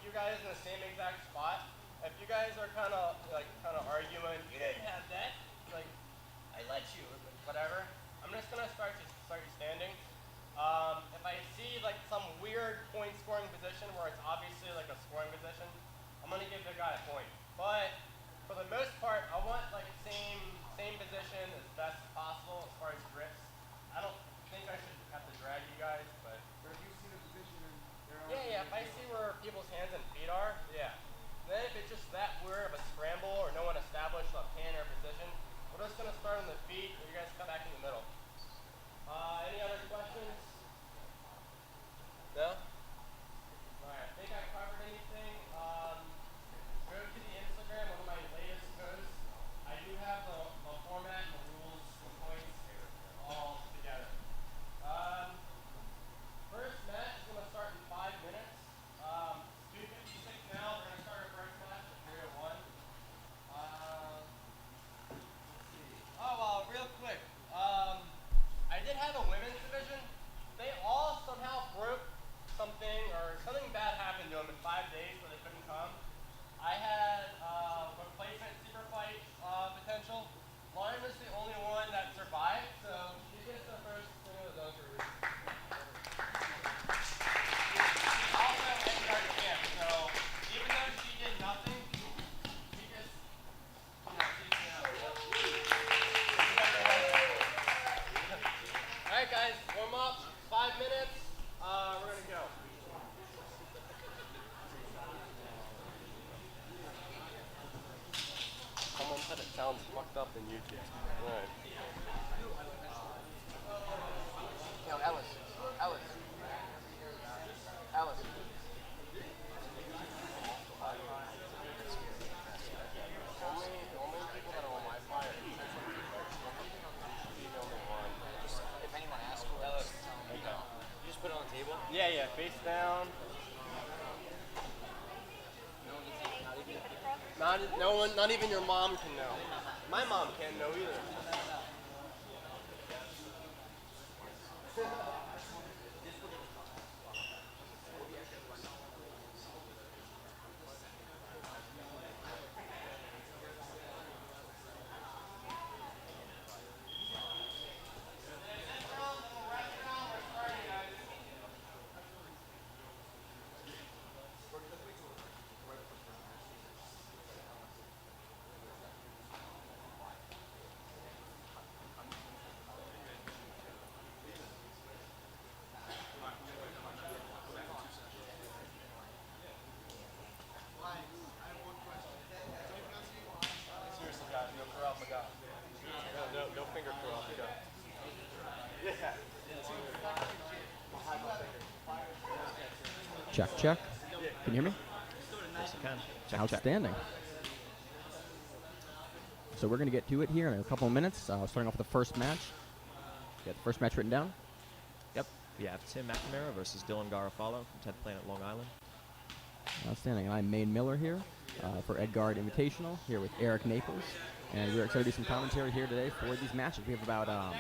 you guys in the same exact spot. If you guys are kind of arguing, you didn't have that. Like, I let you, whatever. I'm just gonna start you standing. If I see like some weird point scoring position where it's obviously like a scoring position, I'm gonna give the guy a point. But for the most part, I want like same position as best as possible as far as grips. I don't think I should have to drag you guys, but if you see the position and yeah. If I see where people's hands and feet are, yeah. Then if it's just that weird of a scramble or no one established a pin or position, we're just gonna start on the feet. And you guys come back in the middle. Any other questions? No? Alright, I think I covered anything. Go to the Instagram, one of my latest posts. I do have the format, the rules, the points, all together. First match is going to start in 5 minutes. 2:56 now, we're going to start our first match at period 1. Let's see. Oh, real quick. I did have a women's division. They all somehow broke something or something bad happened to them in 5 days where they couldn't come. I had replacement super fight potential. Lauren was the only one that survived, so she gets the first thing of the zone for a reason. She's also an guard champ, so even though she did nothing, she just, Alright guys, warm up, 5 minutes, we're gonna go. Someone said it sounds fucked up in YouTube. Alright. Yo, Ellis. Only people that are on Wi-Fi are If anyone asks for it, just tell them no. You just put it on the table? Yeah, face down. Not even your mom can know. My mom can't know either. Seriously, guys, no curl off the go. No finger curl off the go. Yeah. Check. Can you hear me? Yes, I can. Outstanding. So we're going to get to it here in a couple of minutes. Starting off with the first match. You got the first match written down? Yep. We have Tim McNamara versus Dylan Garofalo from 10th Planet, Long Island. Outstanding. And I'm Maine Miller here for Guard Invitational, here with Eric Naples. And we're excited to do some commentary here today for these matches. We have about,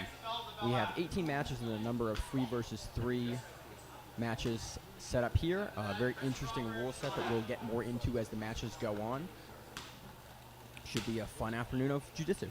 we have 18 matches and a number of 3 versus 3 matches set up here. Very interesting rule set that we'll get more into as the matches go on. Should be a fun afternoon of jiu-jitsu.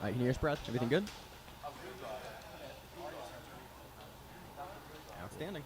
Can you hear us, Brad? Everything good? Outstanding.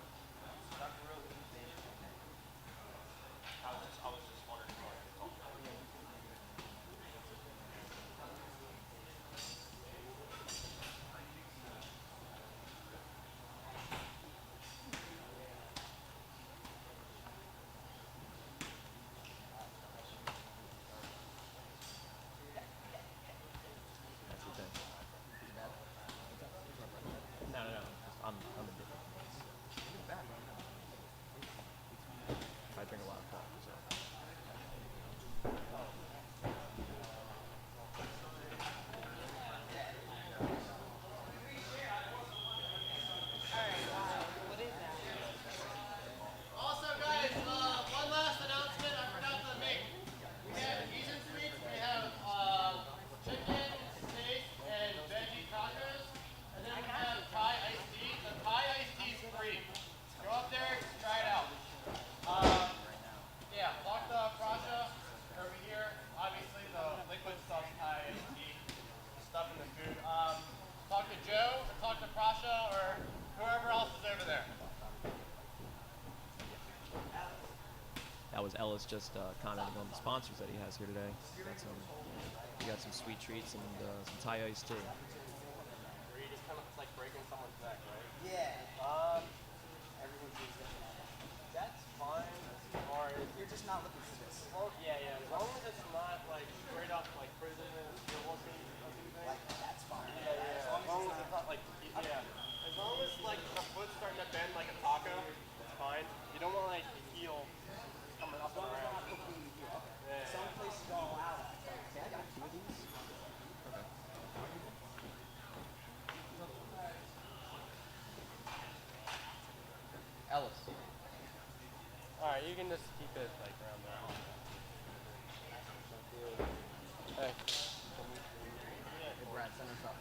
That was Ellis just commenting on the sponsors that he has here today. He got some sweet treats and some Thai iced tea. Where you just kind of, it's like breaking someone's neck, right? Yeah. Everyone sees that. That's fine as far as... You're just not looking for this. Well, yeah. As long as it's not like straight up like prison and you're looking thing. Like, that's fine. Yeah. As long as it's not like... Yeah. As long as like the foot's starting to bend like a taco, it's fine. You don't want like the heel coming up and around. Yeah. Some places don't allow that. Okay, I got 2 of these. Ellis. Alright, you can just keep it like around there. Hey. Hey, Brad, send us up.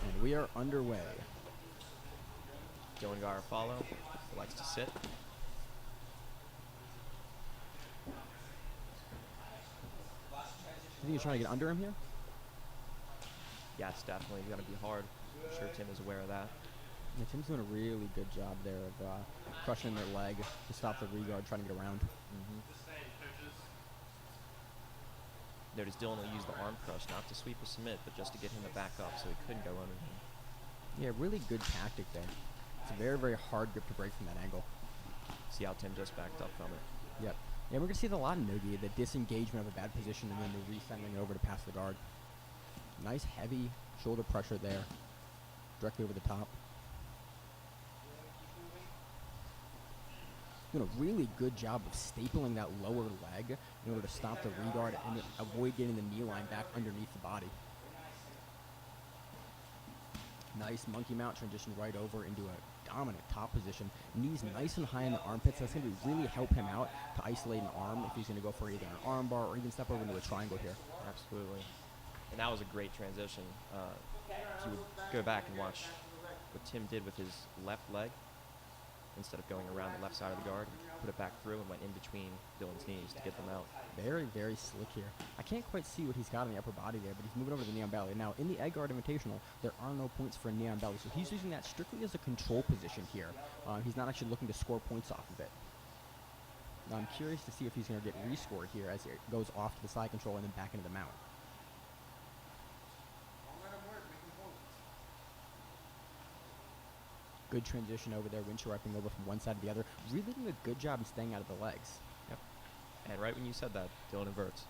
And we are underway. Dylan Garofalo likes to sit. You think he's trying to get under him here? Yeah, it's definitely going to be hard. I'm sure Tim is aware of that. Yeah, Tim's doing a really good job there of crushing their leg to stop the re-guard trying to get around. Notice Dylan will use the arm crush, not to sweep or submit, but just to get him to back up so he couldn't go under him. Yeah, really good tactic there. It's a very, very hard grip to break from that angle. See how Tim just backed up from it. Yep. Yeah, we're going to see a lot of Nogi, the disengagement of a bad position and then the resending over to pass the guard. Nice heavy shoulder pressure there, directly over the top. Doing a really good job of stapling that lower leg in order to stop the re-guard and avoid getting the knee line back underneath the body. Nice monkey mount transition right over into a dominant top position. Knees nice and high in the armpits. That's going to really help him out to isolate an arm if he's going to go for either an arm bar or even step over into a triangle here. Absolutely. And that was a great transition. If you would go back and watch what Tim did with his left leg, instead of going around the left side of the guard, put it back through and went in between Dylan's knees to get them out. Very, very slick here. I can't quite see what he's got in the upper body there, but he's moving over to the knee on belly. Now, in the Egg Guard Invitational, there are no points for a knee on belly, so he's using that strictly as a control position here. He's not actually looking to score points off of it. Now, I'm curious to see if he's going to get rescored here as it goes off to the side control and then back into the mount. Good transition over there, windshield wiping over from one side to the other. Really doing a good job in staying out of the legs. Yep. And right when you said that, Dylan inverts.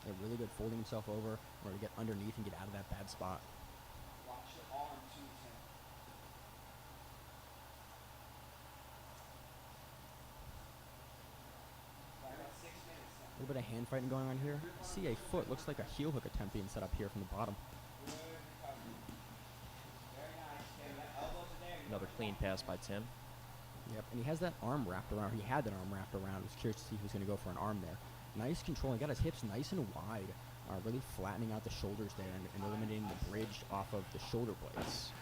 Yeah, really good folding himself over in order to get underneath and get out of that bad spot. Watch your arm too, Tim. About 6 minutes now. A little bit of hand fighting going on here. See a foot, looks like a heel hook attempt being set up here from the bottom. Another clean pass by Tim. Yep, and he has that arm wrapped around. He had that arm wrapped around. I was curious to see who's going to go for an arm there. Nice control. He got his hips nice and wide, really flattening out the shoulders there and eliminating the bridge off of the shoulder blades.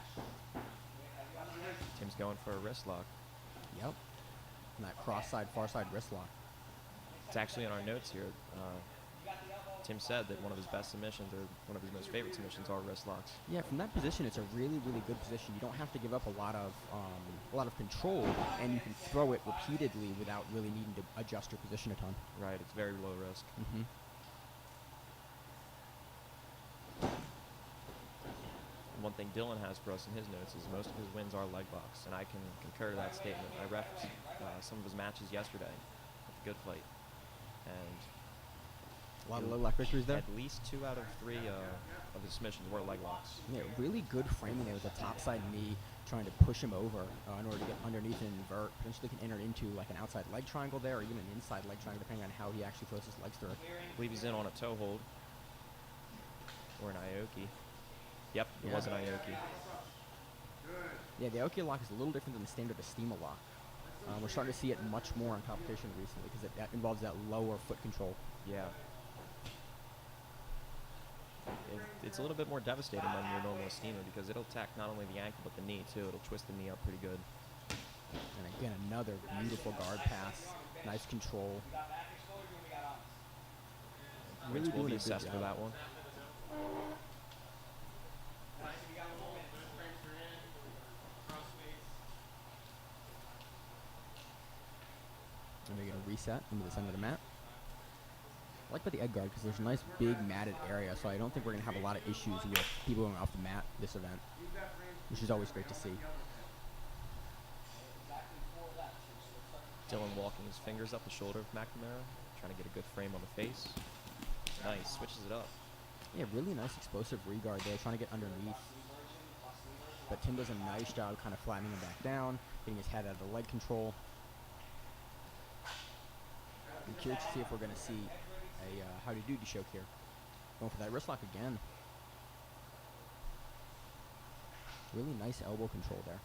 Tim's going for a wrist lock. Yep, and that cross side, far side wrist lock. It's actually in our notes here. Tim said that one of his best submissions, or one of his most favorite submissions, are wrist locks. Yeah, from that position, it's a really, really good position. You don't have to give up a lot of control, and you can throw it repeatedly without really needing to adjust your position a ton. Right, it's very low risk. One thing Dylan has for us in his notes is most of his wins are leg locks, and I can concur to that statement. I refed some of his matches yesterday at the Good Fight, and a lot of low lock victories there. At least 2 out of 3 of his submissions were leg locks. Yeah, really good framing there with a topside knee, trying to push him over in order to get underneath and invert. Potentially can enter into like an outside leg triangle there, or even an inside leg triangle, depending on how he actually throws his legs through it. I believe he's in on a toe hold or an Aoki. Yep, it was an Aoki. Yeah, the Aoki lock is a little different than the standard Estima lock. We're starting to see it much more in competition recently because that involves that lower foot control. Yeah. It's a little bit more devastating than your normal Estima because it'll attack not only the ankle but the knee too. It'll twist the knee up pretty good. And again, another beautiful guard pass. Nice control. Really will be assessed for that one. And we're going to reset into the center of the mat. I like about the egg guard because there's a nice big matted area, so I don't think we're going to have a lot of issues with people going off the mat this event, which is always great to see. Dylan walking his fingers up the shoulder of McNamara, trying to get a good frame on the face. Nice, switches it up. Yeah, really nice explosive regard there, trying to get underneath. But Tim does a nice job kind of flattening him back down, getting his head out of the leg control. I'm curious to see if we're going to see a howdy doody choke here. Going for that wrist lock again. Really nice elbow control there.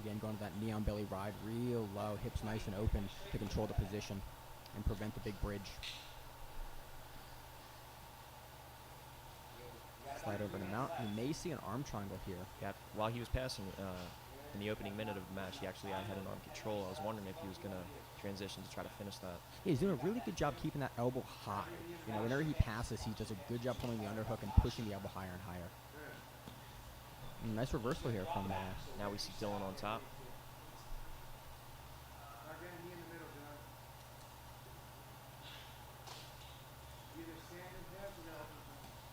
Again, going to that knee on belly ride, real low, hips nice and open to control the position and prevent the big bridge. Slide over the mount. You may see an arm triangle here. Yeah, while he was passing in the opening minute of the match, he actually had an arm control. I was wondering if he was going to transition to try to finish that. Yeah, he's doing a really good job keeping that elbow high. You know, whenever he passes, he does a good job pulling the underhook and pushing the elbow higher and higher. Nice reversal here from now we see Dylan on top.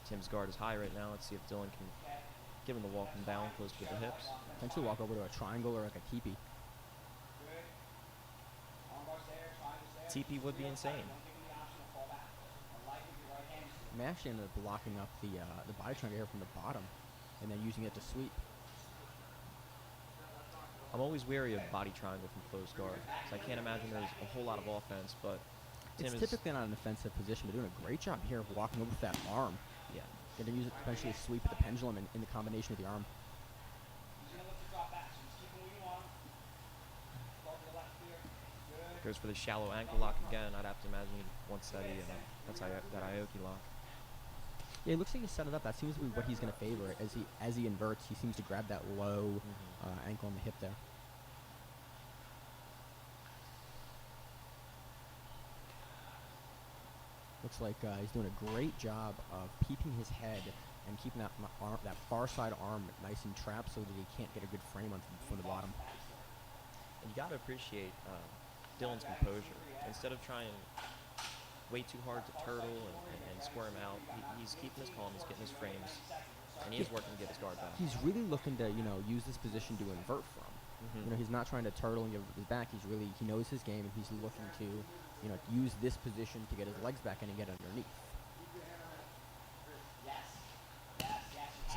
Tim's guard is high right now. Let's see if Dylan can give him the walking down close to the hips. Potentially walk over to a triangle or like a teepee. Teepee would be insane. I'm actually ended up blocking up the body triangle here from the bottom and then using it to sweep. I'm always wary of body triangle from closed guard, so I can't imagine there's a whole lot of offense, but It's typically not an offensive position, but doing a great job here of walking over with that arm. Yeah. Going to use it to potentially sweep at the pendulum in the combination of the arm. Goes for the shallow ankle lock again. I'd have to imagine he wants that Aoki lock. Yeah, it looks like he set it up. That seems to be what he's going to favor. As he inverts, he seems to grab that low ankle on the hip there. Looks like he's doing a great job of peeping his head and keeping that far side arm nice and trapped so that he can't get a good frame on from the bottom. And you got to appreciate Dylan's composure. Instead of trying way too hard to turtle and square him out, he's keeping his calm, he's getting his frames, and he is working to get his guard back. He's really looking to, use this position to invert from. He's not trying to turtle and give his back. He knows his game, and he's looking to, use this position to get his legs back in and get underneath.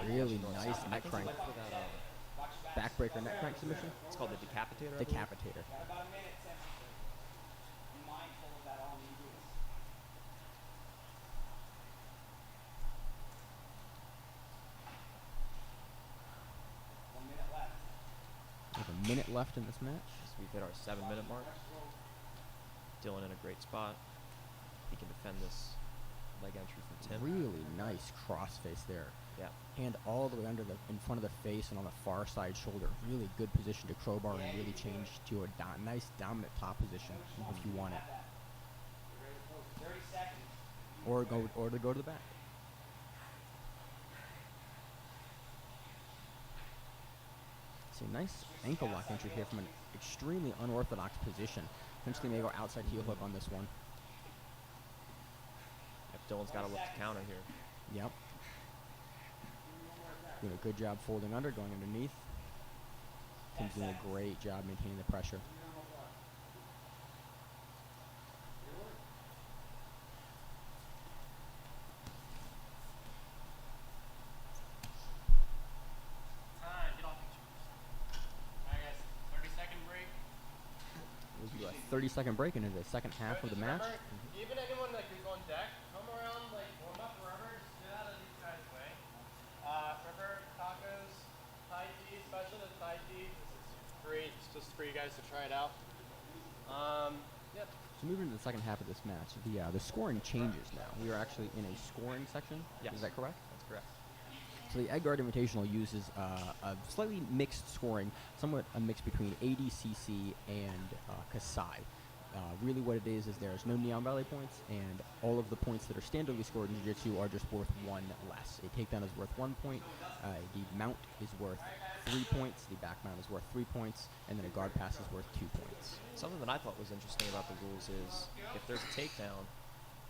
Really nice neck crank. Backbreaker neck crank submission. It's called the decapitator. Decapitator. We have a minute left in this match. So we've hit our 7-minute mark. Dylan in a great spot. He can defend this leg entry from Tim. Really nice crossface there. Yeah. Hand all the way under in front of the face and on the far side shoulder. Really good position to crowbar and really change to a nice dominant top position if you want it. Or to go to the back. See, a nice ankle lock entry here from an extremely unorthodox position. Eventually may go outside heel hook on this one. Yep, Dylan's got to look to counter here. Yep. Doing a good job folding under, going underneath. Tim's doing a great job maintaining the pressure. Alright guys, 30-second break. We'll do a 30-second break into the second half of the match. Even anyone like who's on deck, come around, like warm up forever, just get out of these guys' way. River, tacos, Thai tea, especially the Thai tea. This is free, it's just for you guys to try it out. Yep. So moving into the second half of this match, the scoring changes now. We are actually in a scoring section. Yes. Is that correct? That's correct. So the Guard Invitational uses a slightly mixed scoring, somewhat a mix between ADCC and Kasai. Really what it is there's no Neon Valley points, and all of the points that are standardly scored in Jiu-Jitsu are just worth 1 less. A takedown is worth 1 point, the mount is worth 3 points, the back mount is worth 3 points, and then a guard pass is worth 2 points. Something that I thought was interesting about the rules is if there's a takedown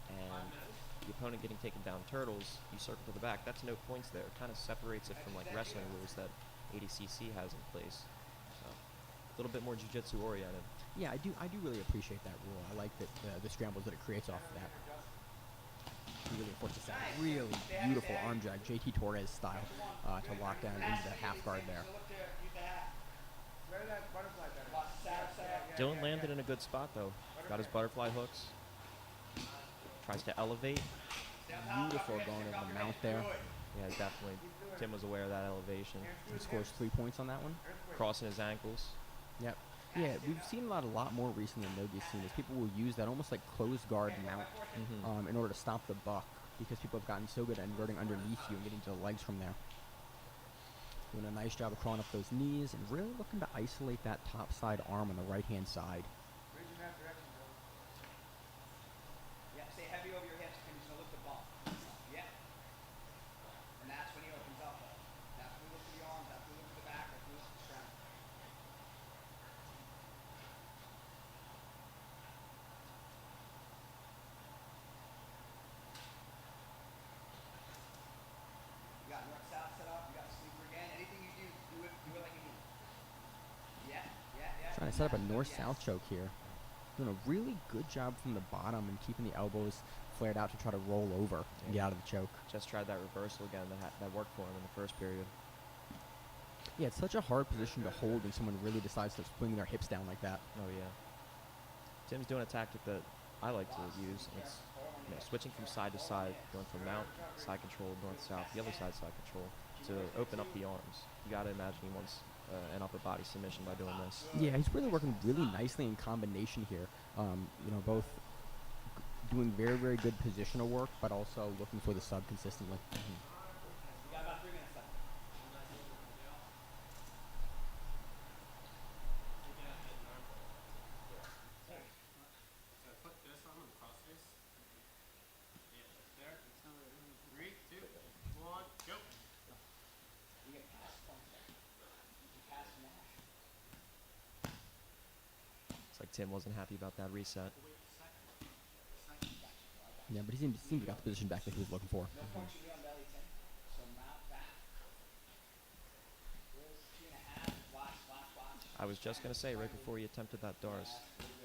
and the opponent getting taken down turtles, you circle to the back, that's no points there. It kind of separates it from like wrestling rules that ADCC has in place. So, a little bit more jiu-jitsu oriented. Yeah, I do really appreciate that rule. I like that the scrambles that it creates off of that. Really forces that really beautiful arm drag, JT Torres style, to lock down into the half guard there. Dylan landed in a good spot though. Got his butterfly hooks. Tries to elevate. Beautiful going over the mount there. Yeah, definitely. Tim was aware of that elevation. He scores 3 points on that one. Crossing his ankles. Yep. Yeah, we've seen a lot more recently than Nogi's seen is people will use that almost like closed guard mount in order to stop the buck, because people have gotten so good at inverting underneath you and getting to the legs from there. Doing a nice job of crawling up those knees and really looking to isolate that top side arm on the right-hand side. Yeah, stay heavy over your hips, and he's gonna look the ball. Yeah. And that's when he opens up. That's when we look at the arms, that's when we look at the back, that's when we look at the strength. You got north south set up, you got sleeper again. Anything you do it like you do. Yeah. Trying to set up a north-south choke here. Doing a really good job from the bottom and keeping the elbows flared out to try to roll over and get out of the choke. Just tried that reversal again that worked for him in the first period. Yeah, it's such a hard position to hold when someone really decides to swing their hips down like that. Oh yeah. Tim's doing a tactic that I like to use. It's switching from side to side, going from mount, side control, north south, the other side control, to open up the arms. You got to imagine he wants an upper body submission by doing this. Yeah, he's really working really nicely in combination here. Both doing very, very good positional work, but also looking for the sub consistently. You got about 3 minutes left. Put this on the cross face. Yeah, there. 3, 2, 1, go. You get past points there. You pass smash. It's like Tim wasn't happy about that reset. Yeah, but he seemed to got the position back that he was looking for. No points you do on belly 10. So mount back. 2.5. Watch. I was just going to say right before he attempted that Dars,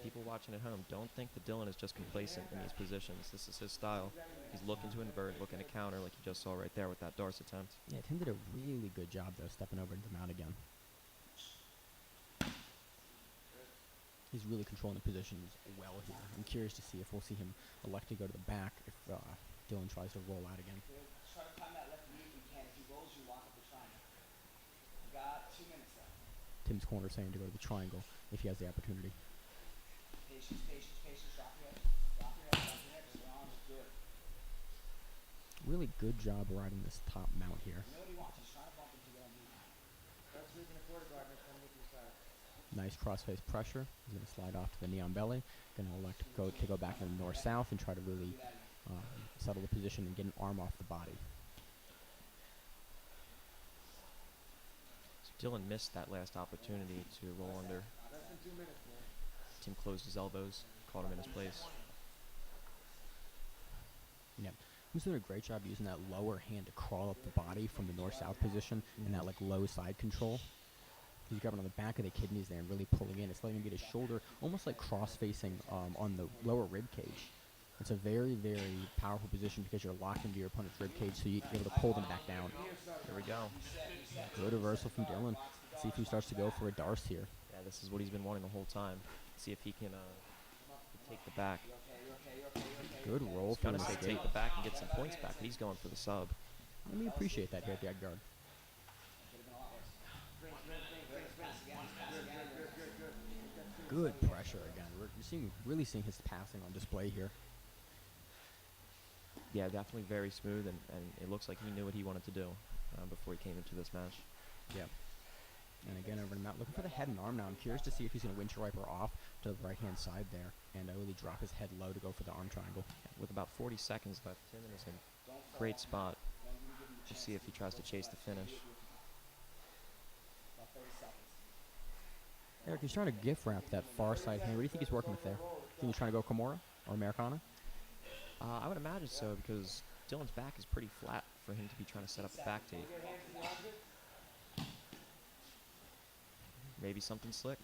people watching at home, don't think that Dylan is just complacent in these positions. This is his style. He's looking to invert, looking to counter like you just saw right there with that Dars attempt. Yeah, Tim did a really good job, though, stepping over into the mount again. He's really controlling the positions well here. I'm curious to see if we'll see him elect to go to the back if Dylan tries to roll out again. Try to time that left knee if you can. If he rolls, you lock up the triangle. You got 2 minutes left. Tim's corner saying to go to the triangle if he has the opportunity. Patience. Drop your head. Your arms. Good. Really good job riding this top mount here. You know what he wants? He's trying to bump into the knee. That's so you can afford a guard next time you get to the side. Nice crossface pressure. He's going to slide off to the knee on belly. Going to elect to go back to the north-south and try to really settle the position and get an arm off the body. So Dylan missed that last opportunity to roll under. Less than 2 minutes, man. Tim closed his elbows, caught him in his place. Yeah. He's doing a great job using that lower hand to crawl up the body from the north-south position and that like low side control. He's grabbing on the back of the kidneys there and really pulling in. It's letting him get his shoulder almost like cross-facing on the lower rib cage. It's a very, very powerful position because you're locked into your opponent's rib cage, so you're able to pull them back down. Here we go. Good reversal from Dylan. See if he starts to go for a Darce here. Yeah, this is what he's been wanting the whole time. See if he can take the back. Good roll He's for gonna the say escape. take the back and get some points back, but he's going for the sub. Let me appreciate that here at the Ed Guard. Good pressure again. We're really seeing his passing on display here. Yeah, definitely very smooth, and it looks like he knew what he wanted to do before he came into this match. Yeah. And again, over the mount, looking for the head and arm now. I'm curious to see if he's going to windshield wiper off to the right-hand side there and really drop his head low to go for the arm triangle. With about 40 seconds left, Tim is in a great spot. We'll see if he tries to chase the finish. Eric, he's trying to gift wrap that far side hand. What do you think he's working with there? Think he's trying to go Kimura or Americana? I would imagine so, because Dylan's back is pretty flat for him to be trying to set up the back tape. Maybe something slick.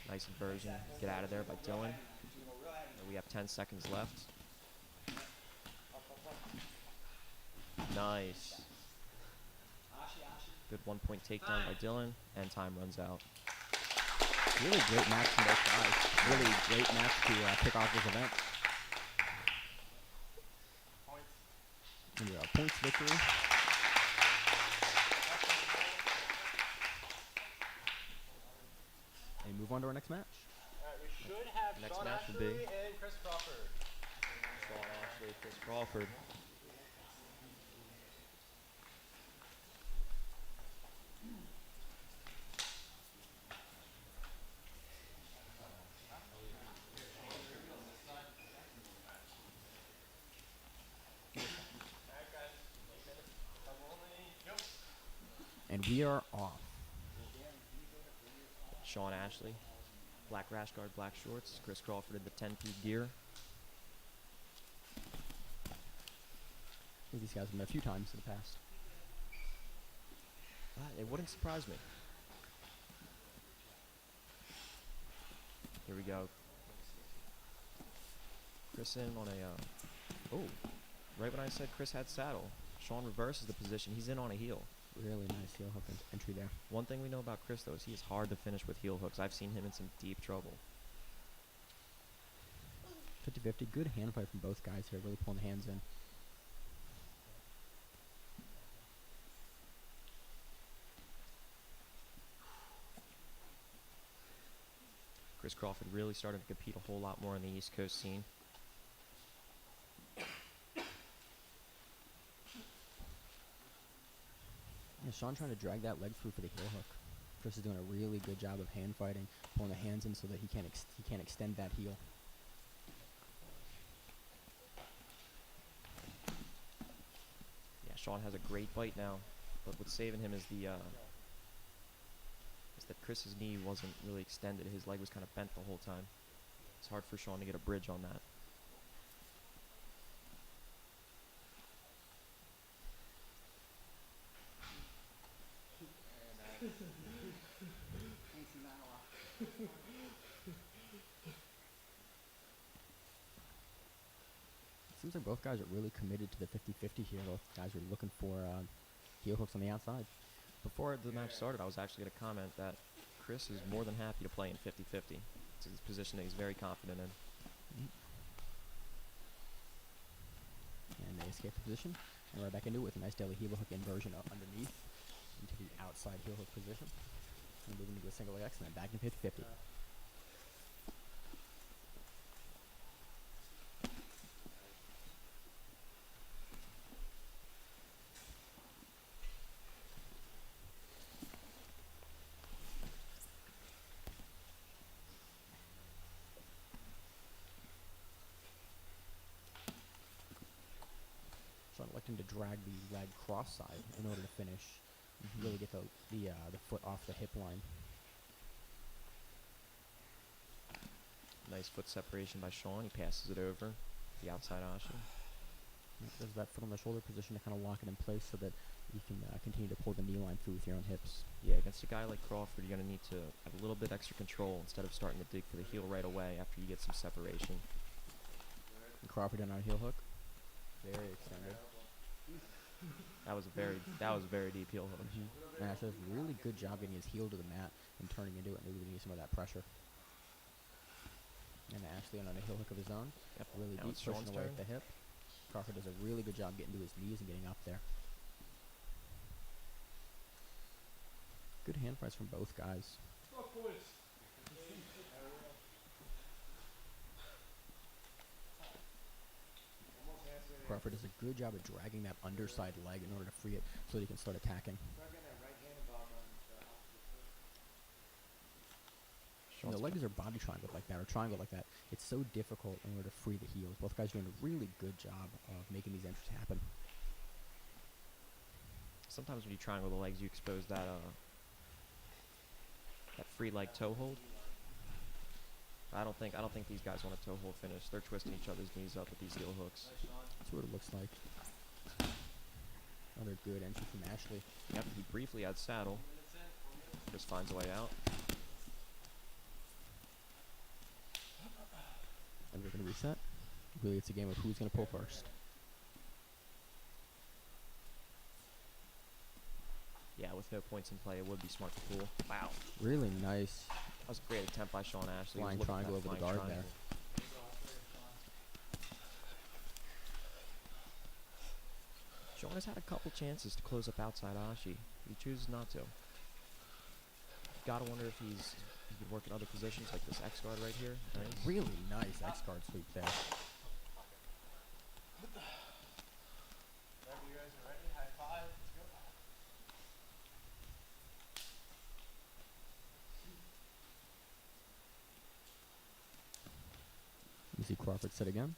Nice inversion. Get out of there by Dylan. And we have 10 seconds left. Nice. Good 1-point takedown by Dylan, and time runs out. Really great match from both guys. Really great match to kick off this event. And points victory. And move on to our next match. Alright, we should have Next Sean match will be Ashley and Chris Crawford. Sean Ashley, Chris Crawford. And we are off. Sean Ashley, black rash guard, black shorts. Chris Crawford in the 10P gear. These guys have met a few times in the past. It wouldn't surprise me. Here we go. Chris in on a, right when I said Chris had saddle, Sean reverses the position. He's in on a heel. Really nice heel hook entry there. One thing we know about Chris, though, is he is hard to finish with heel hooks. I've seen him in some deep trouble. 50-50, good hand fight from both guys here, really pulling the hands in. Chris Crawford really started to compete a whole lot more on the East Coast scene. Yeah, Sean trying to drag that leg through for the heel hook. Chris is doing a really good job of hand fighting, pulling the hands in so that he can't extend that heel. Yeah, Sean has a great bite now, but what's saving him is the is that Chris's knee wasn't really extended. His leg was kind of bent the whole time. It's hard for Sean to get a bridge on that. Seems like both guys are really committed to the 50-50 here. Both guys are looking for heel hooks on the outside. Before the match started, I was actually going to comment that Chris is more than happy to play in 50-50. It's a position that he's very confident in. And they escape the position. And right back into it with a nice daily heel hook inversion up underneath into the outside heel hook position. And moving into a single leg X and then back into 50-50. drag the leg cross-side in order to finish. Really get the foot off the hip line. Nice foot separation by Sean. He passes it over the outside Ashi. Does that foot on the shoulder position to kind of lock it in place so that you can continue to pull the knee line through with your own hips. Yeah, against a guy like Crawford, you're going to need to have a little bit extra control instead of starting to dig for the heel right away after you get some separation. And Crawford in our heel hook. Very extended. That was a very deep heel hook. And Ash does a really good job getting his heel to the mat and turning into it and relieving some of that pressure. And Ashley on a heel hook of his own. Yep. Really Now deep, it's pushing Sean's away turn. at the hip. Crawford does a really good job getting to his knees and getting up there. Good hand press from both guys. Crawford does a good job of dragging that underside leg in order to free it so that he can start attacking. When the legs are body triangled like that, or triangled like that, it's so difficult in order to free the heels. Both guys are doing a really good job of making these entries happen. Sometimes when you triangle the legs, you expose that that free leg toe hold. I don't think these guys want a toe hold finish. They're twisting each other's knees up with these heel hooks. That's what it looks like. Another good entry from Ashley. Yep, he briefly had saddle. Just finds a way out. And we're going to reset. Really, it's a game of who's going to pull first. Yeah, with no points in play, it would be smart to pull. Wow. Really nice. That was a great attempt by Sean Ashley. He was Flying looking for triangle that over the flying guard triangle. Sean has had a couple chances to close up outside Ashi. He chooses not to. Gotta wonder if he could work in other positions like this X guard right here. Nice. Really nice X guard sweep there. Whenever you guys are ready, high five. Let's go. You see Crawford set again.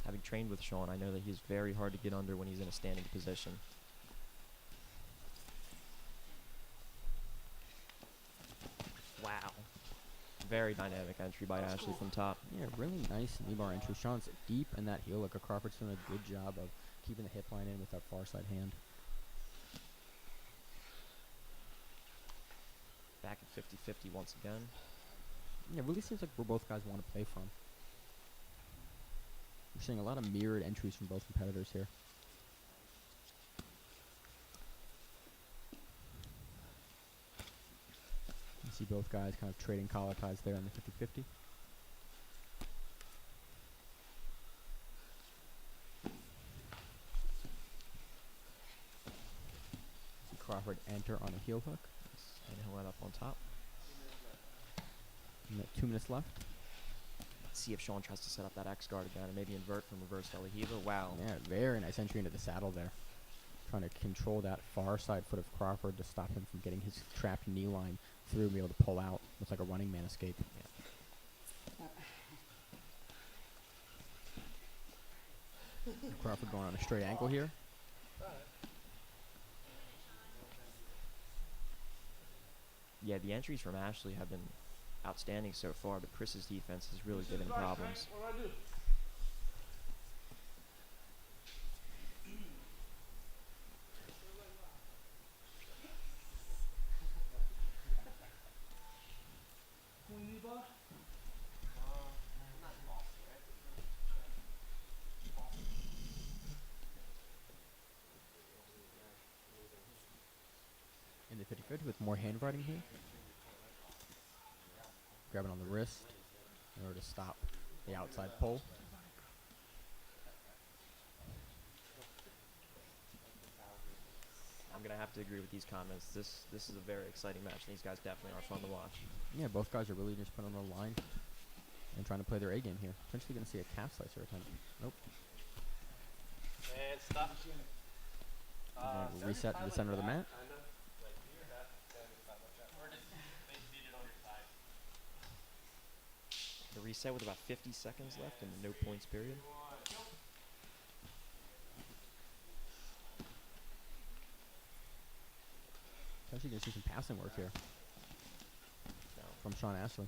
Having trained with Sean, I know that he's very hard to get under when he's in a standing position. Wow. Very dynamic entry by Ashley from top. Yeah, really nice knee bar entry. Sean's deep in that heel hook. Crawford's doing a good job of keeping the hip line in with that far side hand. Back at 50-50 once again. Yeah, it really seems like where both guys want to play from. We're seeing a lot of mirrored entries from both competitors here. You see both guys kind of trading collar ties there on the 50-50. See Crawford enter on a heel hook. And he'll end up on top. 2 minutes left. Let's see if Sean tries to set up that X guard again and maybe invert from reverse Delahiva. Wow. Yeah, very nice entry into the saddle there. Trying to control that far side foot of Crawford to stop him from getting his trapped knee line through and be able to pull out. Looks like a running man escape. Crawford going on a straight ankle here. Yeah, the entries from Ashley have been outstanding so far, but Chris's defense has really given him problems. What do I do? In the 50-50 with more handwriting here. Grabbing on the wrist in order to stop the outside pull. I'm going to have to agree with these comments. This is a very exciting match, and these guys definitely are fun to watch. Yeah, both guys are really just putting on the line and trying to play their A game here. Potentially going to see a calf slicer attempt. Nope. And stop. We'll reset to the center of the mat. Or just make seated on your side. reset with about 50 seconds left in the no points period. Actually going to see some passing work here Now, from Sean Ashley.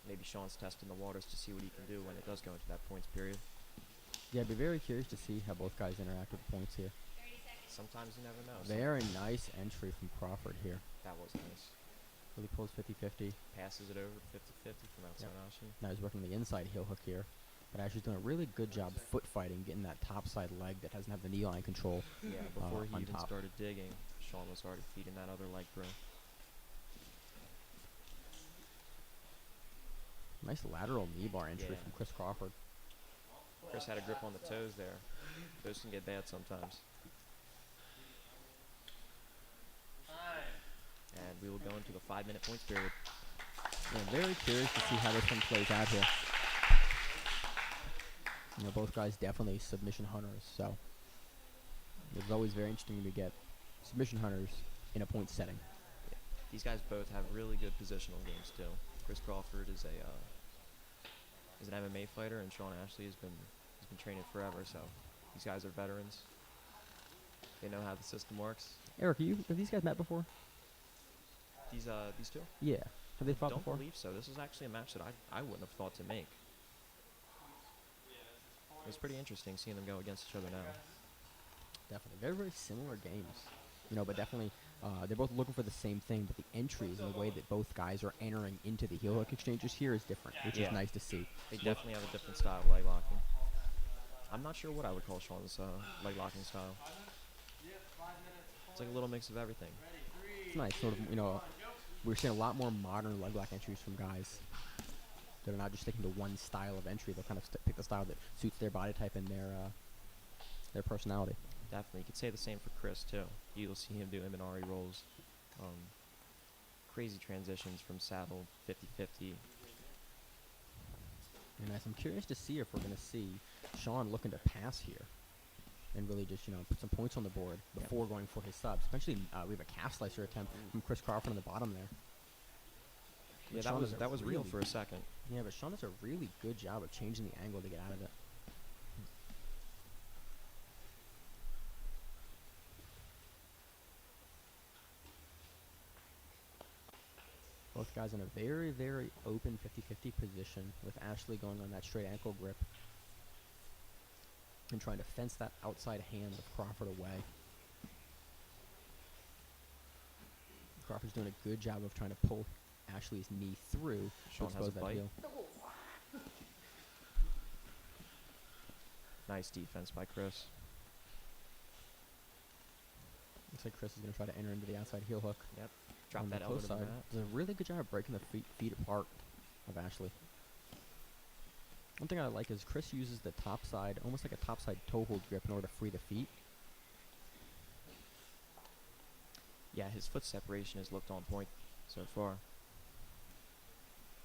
maybe Sean's testing the waters to see what he can do when it does go into that points period. Yeah, I'd be very curious to see how both guys interact with the points here. Sometimes you never know. Very nice entry from Crawford here. That was nice. Really pulls 50-50. Passes it over 50-50 from outside Ashi. Now he's working the inside heel hook here. But Ashley's doing a really good job foot fighting, getting that top side leg that doesn't have the knee line control. Yeah, before he on even top. started digging, Sean was already feeding that other leg through. Nice lateral knee bar entry Yeah. from Chris Crawford. Chris had a grip on the toes there. Those can get bad sometimes. And we will go into the 5-minute points period. Yeah, very curious to see how this one plays out here. You know, both guys definitely submission hunters, so it's always very interesting to get submission hunters in a point setting. Yeah. These guys both have really good positional games too. Chris Crawford is an MMA fighter, and Sean Ashley has been training forever. So these guys are veterans. They know how the system works. Eric, have these guys met before? These two? Yeah. Have they fought Don't before? believe so. This is actually a match that I wouldn't have thought to make. It was pretty interesting seeing them go against each other now. Definitely. Very, very similar games. You know, but definitely they're both looking for the same thing, but the entries and the way that both guys are entering into the heel hook exchanges here is different, which is nice to see. They definitely have a different style of leg locking. I'm not sure what I would call Sean's leg locking style. It's like a little mix of everything. It's nice, sort of, you know, we're seeing a lot more modern leg lock entries from guys that are not just sticking to one style of entry. They'll kind of pick the style that suits their body type and their personality. Definitely. You could say the same for Chris, too. You'll see him do Imanari rolls. Crazy transitions from saddle, 50-50. And nice. I'm curious to see if we're going to see Sean looking to pass here and really just, you know, put some points on the board before going for his subs. Especially, we have a calf slicer attempt from Chris Crawford on the bottom there. Yeah, that was real for a second. Yeah, but Sean does a really good job of changing the angle to get out of it. Both guys in a very, very open 50-50 position with Ashley going on that straight ankle grip and trying to fence that outside hand of Crawford away. Crawford's doing a good job of trying to pull Ashley's knee through Sean to has expose a that bite. heel. Nice defense by Chris. Looks like Chris is going to try to enter into the outside heel hook. Yep. Drop on that the elbow close to the side. mat. Does a really good job of breaking the feet apart of Ashley. One thing I like is Chris uses the top side, almost like a top side toe hold grip in order to free the feet. Yeah, his foot separation has looked on point so far.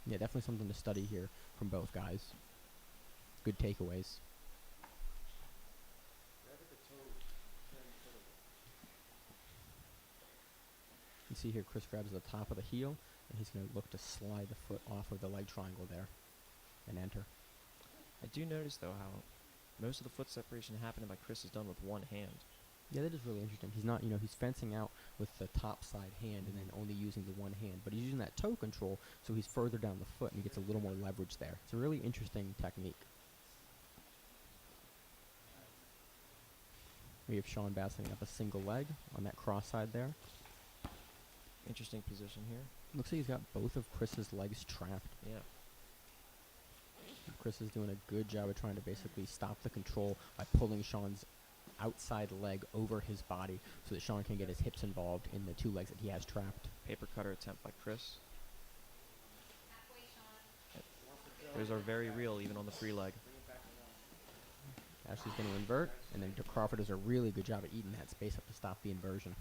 Yeah, definitely something to study here from both guys. Good takeaways. You see here Chris grabs the top of the heel, and he's going to look to slide the foot off of the leg triangle there and enter. I do notice, though, how most of the foot separation happening by Chris is done with one hand. Yeah, that is really interesting. He's not, you know, he's fencing out with the top side hand and then only using the one hand, but he's using that toe control, so he's further down the foot and he gets a little more leverage there. It's a really interesting technique. We have Sean bouncing up a single leg on that cross side there. Interesting position here. Looks like he's got both of Chris's legs trapped. Yeah. Chris is doing a good job of trying to basically stop the control by pulling Sean's outside leg over his body so that Sean can get his hips involved in the two legs that he has trapped. Paper cutter attempt by Chris. Those are very real, even on the free leg. Ashley's going to invert, and then Crawford does a really good job of eating that space up to stop the inversion.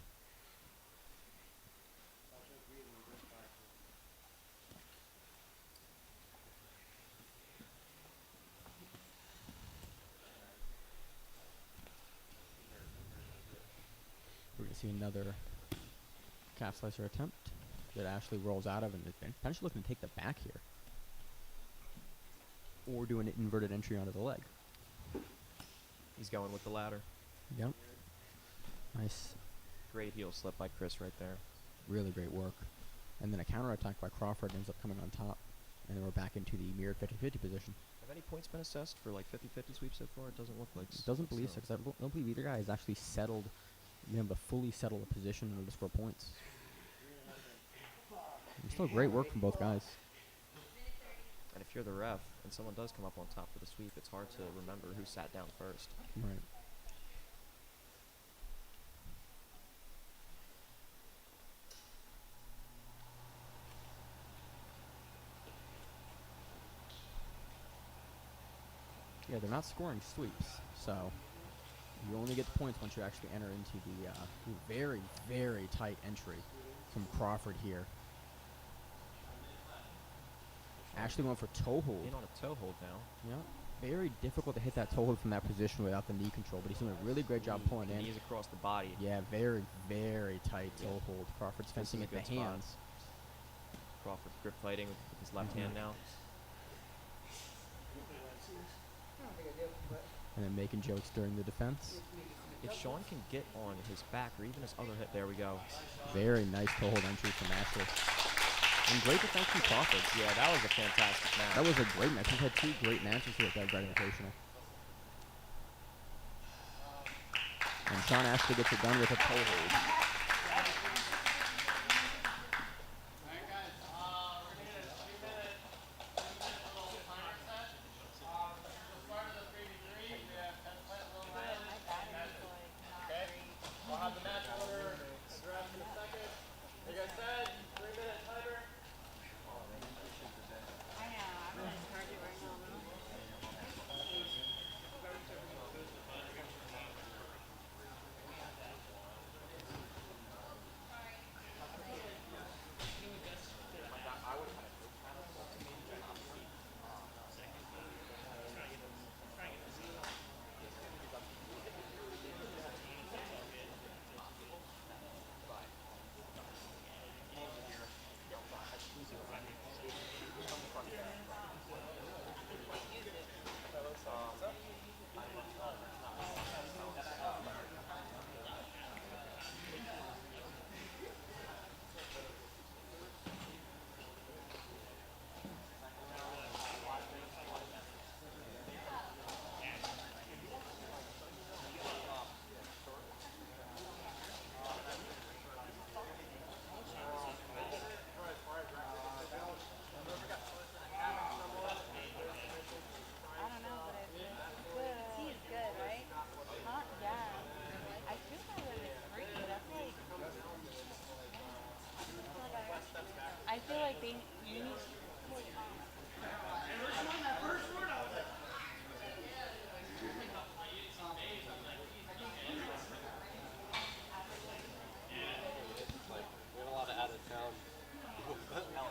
We're going to see another calf slicer attempt that Ashley rolls out of, and is potentially looking to take the back here. or do an inverted entry onto the leg. He's going with the latter. Yep. Nice. Great heel slip by Chris right there. Really great work. And then a counterattack by Crawford ends up coming on top. And then we're back into the mirrored 50-50 position. Have any points been assessed for like 50-50 sweeps so far? It doesn't look like Doesn't believe so, because I don't believe either guy has actually settled, been able to fully settle a position in order to score points. And still great work from both guys. And if you're the ref and someone does come up on top for the sweep, it's hard to remember who sat down first. Right. Yeah, they're not scoring sweeps, so you only get the points once you actually enter into the very, very tight entry from Crawford here. Actually went for toe hold. In on a toe hold now. Yeah, very difficult to hit that toe hold from that position without the knee control, but he's doing a really great job pulling in. Knees across the body. Yeah, very, very tight toe hold. Crawford's fencing at the hands. Crawford grip fighting with his left hand now. And then making jokes during the defense. If Sean can get on his back or even his other hip, there we go. Very nice toe hold entry from Ashley. And great defense from Crawford. Yeah, that was a fantastic match. That was a great match. We've had 2 great matches here at Guard Invitational. And Sean Ashley gets it done with a toe hold. I feel like they you need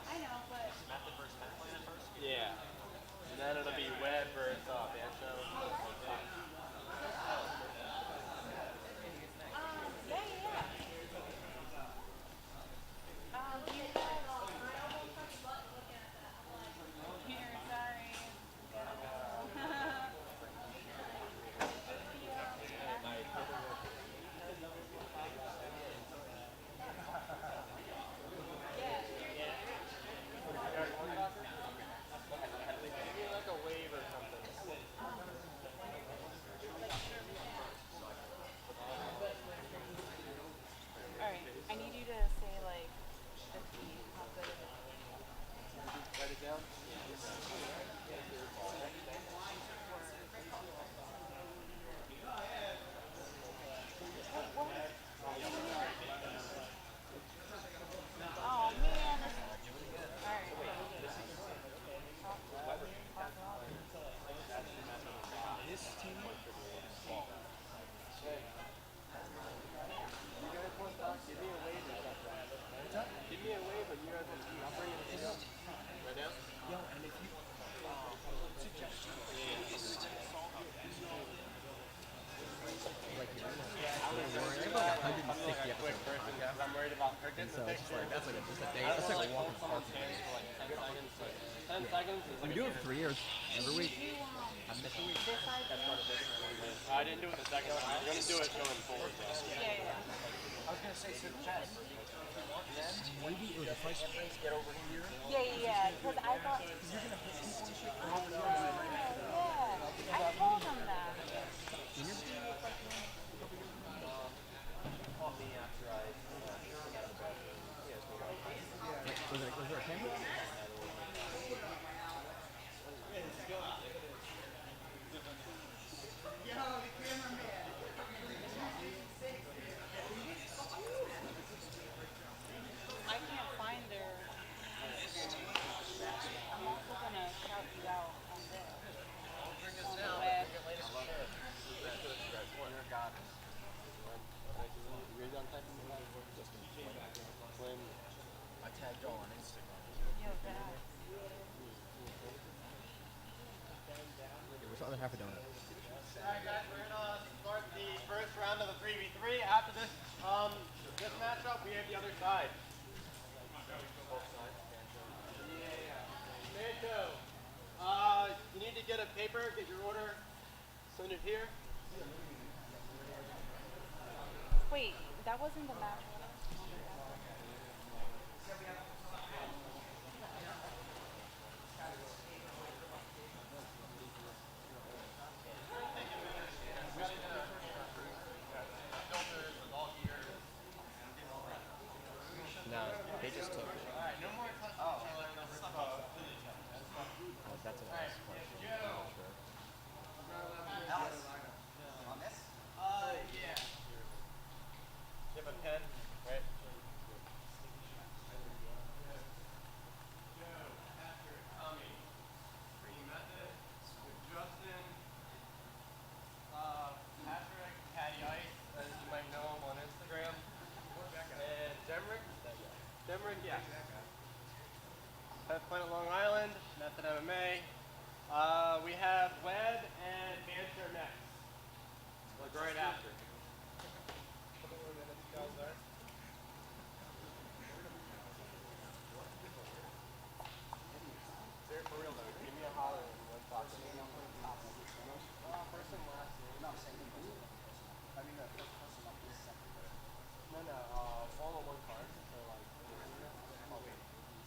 I know, but Yeah. And then it'll be web versus Bancho. yeah. You here, sorry. Like a wave or something. Alright, I need you to say like the key, how good it is. Write it down? Oh man. Alright. This team you guys want to talk? Give me a wave or something. Give me a wave and you guys will see. I'll bring it to you. Right now? Yo, and if you suggestions. Like 160 episodes. I'm worried about crickets. So it's just like, that's like a day. That's like a walk in the park. For like 10 seconds. 10 seconds is We like do it for 3 years, every week. I missed a week. This side? I didn't do it the second one. We're going to do it going forward. Yeah. I was gonna say some chest. Maybe it was a fight. Yeah. Because I thought. You're gonna put people in shit. Yeah. I told him that. Was there a camera? I can't find their. I'm also gonna shout you out on this. On the web. I tagged y'all on Instagram. Yo, that. What's the other half a donut? Alright guys, we're gonna start the first round of the 3v3. After this matchup, we have the other side. Manto, you need to get a paper, get your order, send it here. Wait, that wasn't the match. No, they just took it. Alright, no more touching each other. That's a nice question. I'm not sure. Yeah. You have a pen, right? Justin, Patrick, Patty Ice, as you might know him on Instagram, and Demrick, yeah. Planet Long Island, Method MMA. We have Webb and Banter next. Like right after. For real though, give me a holler and one talk to me. First and last name. No, same thing. I mean, the first person up is second. No, all on one card. So like,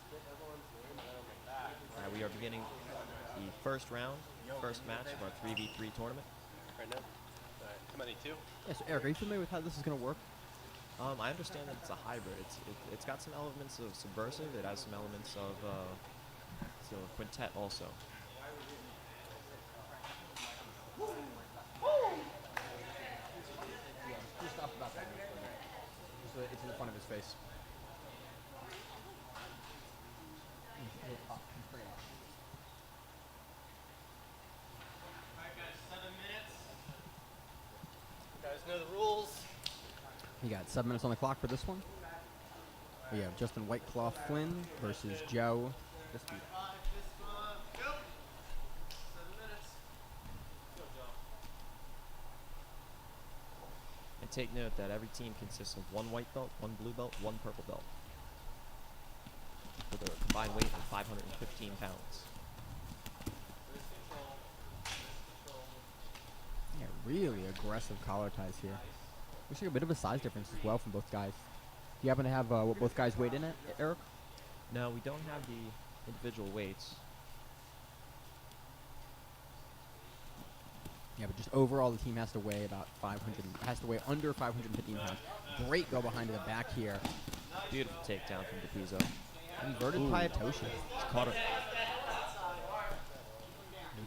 split everyone's name and then like that. We are beginning the first round, first match of our 3v3 tournament. Right now? Alright, how many, 2? Yes, Eric, are you familiar with how this is going to work? I understand that it's a hybrid. It's got some elements of subversive. It has some elements of quintet also. Just stop about that. It's in the front of his face. Alright guys, 7 minutes. You guys know the rules. You got 7 minutes on the clock for this one. We have Justin Whiteclaw Flynn versus Joe. This beat. Go. 7 minutes. Go, Joe. And take note that every team consists of 1 white belt, 1 blue belt, 1 purple belt, with a combined weight of 515 pounds. Yeah, really aggressive collar ties here. We see a bit of a size difference as well from both guys. Do you happen to have what both guys weighed in at, Eric? No, we don't have the individual weights. Yeah, but just overall, the team has to weigh about 500. Has to weigh under 515 pounds. Great go behind to the back here. Beautiful takedown from DePizzo. Inverted Pyatoshi. He's caught it.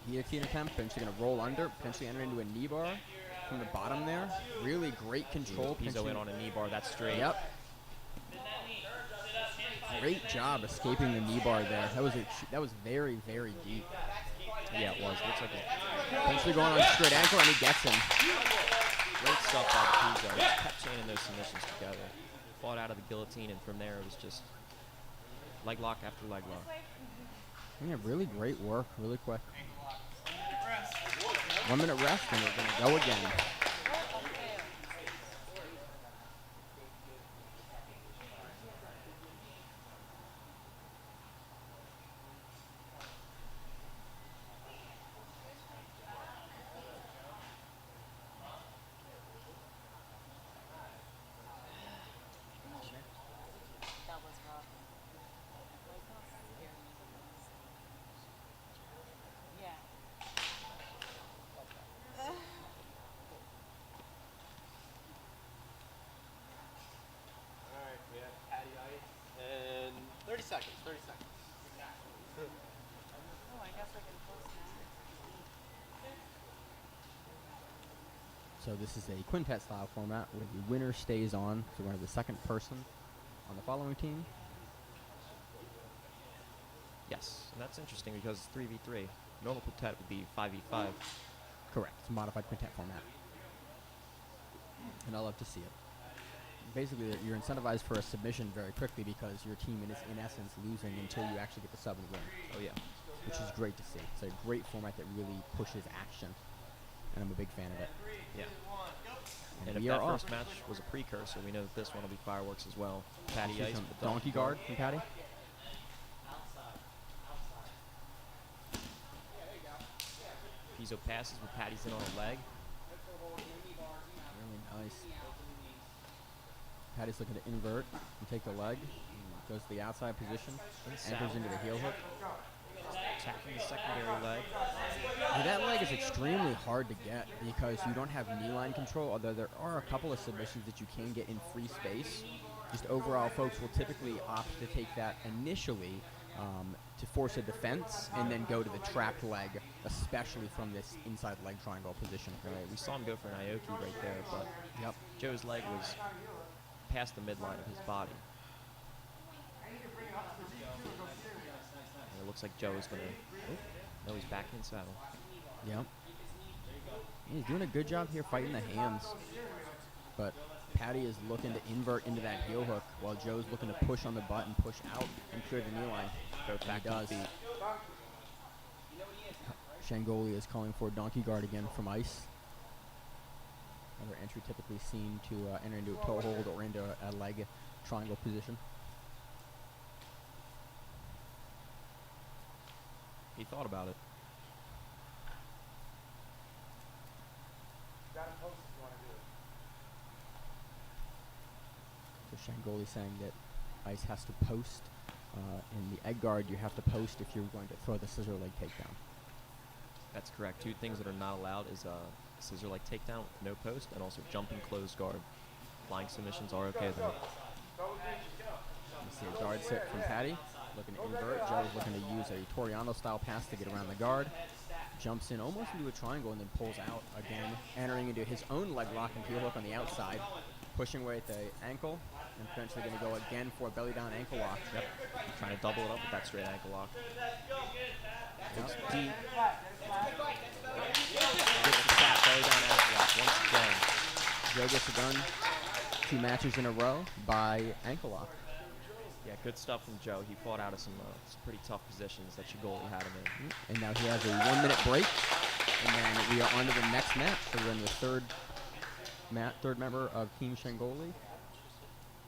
Guillotine attempt. Potentially going to roll under. Potentially enter into a knee bar from the bottom there. Really great control. DePizzo in on a knee bar. That's straight. Yep. Great job escaping the knee bar there. That was very, very deep. Yeah, it was. Looks like a Potentially going on straight ankle, and he gets him. great stuff by DePizzo. He kept chaining those submissions together. Fought out of the guillotine, and from there it was just leg lock after leg lock. Yeah, really great work, really quick. 1 minute rest, and we're going to go again. So this is a quintet style format where the winner stays on, so we're the second person on the following team. Yes, and that's interesting because it's 3v3. Normal quintet would be 5v5. Correct. It's a modified quintet format. And I love to see it. Basically, you're incentivized for a submission very quickly because your team is, in essence, losing until you actually get the sub and win. Oh, yeah. Which is great to see. It's a great format that really pushes action, and I'm a big fan of it. Yeah. And if we that are off. first match was a precursor, we know that this one will be fireworks as well. Patty See Ice some with the donkey guard from Patty. Pizzo passes with Patty's in on a leg. Really nice. Patty's looking to invert and take the leg. Goes to the outside position. Enters into the heel hook. Attacking the secondary leg. Now that leg is extremely hard to get because you don't have knee line control, although there are a couple of submissions that you can get in free space. Just overall, folks will typically opt to take that initially to force a defense and then go to the trapped leg, especially from this inside leg triangle position. Right, we saw him go for an Aoki right there, but Yep. Joe's leg was past the midline of his body. And it looks like Joe is going to... No, he's back in saddle. Yep. He's doing a good job here fighting the hands. But Patty is looking to invert into that heel hook while Joe's looking to push on the butt and push out and clear the knee line. Go back to feet. Shangoli is calling for donkey guard again from Ice. Another entry typically seen to enter into a toe hold or into a leg triangle position. He thought about it. So Shangoli saying that Ice has to post. In the egg guard, you have to post if you're going to throw the scissor leg takedown. That's correct. Two things that are not allowed is scissor leg takedown with no post and also jumping closed guard. Flying submissions are okay though. You see a guard sit from Patty, looking to invert. Joe is looking to use a Toriano style pass to get around the guard. Jumps in almost into a triangle and then pulls out again, entering into his own leg lock and heel hook on the outside. Pushing away at the ankle and potentially going to go again for a belly down ankle lock. Yep. Trying to double it up with that straight ankle lock. Looks deep. Gets the tap, belly down ankle lock once again. Joe gets it done 2 matches in a row by ankle lock. Yeah, good stuff from Joe. He fought out of some pretty tough positions that Shigoli had him in. And now he has a 1-minute break. And then we are on to the next match. So we're in the third member of Team Shangoli.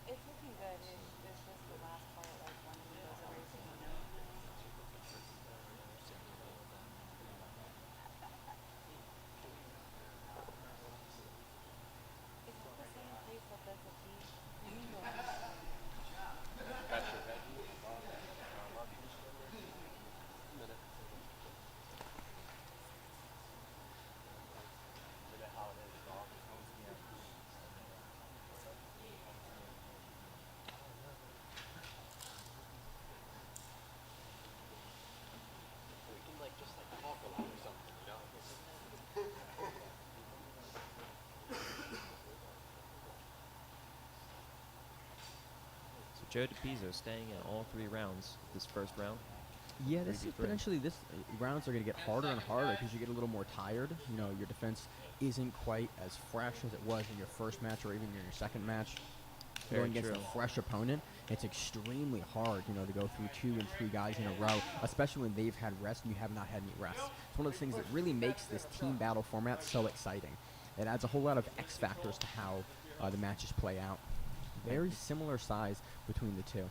It's looking good. It's just the last part, like when he goes racing. Is this the same place that does the tea? Joe DePizzo staying in all 3 rounds this first round. Yeah, this is 3v3. potentially rounds are going to get harder and harder because you get a little more tired. You know, your defense isn't quite as fresh as it was in your first match or even in your second match. Very Going against true. a fresh opponent, it's extremely hard, you know, to go through 2 and 3 guys in a row, especially when they've had rest and you have not had any rest. It's one of the things that really makes this team battle format so exciting. It adds a whole lot of X factors to how the matches play out. Very similar size between the 2.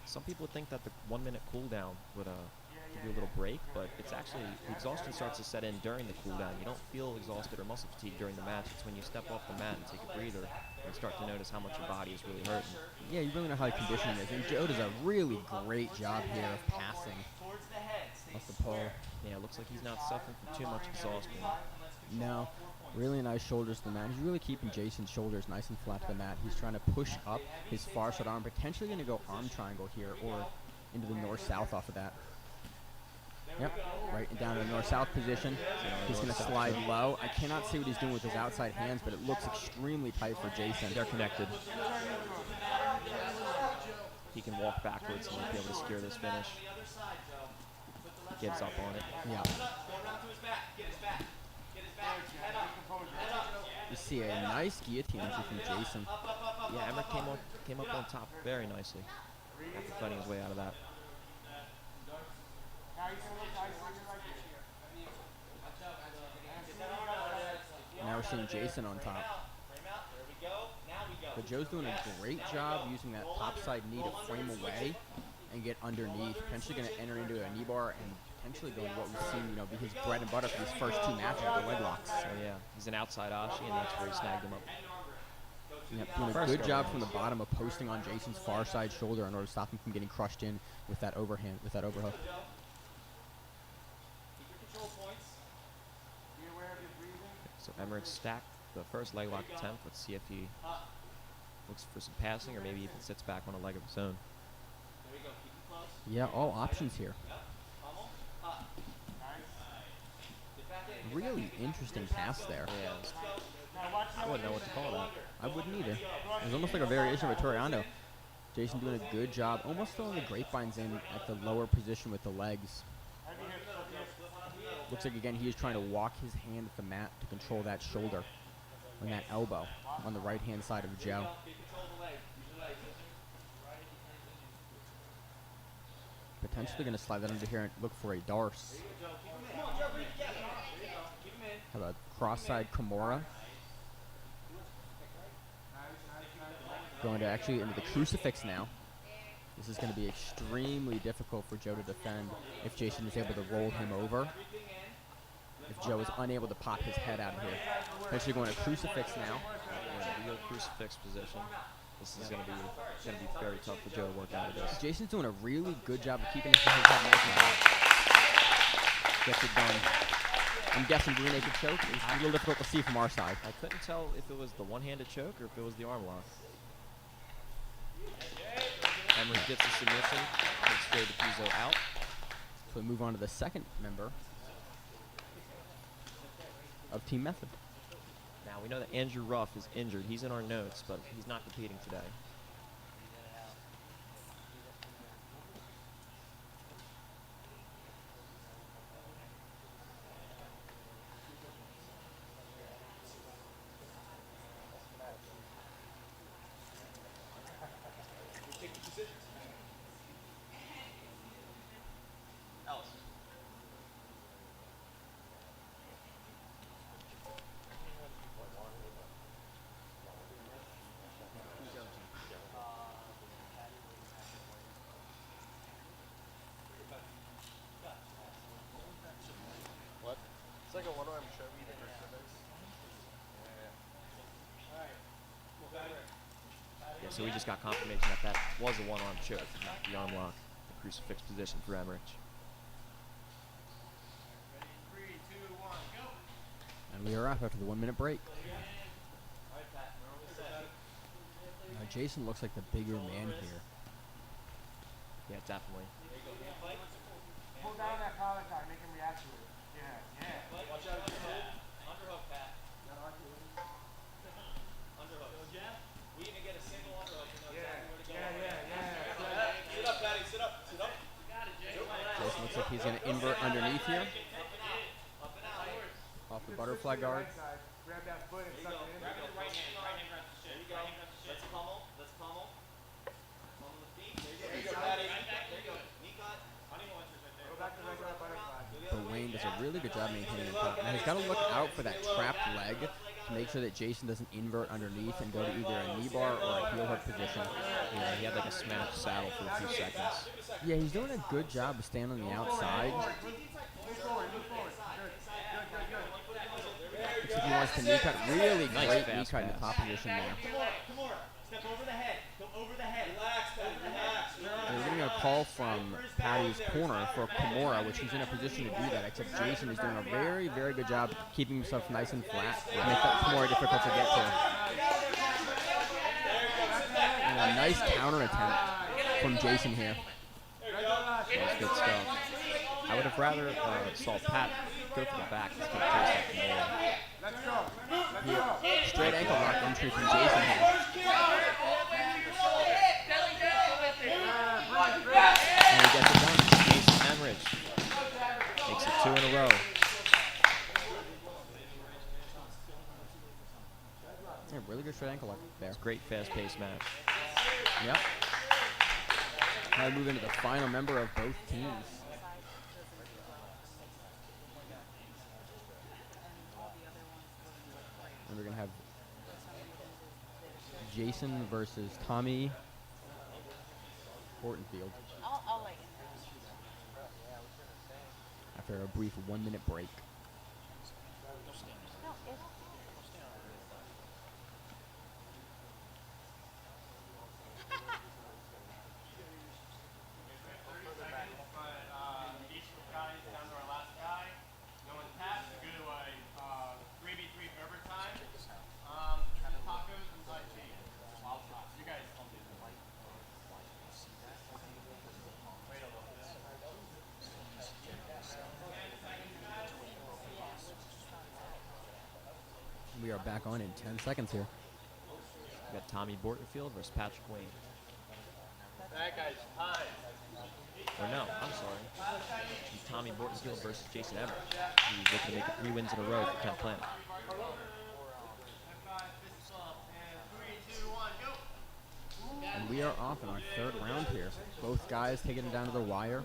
Some people think that the 1-minute cooldown would give you a little break, but it's actually, the exhaustion starts to set in during the cooldown. You don't feel exhausted or muscle fatigue during the match. It's when you step off the mat and take a breather and start to notice how much your body is really hurting. Yeah, you really know how your conditioning is. And Joe does a really great job here of passing off the pole. Yeah, it looks like he's not suffering from too much exhaustion. No, really nice shoulders to the mat. He's really keeping Jason's shoulders nice and flat to the mat. He's trying to push up his far side arm, potentially going to go arm triangle here or into the north-south off of that. Yep, right down in the north-south position. He's going to slide low. I cannot see what he's doing with his outside hands, but it looks extremely tight for Jason. They're connected. He can walk backwards and be able to steer this finish. He gives up on it. Yeah. You see a nice guillotine entry from Jason. Yeah, Emmerich came up on top very nicely after fighting his way out of that. Now we're seeing Jason on top. But Joe's doing a great job using that topside knee to frame away and get underneath. Potentially going to enter into a knee bar and potentially going what we've seen, be his bread and butter for these first two matches, the leg locks. So yeah, he's an outside Ashi, and that's where he snagged him up. Yep, doing a good job from the bottom of posting on Jason's far side shoulder in order to stop him from getting crushed in with that overhand, with that overhook. So Emmerich stacked the first leg lock attempt. Let's see if he looks for some passing or maybe even sits back on a leg of his own. Yeah, all options here. Really interesting pass there. Yeah, I wouldn't know what to call that. I wouldn't either. It was almost like a variation of a Toriano. Jason doing a good job, almost throwing the grapevines in at the lower position with the legs. Looks like, again, he is trying to walk his hand at the mat to control that shoulder and that elbow on the right-hand side of Joe. Potentially going to slide that under here and look for a Darce. Have a cross-side Kimura. Going to actually into the crucifix now. This is going to be extremely difficult for Joe to defend if Jason is able to roll him over. If Joe is unable to pop his head out of here. Actually going to crucifix now. Yeah, real crucifix position. This is going to be very tough for Joe to work out of this. Jason's doing a really good job of keeping his head nice and high. Gets it done. I'm guessing rear naked choke is a little difficult to see from our side. I couldn't tell if it was the one-handed choke or if it was the arm lock. Emmerich gets the submission, takes Joe DiPizzo out. So we move on to the second member of Team Method. Now we know that Andrew Ruff is injured. He's in our notes, but he's not competing today. It's like a one-arm choke. Yeah, so we just got confirmation that that was a one-arm choke, not the arm lock, the crucifix position for Emmerich. And we are off after the 1 minute break. Now Jason looks like the bigger man here. Yeah, definitely. Pull down that collar tie, make him react to it. Yeah, yeah. Watch out for your head. Underhook, Pat. Underhook. We even get a single underhook to know exactly where to go. Yeah. Sit up, Patty. Sit up. Sit up. Jason looks like he's going to invert underneath here. Off the butterfly guard. Grab that foot and suck it in. Grab it right hand. Right hand grabs the shit. There you go. Let's pummel. Let's pummel. Pummel the feet. There you go, Patty. There you go. Knee cut. Go back to regular butterfly. But Wayne does a really good job maintaining the top. Now he's got to look out for that trapped leg to make sure that Jason doesn't invert underneath and go to either a knee bar or a heel hook position. Yeah, he had like a smashed saddle for a few seconds. Yeah, he's doing a good job of staying on the outside. Move forward, move forward. Good, good, good, good. Looks like he wants to knee cut. Really Nice great knee fast cut in the pass. top position there. Come on. Step over the head. Go over the head. Relax, Patty. Relax. We're getting a call from Patty's corner for Kimura, which he's in a position to do that, except Jason is doing a very, very good job keeping himself nice and flat to make that Kimura difficult to get to. And a nice counter attempt from Jason here. That's good stuff. I would have rather saw Pat go for the back instead of chase that from there. Let's go. Let's Here, go. straight ankle lock entry from Jason here. And he gets it done. Jason Emmerich makes it 2 in a row. Yeah, really good straight ankle lock there. It's a great fast-paced match. Yep. Now we move into the final member of both teams. And we're going to have Jason versus Tommy Hortonfield I'll let you after a brief 1-minute break. know. No, it's Each guy down to our last guy. No one taps. We go to a 3v3 overtime. Tacos and side cheese. Wild sauce. You guys all do the light. Wait a little bit. We are back on in 10 seconds here. We got Tommy Bortonfield versus Patrick Wayne. That guy's time. Or no, I'm sorry. Tommy Bortonfield versus Jason Emmerich. He's looking to make it 3 wins in a row for 10 Planet. And we are off in our 3rd round here. Both guys taking it down to the wire.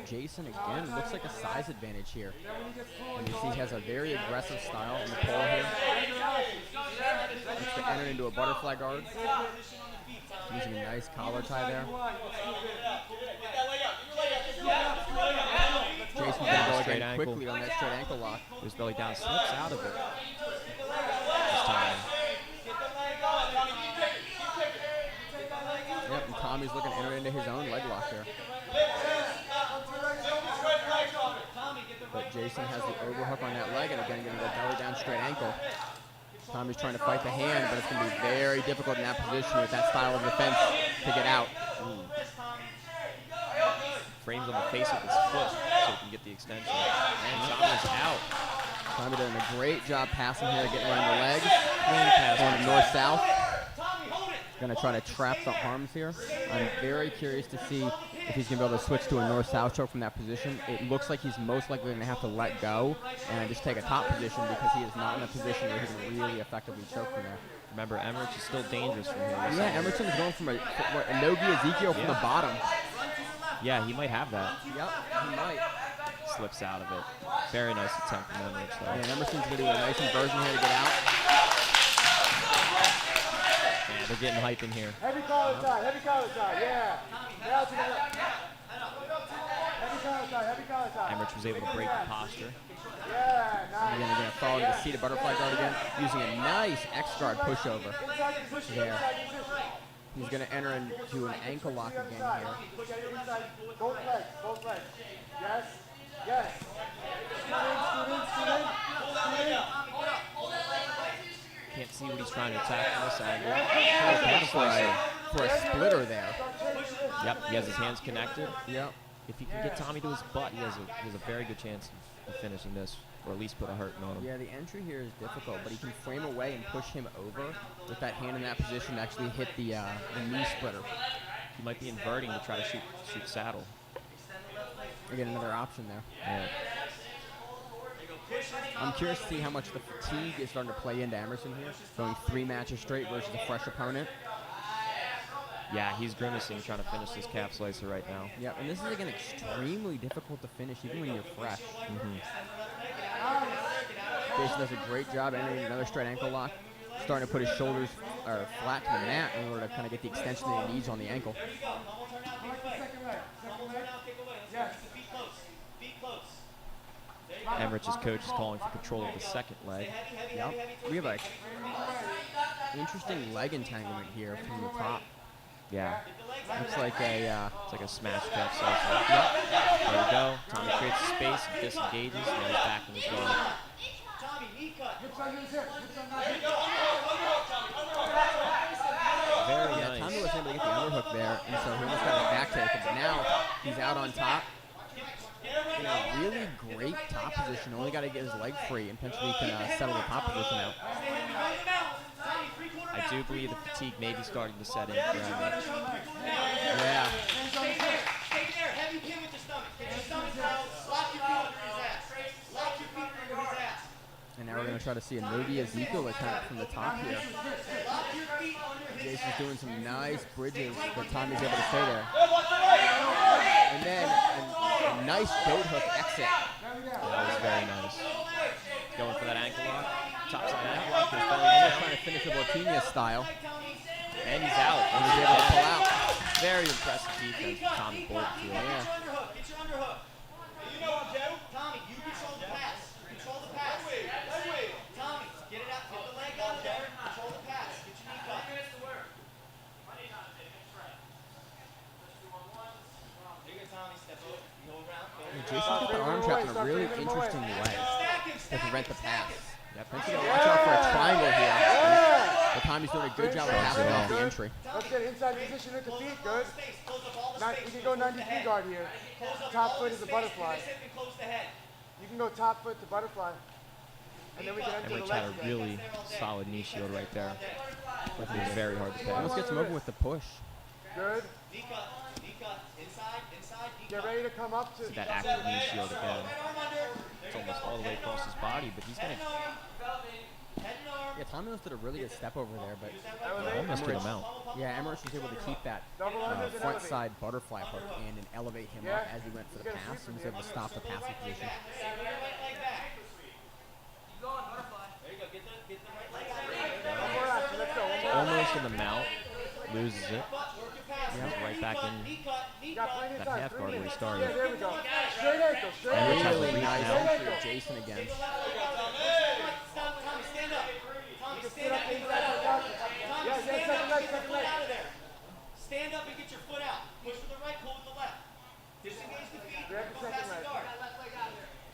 Jason, again, looks like a size advantage here. And you see he has a very aggressive style in the pole here. Looks to enter into a butterfly guard. Using a nice collar tie there. Jason's going to go Straight again ankle. quickly on that straight ankle lock. Goes belly down, slips out of it. This time. Yep, and Tommy's looking to enter into his own leg lock here. But Jason has the overhook on that leg, and again, going to go belly down, straight ankle. Tommy's trying to fight the hand, but it's going to be very difficult in that position with that style of defense to get out. Ooh. Frames on the face with his foot so he can get the extension. And Tommy's out. Tommy doing a great job passing here, getting around the legs. Clean pass. Going north-south. Going to try to trap the arms here. I'm very curious to see if he's going to be able to switch to a north-south choke from that position. It looks like he's most likely going to have to let go and just take a top position because he is not in a position where he can really effectively choke from there. Remember, Emmerich is still dangerous from here. Yeah, Emerson's going from a Nogi Ezekiel from the bottom. Yeah, he might have that. Yep, he might. Slips out of it. Very nice attempt from Emmerich, though. Yeah, and Emerson's going to do a nice inversion here to get out. Yeah, they're getting hype in here. Heavy collar side, yeah. Now to the left. Heavy collar side. Emmerich was able to break the posture. Yeah, nice. Again, they're going to fall into the seated butterfly guard again, using a nice X-guard pushover Inside position, there. inside position. He's going to enter into an ankle lock again here. Look at your inside. Both legs. Yes. Scoot in. Can't see what he's trying to attack from this angle. For a splitter there. Yep, he has his hands connected. Yep. If he can get Tommy to his butt, he has a very good chance of finishing this, or at least put a hurting on him. Yeah, the entry here is difficult, but he can frame away and push him over with that hand in that position to actually hit the knee splitter. He might be inverting to try to shoot saddle. Again, another option there. Yeah. I'm curious to see how much the fatigue is starting to play into Emerson here, going 3 matches straight versus a fresh opponent. Yeah, he's grimacing trying to finish this cap slicer right now. Yep, and this is again extremely difficult to finish even when you're fresh. Jason does a great job entering another straight ankle lock, starting to put his shoulders flat to the mat in order to kind of get the extension that he needs on the ankle. Emmerich's coach is calling for control of the second leg. Yep. We have a interesting leg entanglement here from the top. Yeah, Looks like a it's like a smash cap slicer. Yep. There we go. Tommy creates space and disengages. Now he's back in his guard. Very nice. Tommy was able to get the underhook there, and so he almost got a back take, but now he's out on top. in a really great top position. Only got to get his leg free, and potentially he can settle the top position out. I do believe the fatigue may be starting to set in for him. Yeah. Stay there. Heavy pin with the stomach. Get your stomach down. Lock your feet under his ass. Lock your feet under his ass. And now we're going to try to see a Nogi Ezekiel attack from the top here. Jason's doing some nice bridges, but Tommy's able to stay there. And then a nice goat hook exit. That was very nice. Going for that ankle lock. Top side ankle lock. Almost trying to finish a Botinha style. And he's out. And he's able to pull out. Very impressive defense from Tommy Bolton. Get your underhook. You know what, Joe? Tommy, you control the pass. Control the pass. Tommy, get it out. Get the leg out there. Control the pass. Get your knee cut. There you go, Tommy. Step over. You hold around. Jason's got the arm trap in a really interesting way to prevent the pass. Potentially got to watch out for a triangle here. But Tommy's doing a good job of passing off the entry. Let's get inside position with the feet, good. You can go 90-degree guard here. Top foot is a butterfly. You can go top foot to butterfly. And then we can enter the Emmerich legs had a again. really solid knee shield right there. It was very hard to Almost pass. gets him over with the push. Good. Knee cut. Inside, knee Get cut. ready to come up to. See that active knee shield again. It's almost all the way across his body, but he's going to Yeah, Tommy almost did a really good step over there, but almost get him out. yeah, Emmerich was able to keep that Double unders and front elevate. side butterfly hook and elevate him up as he went for the pass, and was able to stop the passing position. Let's go. One more. Almost in the mouth. Loses it. He's right back in You got plenty of that time. half guard where he Yeah, started. there we go. Straight ankle. Straight Emmerich has ankle. a Really reach nice now. entry of Jason again. You can sit up inside the doctor. Yeah, second leg. Stand up and get your foot out. Push with the right, pull with the left. Disengage the feet. Grab the Go second past the leg. guard.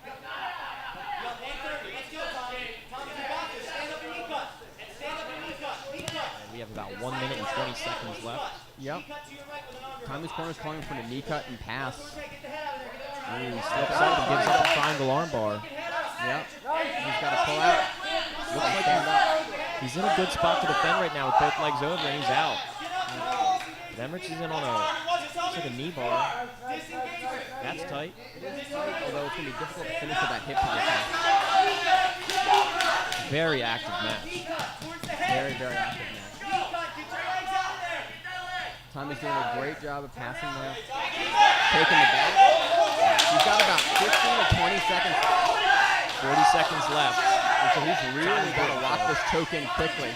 You got 130. Let's go, Tommy. Tommy, you got this. Stand up and knee cut. Knee cut. And we have about 1 minute and 20 seconds left. Yep. Knee cut to your right with an underhook. Tommy's corner's calling for the knee cut and pass. Get the head out of there. Get the He slips up and gives up a triangle armbar. Yep. He's got to pull out. Looks like he's in a good spot to defend right now with both legs over, and he's out. But Emmerich is in on looks like a knee bar. That's tight. Although it's going to be difficult to finish with that hip position. Very active match. Very, very active match. Tommy's doing a great job of passing there. Taking the back. He's got about 15 to 20 seconds. 40 seconds left. And so he's really got to lock this choke in quickly.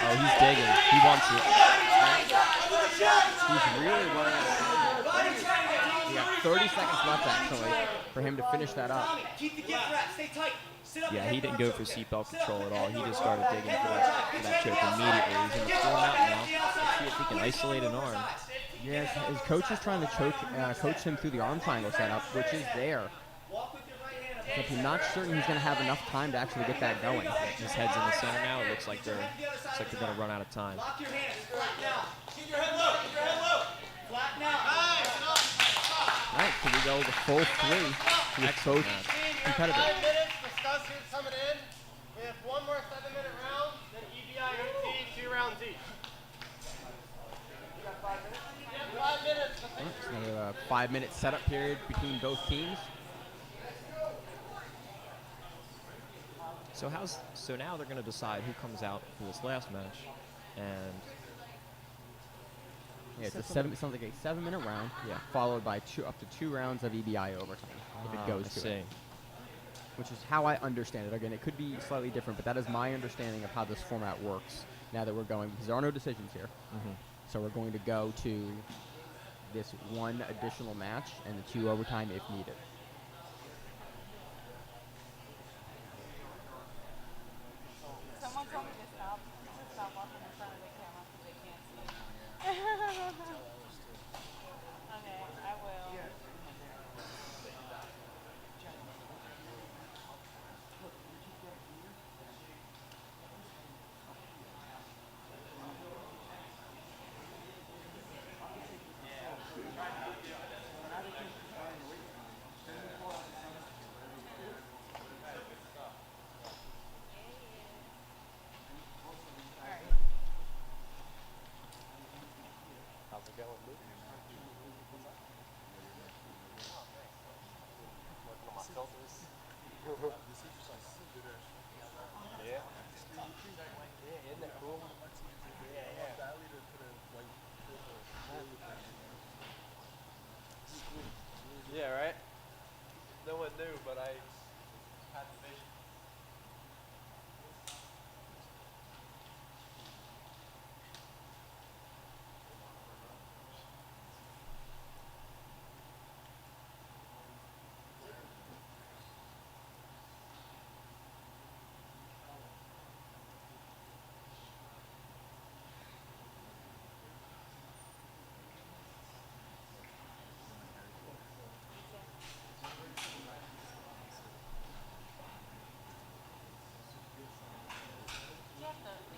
Oh, he's digging. He wants it. He's really running out of time. He got 30 seconds left, actually, for him to finish that up. Keep the gift wrap. Stay tight. Sit up. Yeah, he didn't go for seatbelt control at all. He just started digging for that choke immediately. He's in the full mount now. Let's see if he can isolate an arm. Yes, his coach is trying to coach him through the arm triangle setup, which is there. But I'm not certain he's going to have enough time to actually get that going. His head's in the center now. It looks like they're going to run out of time. Lock your hands. Flatten out. Keep your head low. Keep your head low. Flatten out. All right, so we go the full three with both competitors. 5 minutes. Discuss who's coming in. We have one more 7-minute round, then EBI OT, 2 rounds each. You got 5 minutes? Yeah, 5 minutes. It's another 5-minute setup period between both teams. So now they're going to decide who comes out for this last match, and Yeah, it's it sounds like a 7-minute round, followed by up to 2 rounds of EBI overtime if it goes to it. Which is how I understand it. Again, it could be slightly different, but that is my understanding of how this format works. Now that we're going, because there are no decisions here, so we're going to go to this 1 additional match and the 2 overtime if needed. Someone told me to stop walking in front of the camera because they can't see. Okay, I will.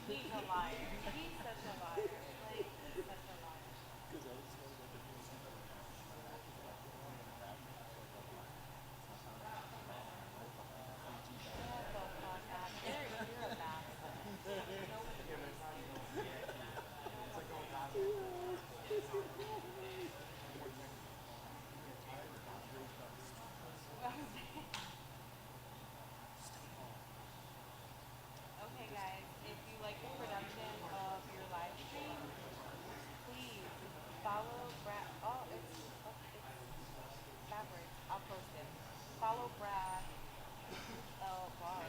He's a liar. He's such a liar. Like, he's such a liar. Shut the fuck up. You're a bastard. Nobody likes you. Okay, guys, if you like the production of your live stream, please follow Brad. Oh, it's backwards. I'll post it. Follow Brad L. Bar.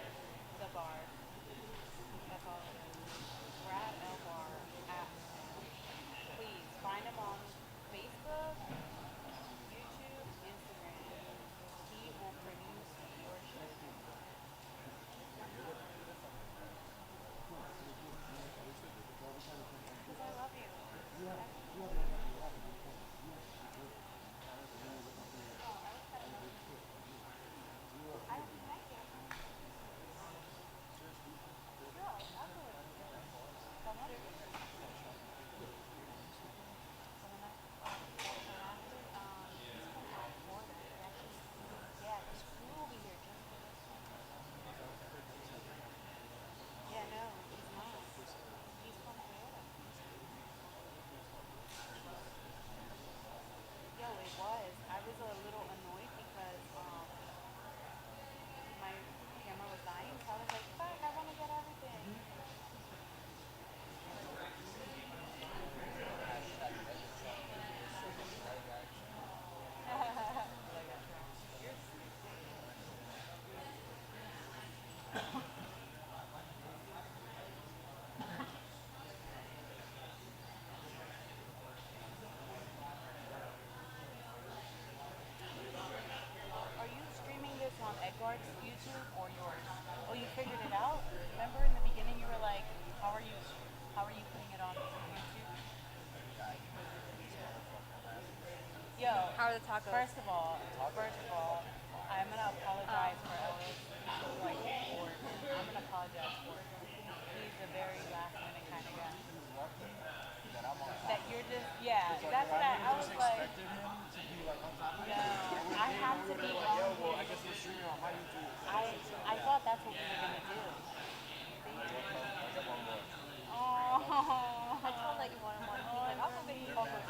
The Bar. That's all it is. Brad L. Bar. Please find him on Facebook, YouTube, Instagram. He will produce your shit. Because I love you. I don't like it. No, absolutely. Someone? Yeah, he will be here just for this one. Yeah, no, he's not. He's from Toyota. Yo, it was. I was a little annoyed because my camera was dying, so I was like, fuck, I want to get everything. Are you streaming this on Edgard's YouTube or yours? Oh, you figured it out? Remember in the beginning you were like, how are you putting it on YouTube? Yo, How are the tacos? first of all, I'm gonna apologize for Ellis. Like, I'm gonna apologize for him. He's a very last minute kind of guy. That you're just, yeah, that's what I was like. No, I have to be on here. I thought that's what we were gonna do. Oh, I told that you wanted one. He's like, I'll go get you tacos.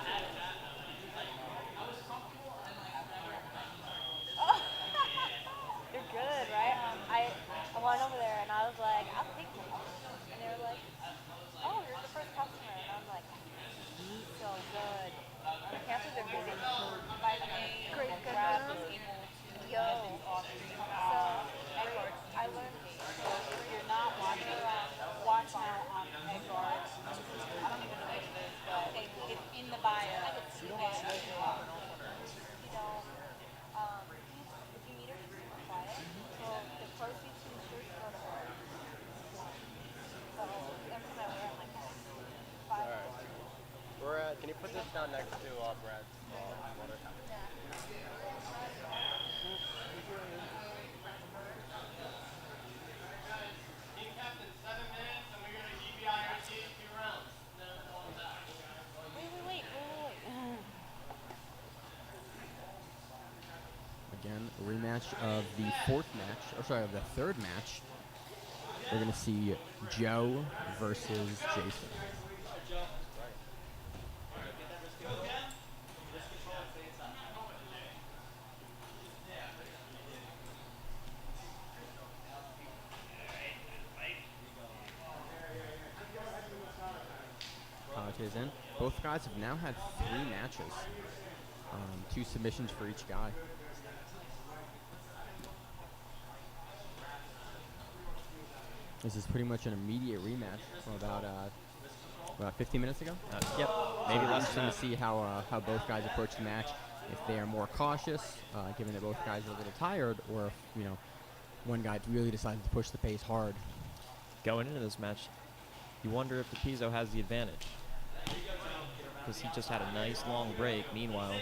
They're good, right? I went over there and I was like, I'll take them. And they were like, oh, you're the first customer. And I was like, so good. The campers are busy. By the way, great Brad was goodness. able to Yo. get this off stream. So, I learned if you're not watching, watch now on Edgard. I don't even know what it is, but it's in the bio. And, you know, If you need her to buy it, so the proceeds from the shirt go to her. So every time I wear it, I'm like, $5. Alright. Can you put this down next to Brad's water? Team captain, 7 minutes, and we're going to DBIRC 2 rounds. Then it's all back. wait. Again, a rematch of the of the third match. We're going to see Joe versus Jason. Commentators in. Both guys have now had 3 matches. 2 submissions for each guy. This is pretty much an immediate rematch from about 15 minutes ago. Yep, maybe less interesting than to that. see how both guys approach the match. If they are more cautious, given that both guys are a little tired, or if one guy really decides to push the pace hard. Going into this match, you wonder if the Pizzo has the advantage. Because he just had a nice long break. Meanwhile,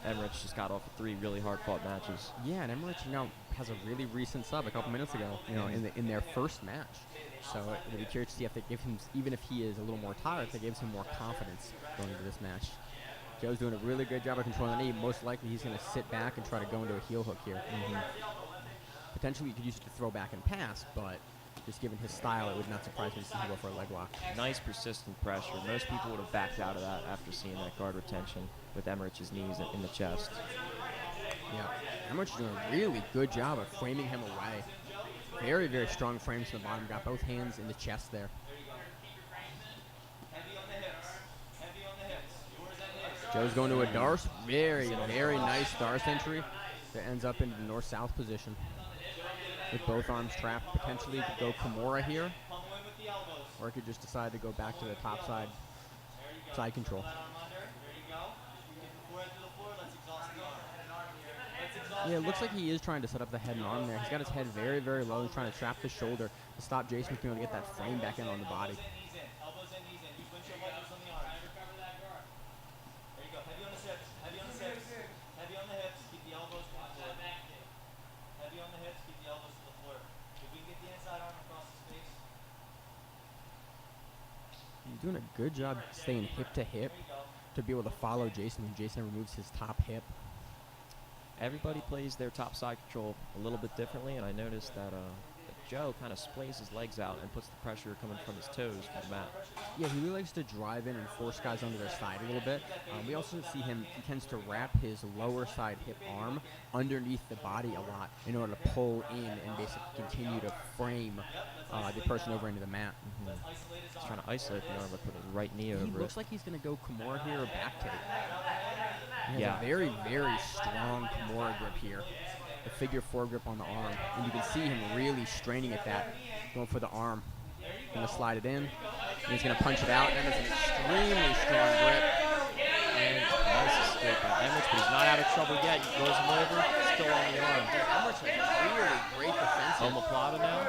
Emmerich just got off of 3 really hard-fought matches. Yeah, and Emmerich, has a really recent sub a couple minutes ago, you know, in their first match. So it'll be curious to see if they give him, even if he is a little more tired, if they gives him more confidence going into this match. Joe's doing a really good job of controlling the knee. Most likely he's going to sit back and try to go into a heel hook here. Potentially you could use it to throw back and pass, but just given his style, it would not surprise me to see him go for a leg lock. Nice persistent pressure. Most people would have backed out of that after seeing that guard retention with Emmerich's knees in the chest. Yeah, Emmerich is doing a really good job of framing him away. Very, very strong frames from the bottom. Got both hands in the chest there. Joe's going to a Darce. Very, very nice Darce entry that ends up into the north-south position. With both arms trapped, potentially could go Kimura here. Or he could just decide to go back to the top side control. Yeah, it looks like he is trying to set up the head and arm there. He's got his head very, very low. He's trying to trap the shoulder to stop Jason from being able to get that frame back in on the body. He's doing a good job staying hip to hip to be able to follow Jason when Jason removes his top hip. Everybody plays their top side control a little bit differently, and I noticed that Joe kind of splays his legs out and puts the pressure coming from his toes from the mat. Yeah, he really likes to drive in and force guys onto their side a little bit. We also see him, he tends to wrap his lower side hip arm underneath the body a lot in order to pull in and basically continue to frame the person over into the mat. He's trying to isolate the arm by putting his right knee over it. He looks like he's going to go Kimura here or back take. He has Yeah. a very, very strong Kimura grip here. The figure 4 grip on the arm. And you can see him really straining at that, going for the arm. Going to slide it in. And he's going to punch it out. That is an extremely strong grip. And nice escape by Emmerich, but he's not out of trouble yet. He goes him over, still on the arm. Emmerich has really great defense. Omoplata now.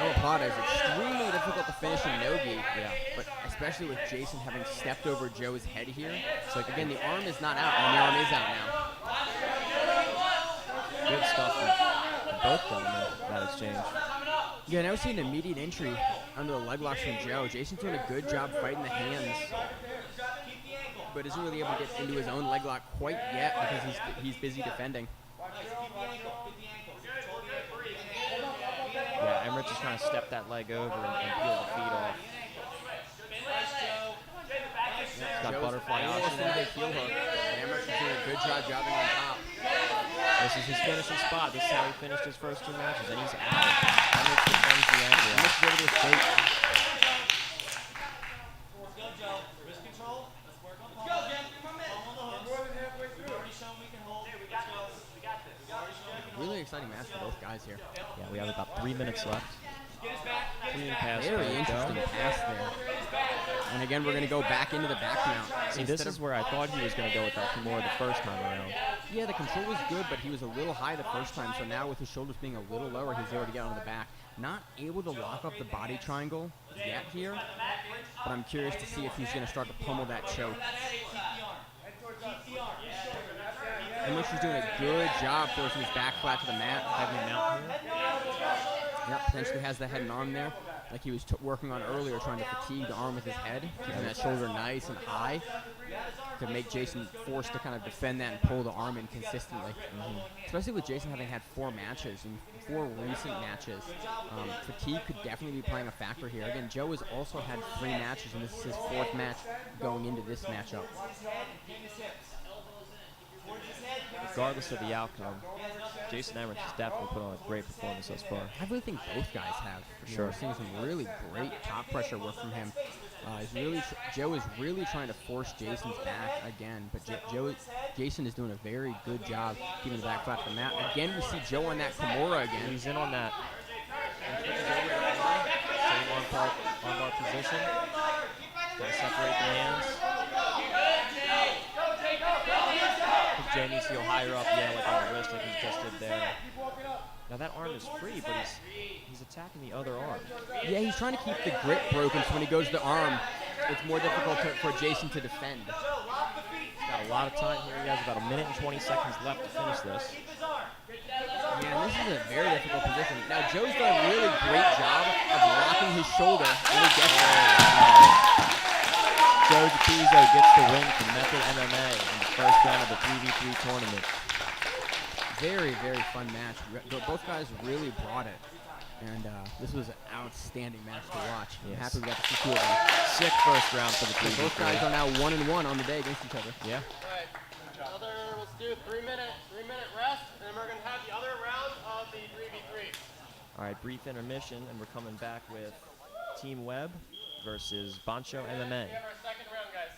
Omoplata is extremely difficult to finish in no-gi. Yeah. But especially with Jason having stepped over Joe's head here. So like, again, the arm is not out, and the arm is out now. Good stuff from both of them in that exchange. Yeah, now we're seeing an immediate entry under the leg locks from Joe. Jason's doing a good job fighting the hands, but isn't really able to get into his own leg lock quite yet because he's busy defending. Yeah, Emmerich is trying to step that leg over and peel the feet off. He's got butterfly option. Heel hook. Emmerich is doing a good job jobbing on top. This is his finishing spot. This is how he finished his first 2 matches, and he's out. Emmerich defends the angle. Emmerich go to the state. Really exciting match for both guys here. Yeah, we have about 3 minutes left. Clean pass. Very interesting pass there. And again, we're going to go back into the back mount. See, this is where I thought he was going to go with that Kimura the first time around. Yeah, the control was good, but he was a little high the first time, so now with his shoulders being a little lower, he's able to get on the back. Not able to lock up the body triangle yet here, but I'm curious to see if he's going to start to pummel that choke. Emmerich is doing a good job forcing his back flat to the mat. Having him out here. Yep, potentially has the head and arm there, like he was working on earlier, trying to fatigue the arm with his head, keeping that shoulder nice and high to make Jason forced to kind of defend that and pull the arm in consistently. Especially with Jason having had 4 matches, and 4 recent matches, fatigue could definitely be playing a factor here. Again, Joe has also had 3 matches, and this is his 4th match going into this matchup. Regardless of the outcome, Jason Emmerich has definitely put on a great performance thus far. I really think both guys have, for sure. We're seeing some really great top pressure work from him. Joe is really trying to force Jason's back again, but Jason is doing a very good job keeping the back flat to the mat. Again, we see Joe on that Kimura again. He's in on that. Same armbar position. Gotta separate the hands. Joe needs to go higher up, yeah, like on the wrist, like he just did there. Now that arm is free, but he's attacking the other arm. Yeah, he's trying to keep the grip broken, so when he goes to the arm, it's more difficult for Jason to defend. He's got a lot of time here. He has about 1 minute and 20 seconds left to finish this. Yeah, and this is a very difficult position. Now, Joe's done a really great job of locking his shoulder when he gets there. Joe DiPizzo gets the win for Method MMA in the first round of the 3v3 tournament. Very, very fun match. Both guys really brought it. And this was an outstanding match to watch. I'm happy we got to see two of them. Sick first round for the 3v3. So both guys are now 1-1 on the day against each other. Yeah. All right, let's do 3-minute rest, and we're going to have the other round of the 3v3. All right, brief intermission, and we're coming back with Team Webb versus Bancho MMA. We have our second round, guys.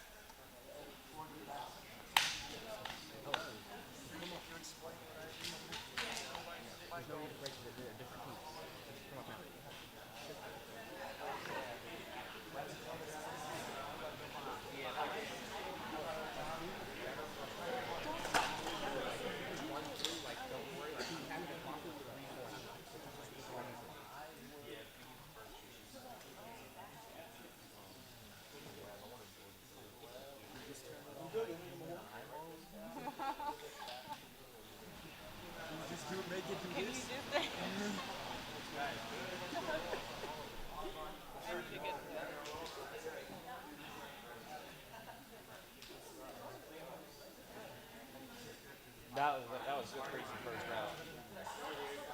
That was a crazy first round.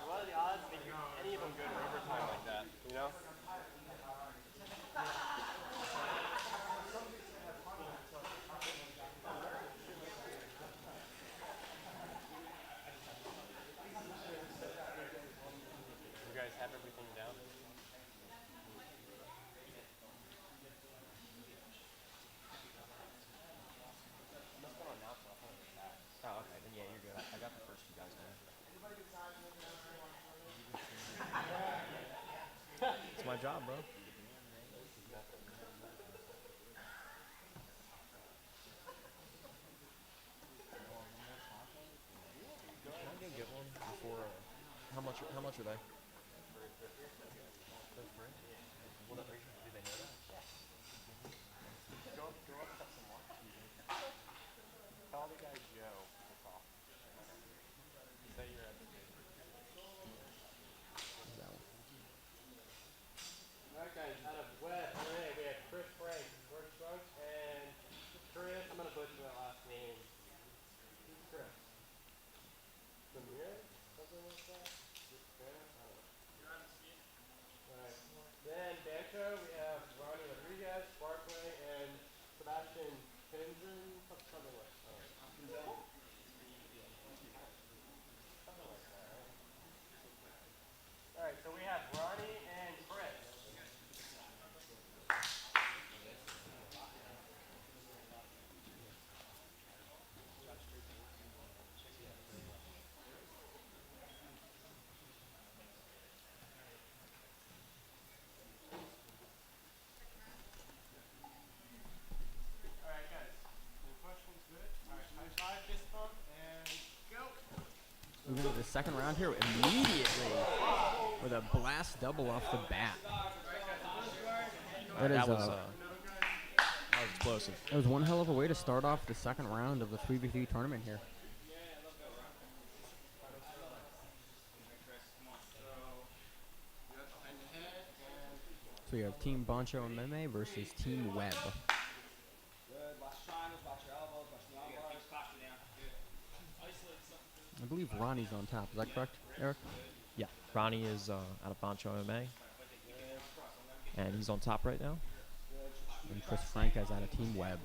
What are the odds that any of them go to overtime like that, you know? You guys have everything down? Oh, okay, then yeah, you're good. I got the first two guys down. It's my job, bro. Can I go get one before? How much are they? They're free. Well, do they know that? Go up, cut some more. Call the guy Joe. That's all. Say you're at the gate. Alright guys, out of West LA, we have Chris Frank, George Trunk, and Chris, I'm going to butcher that last name. Who's Chris? Samir? Something like that? Alright. Then Bancho, we have Ronnie Rodriguez, Barclay, and Sebastian Pinzin, something like that. Alright, so we have Ronnie and Chris. Alright guys, any questions? Good? Alright, high five, fist bump, and go! Moving to the second round here immediately with a blast double off the bat. That was explosive. That was one hell of a way to start off the second round of the 3v3 tournament here. So you have Team Bancho MMA versus Team Webb. I believe Ronnie's on top. Is that correct, Eric? Yeah, Ronnie is out of Bancho MMA, and he's on top right now. And Chris Frank is out of Team Webb.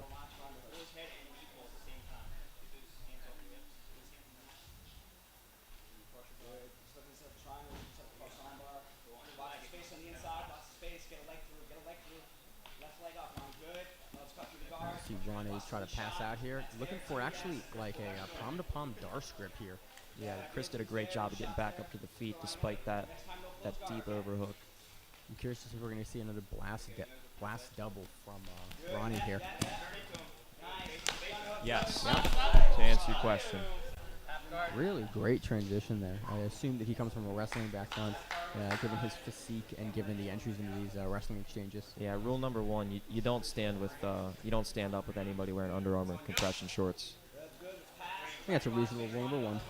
See Ronnie's try to pass out here. Looking for actually like a palm-to-palm Darce grip here. Yeah, Chris did a great job of getting back up to the feet despite that deep overhook. I'm curious to see if we're going to see another blast double from Ronnie here. Yes, to answer your question. Really great transition there. I assume that he comes from a wrestling background, given his physique and given the entries into these wrestling exchanges. Yeah, rule number one: you don't stand up with anybody wearing Under Armour compression shorts. I think that's a reasonable rule number one.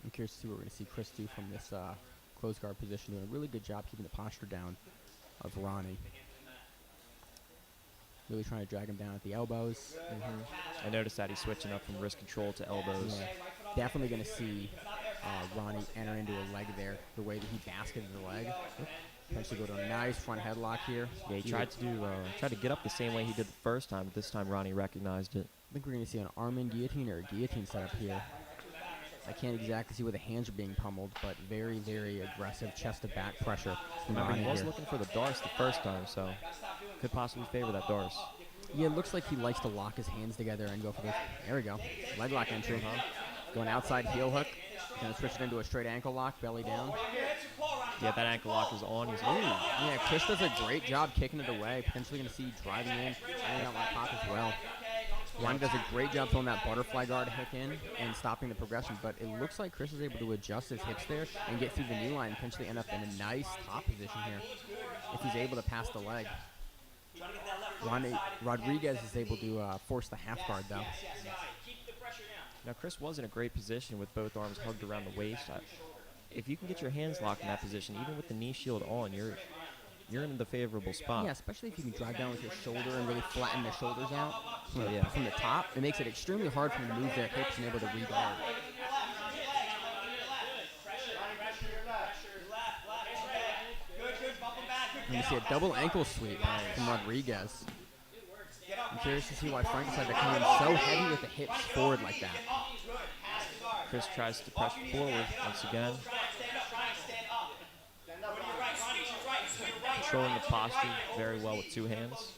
I'm curious to see what we're going to see Chris do from this close guard position. Doing a really good job keeping the posture down of Ronnie. Really trying to drag him down at the elbows. I noticed that he's switching up from wrist control to elbows. Yeah. Definitely going to see Ronnie enter into a leg there, the way that he basketed the leg. Potentially go to a nice front headlock here. Yeah, he tried to get up the same way he did the first time, but this time Ronnie recognized it. I think we're going to see an arm-in guillotine or a guillotine setup here. I can't exactly see where the hands are being pummeled, but very, very aggressive chest-to-back pressure from Remember, Ronnie he was here. looking for the Darce the first time, so could possibly favor that Darce. Yeah, it looks like he likes to lock his hands together and go for this. There we go. Leg lock entry. Going outside heel hook. Going to switch it into a straight ankle lock, belly down. Yeah, that ankle lock is on. He's Yeah, Chris does a great job kicking it away. Potentially going to see driving in, finding out like pop as well. Ronnie does a great job throwing that butterfly guard hook in and stopping the progression, but it looks like Chris is able to adjust his hips there and get through the knee line and potentially end up in a nice top position here if he's able to pass the leg. Rodriguez is able to force the half guard, though. Now, Chris was in a great position with both arms hugged around the waist. If you can get your hands locked in that position, even with the knee shield on, you're in the favorable spot. Yeah, especially if you can drive down with your shoulder and really flatten the shoulders out from the top. It makes it extremely hard for them to move their hips and able to re-guard. And you see a double ankle sweep from Rodriguez. I'm curious to see why Frank decided to come in so heavy with the hips forward like that. Chris tries to press forward once again. Controlling the posture very well with two hands.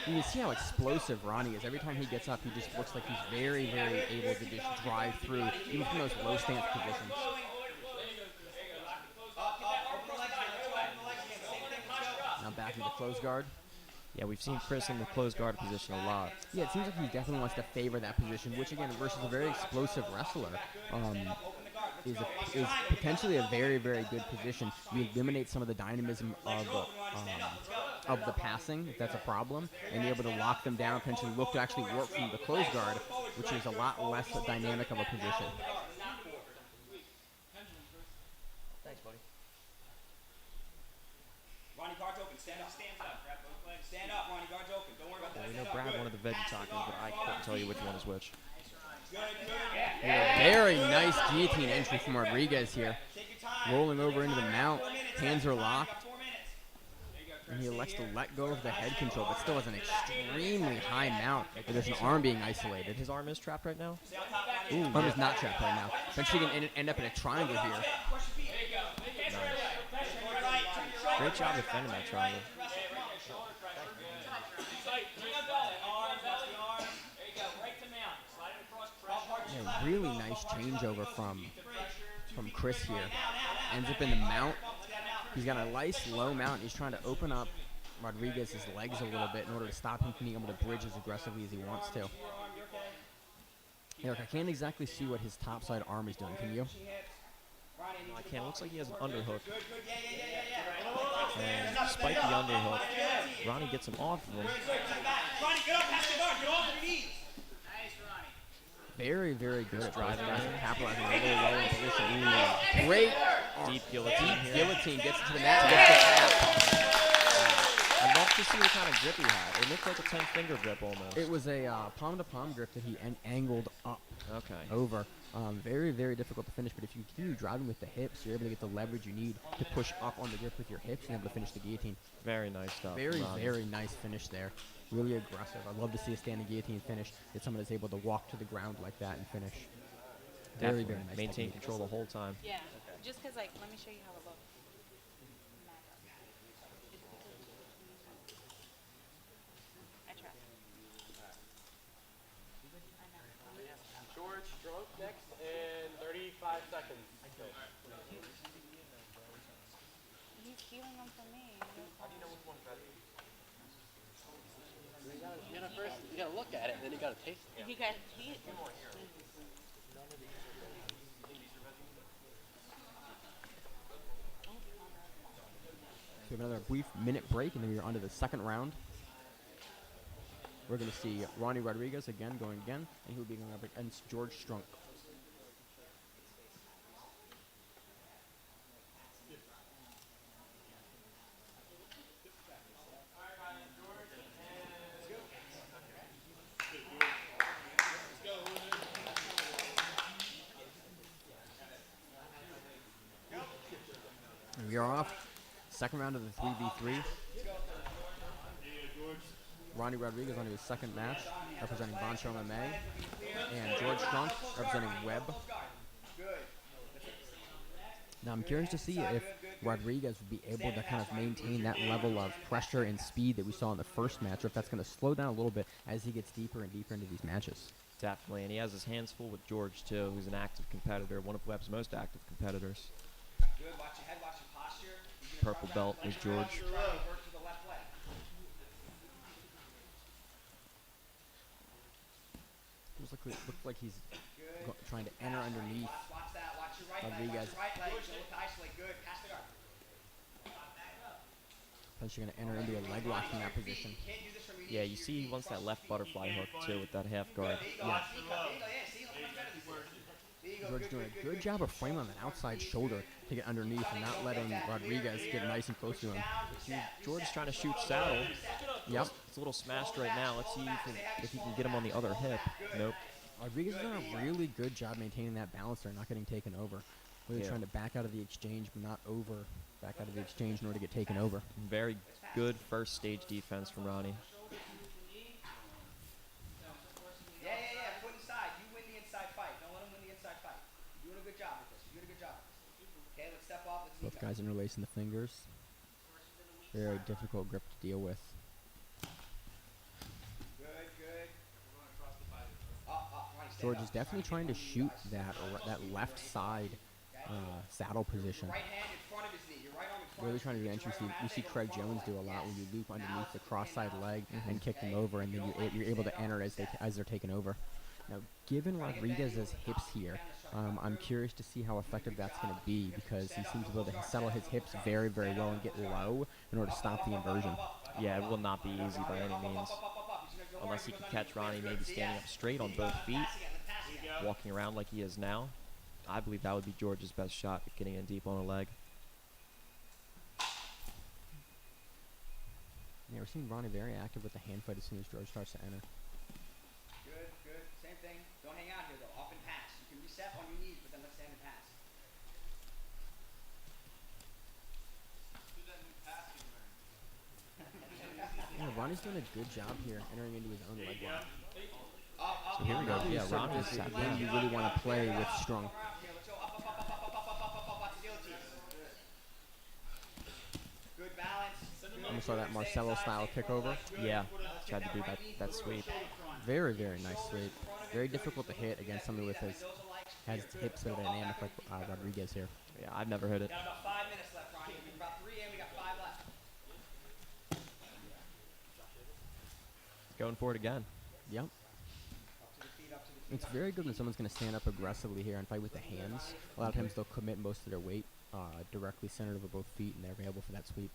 You can see how explosive Ronnie is. Every time he gets up, he just looks like he's very, very able to just drive through, even from those low stance positions. Now back into close guard. Yeah, we've seen Chris in the closed guard position a lot. Yeah, it seems like he definitely wants to favor that position, which again, versus a very explosive wrestler, is potentially a very, very good position. You eliminate some of the dynamism of the passing, if that's a problem, and you're able to lock them down, potentially look to actually work from the closed guard, which is a lot less dynamic of a position. Thanks, buddy. Ronnie, guard's open. Stand up. Grab both legs. Stand up, Ronnie. Guard's open. Don't worry about that. We know Brad wanted the veggie tacos, but I couldn't tell you which one is which. Very nice guillotine entry from Rodriguez here. Rolling over into the mount. Hands are locked. And he elects to let go of the head control, but still has an extremely high mount. There's an arm being isolated. His arm is trapped right now? Ooh, arm is not trapped right now. Eventually he can end up in a triangle here. Nice. Great job defending that triangle. Yeah, really nice changeover from Chris here. Ends up in the mount. He's got a nice low mount. He's trying to open up Rodriguez's legs a little bit in order to stop him from being able to bridge as aggressively as he wants to. Eric, I can't exactly see what his topside arm is doing. Can you? I can't. It looks like he has an underhook. And despite the underhook, Ronnie gets him off of him. Ronnie, get up, pass the guard. Get off your knees. Very, very good at driving capitalizing on a little low in position. Ooh, great Deep guillotine here. guillotine gets it to the mat. Gets the tap. I'd love to see what kind of grip he had. It looked like a 10-finger grip almost. It was a palm-to-palm grip that he angled up over. Very, very difficult to finish, but if you continue driving with the hips, you're able to get the leverage you need to push up on the grip with your hips and able to finish the guillotine. Very nice stuff. Very, very nice finish there. Really aggressive. I'd love to see a standing guillotine finish. Get someone that's able to walk to the ground like that and finish. Very, very nice. Maintain technique. control the whole time. Yeah, just because, like, let me show you how it looks. I trust. George, drunk next in 35 seconds. He's healing them for me. How do you know which one's better? You gotta look at it, and then you gotta taste it. You got heat. We have another brief minute break, and then we're on to the second round. We're going to see Ronnie Rodriguez again, and he will be going up against George Strunk. And we are off. Second round of the 3v3. Ronnie Rodriguez on his second match, representing Bancho MMA, and George Strunk representing Webb. Now I'm curious to see if Rodriguez would be able to kind of maintain that level of pressure and speed that we saw in the first match, or if that's going to slow down a little bit as he gets deeper and deeper into these matches. Definitely, and he has his hands full with George, too, who's an active competitor, one of Webb's most active competitors. Good, watch your head, watch your posture. Purple belt is George. Looks like he's trying to enter underneath Rodriguez. Potentially going to enter into a leg lock in that position. Yeah, you see he wants that left butterfly hook, too, with that half guard. Yeah. George doing a good job of framing on the outside shoulder to get underneath and not letting Rodriguez get nice and close to him. George is trying to shoot saddle. Yep. It's a little smashed right now. Let's see if he can get him on the other hip. Nope. Rodriguez has done a really good job maintaining that balance there, not getting taken over. Really trying to back out of the exchange, but not back out of the exchange in order to get taken over. Very good first stage defense from Ronnie. Yeah. Foot inside. You win the inside fight. Don't let him win the inside fight. You're doing a good job with this. You're doing a good job with this. Okay, let's step off. Both guys interlacing the fingers. Very difficult grip to deal with. Good. George is definitely trying to shoot that left side saddle position. Right hand in front of his knee. Your right arm in front Really of his trying to do entry. You see Craig Jones do a lot where you loop underneath the cross-side leg and kick them over, and then you're able to enter as they're taken over. Now, given Rodriguez's hips here, I'm curious to see how effective that's going to be, because he seems to be able to settle his hips very, very well and get low in order to stop the inversion. Yeah, it will not be easy by any means. Unless he can catch Ronnie maybe standing up straight on both feet, walking around like he is now. I believe that would be George's best shot at getting in deep on a leg. Yeah, we're seeing Ronnie very active with the hand fight as soon as George starts to enter. Good. Same thing. Don't hang out here, though. Up and pass. You can reset on your knees, but then let's stand and pass. Do that new passing Yeah, Ronnie's doing a good job here, entering into his own leg lock. So here we go. Yeah, Ronnie's sat down. You really want to play with Strunk. Good balance. Almost saw that Marcelo-style kick over. Yeah, tried to do that sweep. Very, very nice sweep. Very difficult to hit against somebody with his hips that are dynamic like Rodriguez here. Yeah, I've never hit it. Got about 5 minutes left, Ronnie. We've about 3 in. We got 5 left. Going for it again. Yep. It's very good when someone's going to stand up aggressively here and fight with the hands. A lot of times they'll commit most of their weight directly centered over both feet, and they're available for that sweep.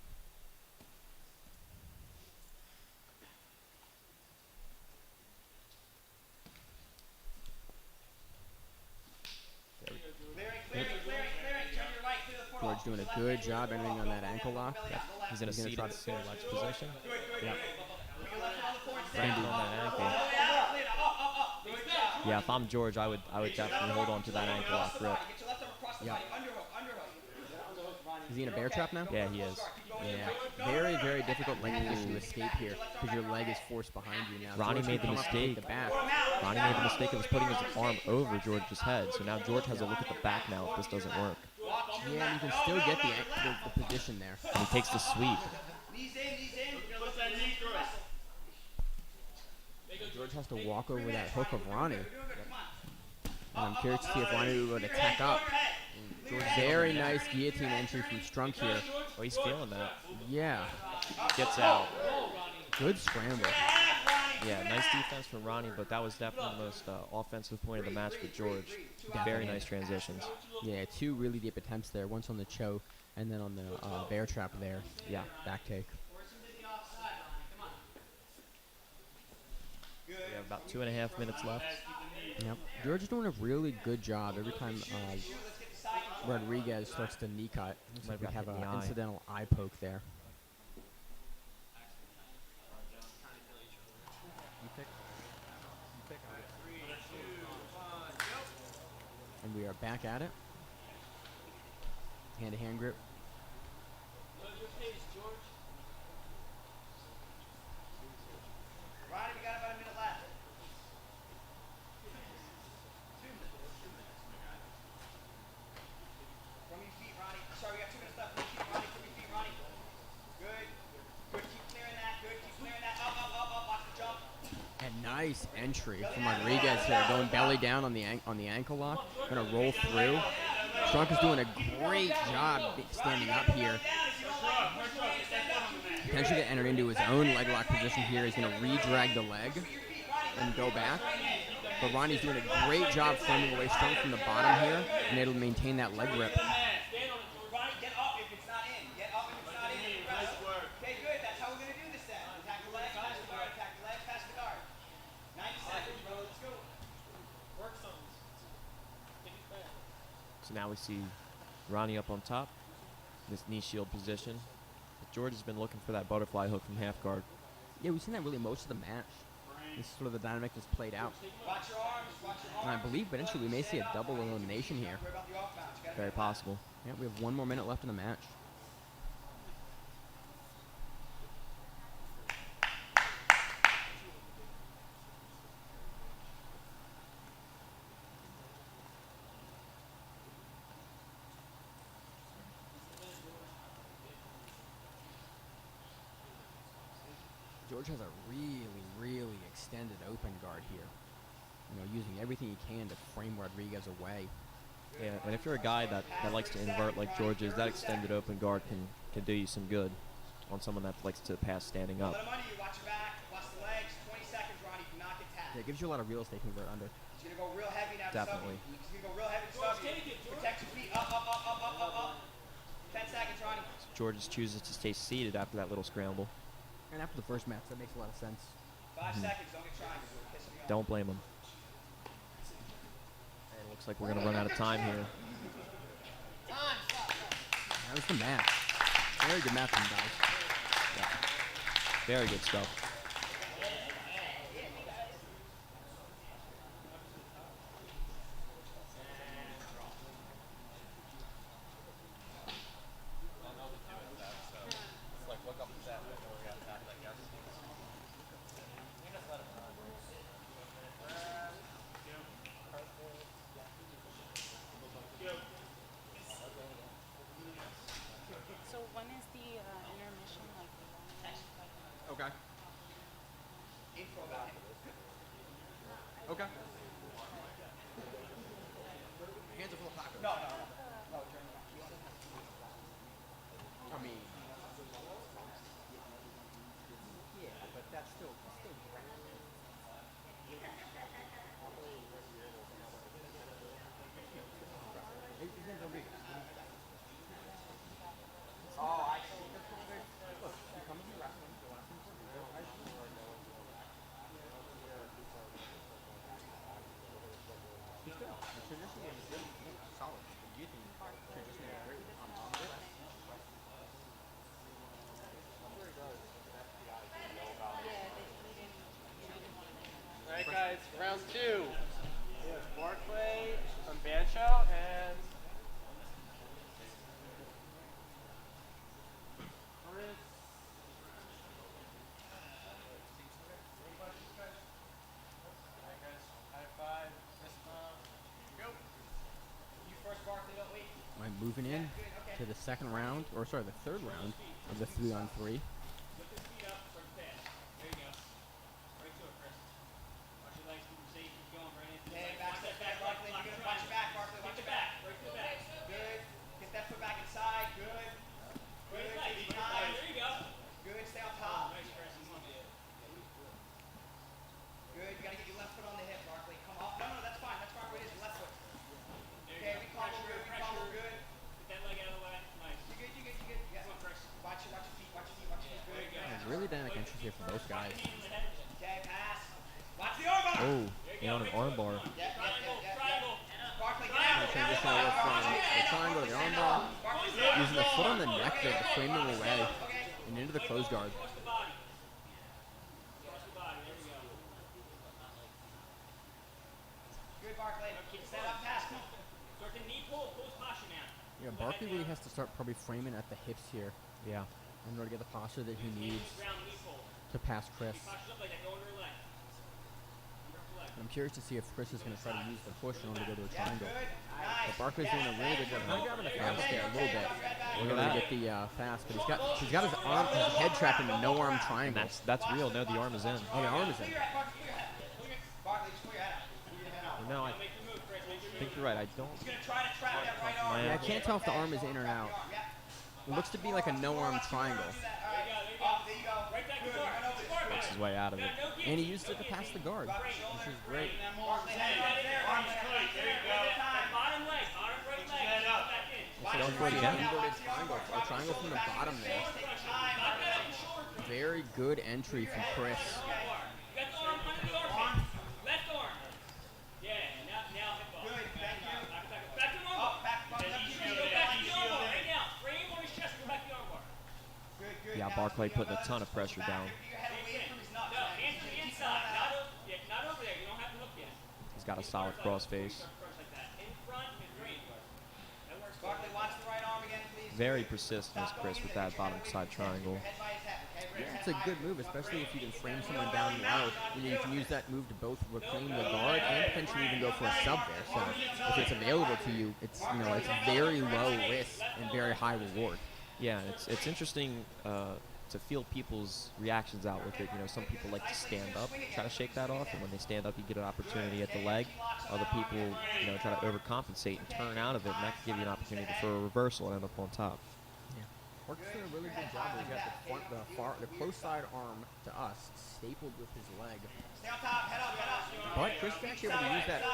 Clearing. Turn your right. Clear the portal. George doing a good job entering on that ankle lock. Yep. He's in a seated ledge position. Yep. Landing on that ankle. Yeah, if I'm George, I would definitely hold on to that ankle lock grip. Yep. Is he in a bear trap now? Yeah, he is. Yeah. Very, very difficult leg position to escape here because your leg is forced behind you now. Ronnie George made the can come up and take mistake. the back. Ronnie made the mistake of putting his arm over George's head. So now George has a look at the back now if this doesn't work. Yeah, and you can still get the position there. And he takes the sweep. Knees in. George has to walk over that hook of Ronnie. And I'm curious to see if Ronnie will attack up. Very nice guillotine entry from Strunk here. Oh, he's feeling that. Yeah. Gets out. Good scramble. Yeah, nice defense from Ronnie, but that was definitely the most offensive point of the match for George. Very nice transitions. Yeah, 2 really deep attempts there. Once on the choke And then on the bear trap there, Yeah. back take. We have about 2.5 minutes left. Yep. George is doing a really good job every time Rodriguez starts to knee cut. Looks like we have an incidental eye poke there. You pick. And we are back at it. Hand-to-hand grip. Ronnie, we got about a minute left. From your feet, Ronnie. Sorry, we got 2 minutes left. From your feet, Ronnie. From your feet, Ronnie. Good. Good. Keep clearing that. Good. Keep clearing that. Up, up, up, up. Watch the jump. A nice entry from Rodriguez here, going belly down on the ankle lock. Gonna roll through. Strunk is doing a great job standing up here. Potentially to enter into his own leg lock position here. He's gonna re-drag the leg and go back. But Ronnie's doing a great job framing away Strunk from the bottom here, and able to maintain that leg grip. Ronnie, get up if it's not in. Get up if it's not in. Okay, good. That's how we're gonna do this then. Attack the leg, pass the guard. Attack the leg, pass the guard. 90 seconds, bro. Let's go. Work some. So now we see Ronnie up on top, this knee shield position. But George has been looking for that butterfly hook from half guard. Yeah, we've seen that really most of the match. This is sort of the dynamic that's played out. Watch your arms. Watch your arms. And I believe potentially we may see a double elimination here. Worry about the off bounce. You gotta Very possible. Yeah, we have 1 more minute left in the match. George has a really, really extended open guard here. You know, using everything he can to frame Rodriguez away. Yeah, and if you're a guy that likes to invert like George is, that extended open guard can do you some good on someone that likes to pass standing up. Let him under you. Watch your back. Watch the legs. 20 seconds, Ronnie. Do not get tapped. Yeah, it gives you a lot of real estate to invert under. He's going to go real heavy now to sub Definitely. you. He's going to go real heavy to sub you. Protect your feet. Up, up, up, up, up, up, up. 10 seconds, Ronnie. So George just chooses to stay seated after that little scramble. And after the first match, that makes a lot of sense. 5 seconds. Don't get triangles. We're pissing me off. Don't blame him. And it looks like we're going to run out of time here. That was the match. Very good match from the guys. Yeah. Very good stuff. So when is the intermission, like the long one? Okay. Info about him. Okay. Hands are full of tacos. No, no, no. No, during the I mean, yeah, but that's still Oh, I see. Alright guys, round 2. We have Barclay from Bancho and Chris. Any questions, guys? Alright guys, high five, fist bump. Go. You first, Barkley, don't wait. I'm moving in to the second round, or sorry, the third round of the 3-on-3. Lift his feet up, start fast. There you go. Right to it, Chris. Watch your legs, keep them safe, keep going right into it. Back step back, Barkley. Watch your back, Barkley. Watch your back. Right to the back. Good. Get that foot back inside. Good. Good. Take your time. There you go. Good. Stay on top. Nice, Chris. Good. You gotta get your left foot on the hip, Barkley. Come up. No, that's fine. That's fine where it is. Your left foot. Okay, we combo good. We combo good. Get that leg out of the way. Nice. You really dynamic entries here for both guys. Okay, pass. Watch the arm bar. Oh, and on an arm bar. Triangle. Barkley, get And out. transition over from the triangle to the arm bar. Using the foot on the neck there to frame them away and into the close guard. Cross the body. Cross the body. There we go. Good, Barkley. Set up, pass. Start the knee pull. Close posture now. Yeah, Barkley really has to start probably framing at the hips here Yeah. in order to get the posture that he needs Ground knee pull. to pass Chris. Postures up like that. Go under her leg. And I'm curious to see if Chris is going to try to use the push in order to go to a triangle. Nice. But Barkley's doing a really good job. Kind of grabbing the fast there a little bit. Look We're at going to that. get the fast, but he's got his arm, his head trapped in a no arm triangle. That's real. No, the arm is in. Oh, the arm is in. Barkley, just pull your head out. Pull your head out. No, I Make the move, Chris. Make your think you're right. I don't. He's gonna try to trap that right arm. Yeah, I can't tell if the arm is in or out. It looks to be like a no arm triangle. There you go. Right back to guard. Works his way out of it. And he used it to pass the guard, which is great. Bottom leg. Bottom right leg. Back in. Going for it again. Inverted triangle, a triangle from the bottom there. Very good entry from Chris. Left arm under the armpit. Left arm. Yeah. Now hip ball. Good, thank you. Back to the arm bar. Back, Go back to the arm bar right now. Frame on his chest. Go back to the arm bar. Good, good. Yeah, Barkley putting a ton of pressure down. Keep your head away from his nuts. No, hands to the inside. Not over there. You don't have to hook yet. He's got a solid cross face. Like that. In front is great. That works. Barkley, watch the right arm again, please. Very persistent is Chris with that bottom side triangle. Head by his head, okay? Bring your Yeah, head it's a high. good move, especially if you can frame someone down low. You can use that move to both reclaim the guard and potentially even go for a sub there. So if it's available to you, it's it's very low risk and very high reward. Yeah, it's interesting to feel people's reactions out with it. Some people like to stand up, try to shake that off, and when they stand up, you get an opportunity at the leg. Other people, try to overcompensate and turn out of it, and that can give you an opportunity for a reversal and end up on top. Work's doing a really good job. He's got the close side arm to us stapled with his leg. Stay on top, head up, head up. But Chris is actually able to use that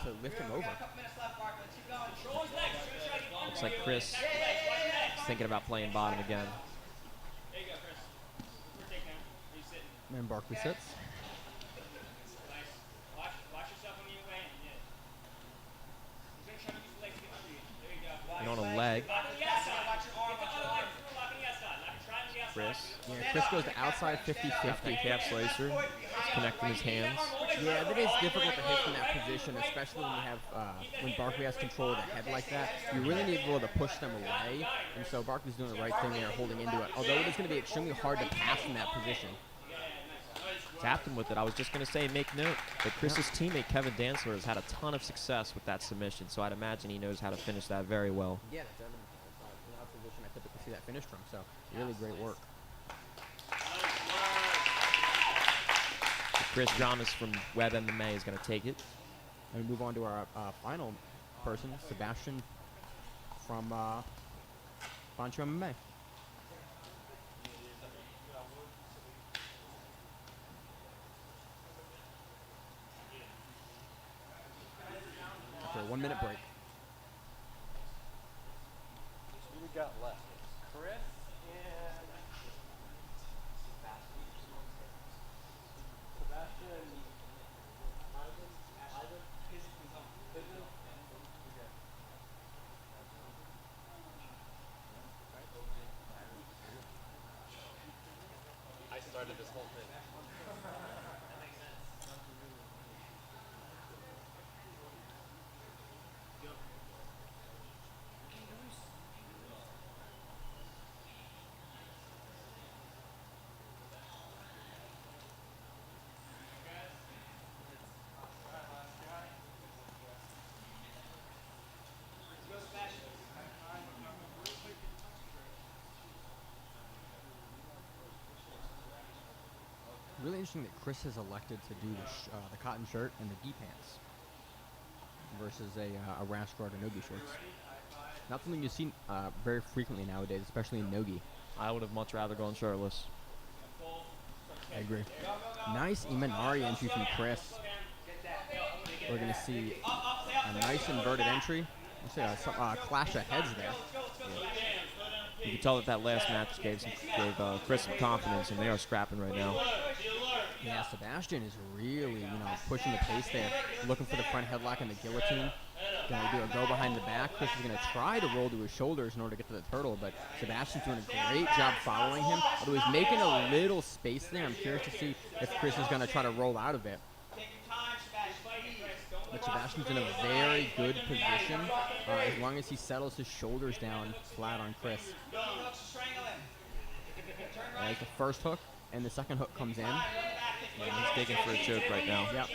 to lift him over. We got a couple minutes left, Barkley. Let's keep going. Control his legs. He's gonna try to get under Looks like you. Chris Watch your legs. is thinking about playing bottom again. There you go, Chris. We're takedown. Are you sitting? And Barkley sits. Nice. Watch yourself when you land. Yeah. He's gonna try to use the legs to get under you. There you go. And on a leg, Lock on the outside. Watch your arm, Get the watch your other arm. leg through. Lock on the outside. Lock it right on the outside. Chris Yeah, Chris goes to outside 50-50. calf slicer, connecting his hands. Yeah, that is difficult to hit from that position, especially when you have when Barkley has control of the head like that. You really need to be able to push them away, and so Barkley's doing the right thing there, holding into it. Although it is going to be extremely hard to pass from that position. Tapped him with it. I was just going to say, make note that Chris's teammate Kevin Dantzler has had a ton of success with that submission, so I'd imagine he knows how to finish that very well. Yeah, that's evident. In that position, I typically see that finish from. So really great work. Chris Ramos from Web MMA is going to take it. And we move on to our final person, Sebastian from Bancho MMA. After a 1 minute break. Who we got left? Chris and Sebastian. I started this whole thing. Really interesting that Chris has elected to do the cotton shirt and the gi pants versus a rash guard or nogi shorts. Not something you see very frequently nowadays, especially in nogi. I would have much rather gone shirtless. I agree. Nice Imanari entry from Chris. We're going to see a nice inverted entry. Let's see a clash of heads there. You can tell that that last match gave Chris some confidence, and they are scrapping right now. Yeah, Sebastian is really, pushing the pace there, looking for the front headlock and the guillotine. Gonna do a go behind the back. Chris is gonna try to roll to his shoulders in order to get to the turtle, but Sebastian's doing a great job following him. Although he's making a little space there, I'm curious to see if Chris is gonna try to roll out of it. But Sebastian's in a very good position as long as he settles his shoulders down flat on Chris. There's the first hook, and the second hook comes in. Yeah, he's digging for a choke right now. Yep.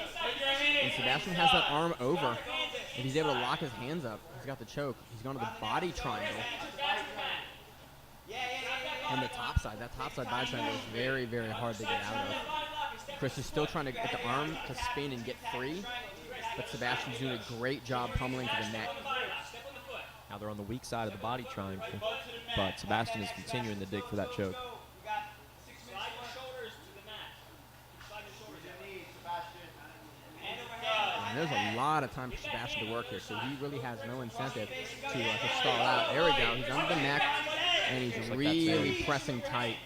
And Sebastian has that arm over. If he's able to lock his hands up, he's got the choke. He's going to the body triangle. And the top side. That top side body triangle is very, very hard to get out of. Chris is still trying to get the arm to spin and get free, but Sebastian's doing a great job pummeling to the neck. Now they're on the weak side of the body triangle, but Sebastian is continuing to dig for that choke. And there's a lot of time for Sebastian to work here, so he really has no incentive to stall out. There we go. He's under the neck, and he's really pressing tight.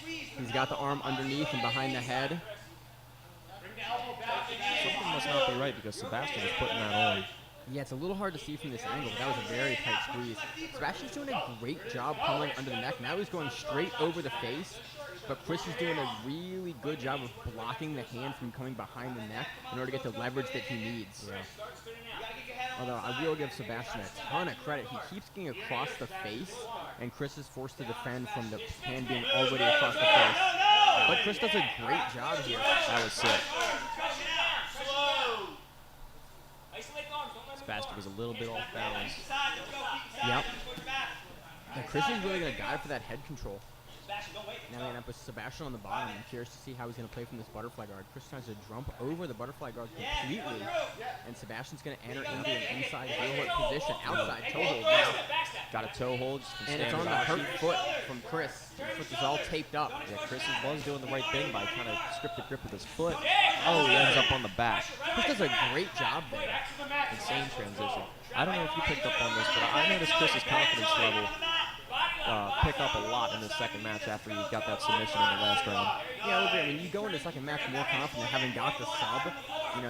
He's got the arm underneath and behind the head. Something must not be right because Sebastian is putting that on. Yeah, it's a little hard to see from this angle, but that was a very tight squeeze. Sebastian's doing a great job pummeling under the neck. Now he's going straight over the face, but Chris is doing a really good job of blocking the hand from coming behind the neck in order to get the leverage that he needs. Yeah. Although I will give Sebastian a ton of credit. He keeps getting across the face, and Chris is forced to defend from the hand being already across the face. But Chris does a great job here. That was sick. Sebastian was a little bit off balance. Yep. Now Chris is really going to dive for that head control. Now they end up with Sebastian on the bottom. I'm curious to see how he's going to play from this butterfly guard. Chris tries to jump over the butterfly guard completely, and Sebastian's going to enter into an inside heel hook position, outside toe hold now. Got a toe hold. And it's on the hurt foot from Chris. His foot is all taped up. Yeah, Chris was doing the right thing by kind of stripped the grip with his foot. Oh, he ends up on the back. Chris does a great job there. Insane transition. I don't know if you picked up on this, but I noticed Chris's confidence level pick up a lot in the second match after he got that submission in the last round. Yeah, I would agree. I mean, you go into the second match more confident, having got the sub.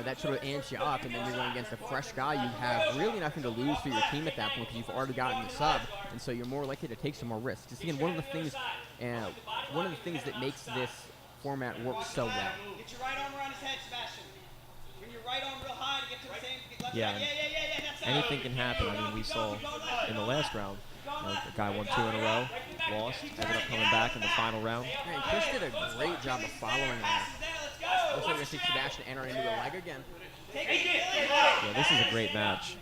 That sort of amps you up, and then you're going against a fresh guy. You have really nothing to lose for your team at that point because you've already gotten the sub, and so you're more likely to take some more risks. Just again, one of the things that makes this format work so well. Get your right arm around his head, Sebastian. Bring your right arm real high to get to the same. Yeah, anything can happen. I mean, we saw in the last round, the guy won 2 in a row, lost, ended up coming back in the final round. And Chris did a great job of following that. Looks like we're going to see Sebastian enter into the leg again. Yeah, this is a great match.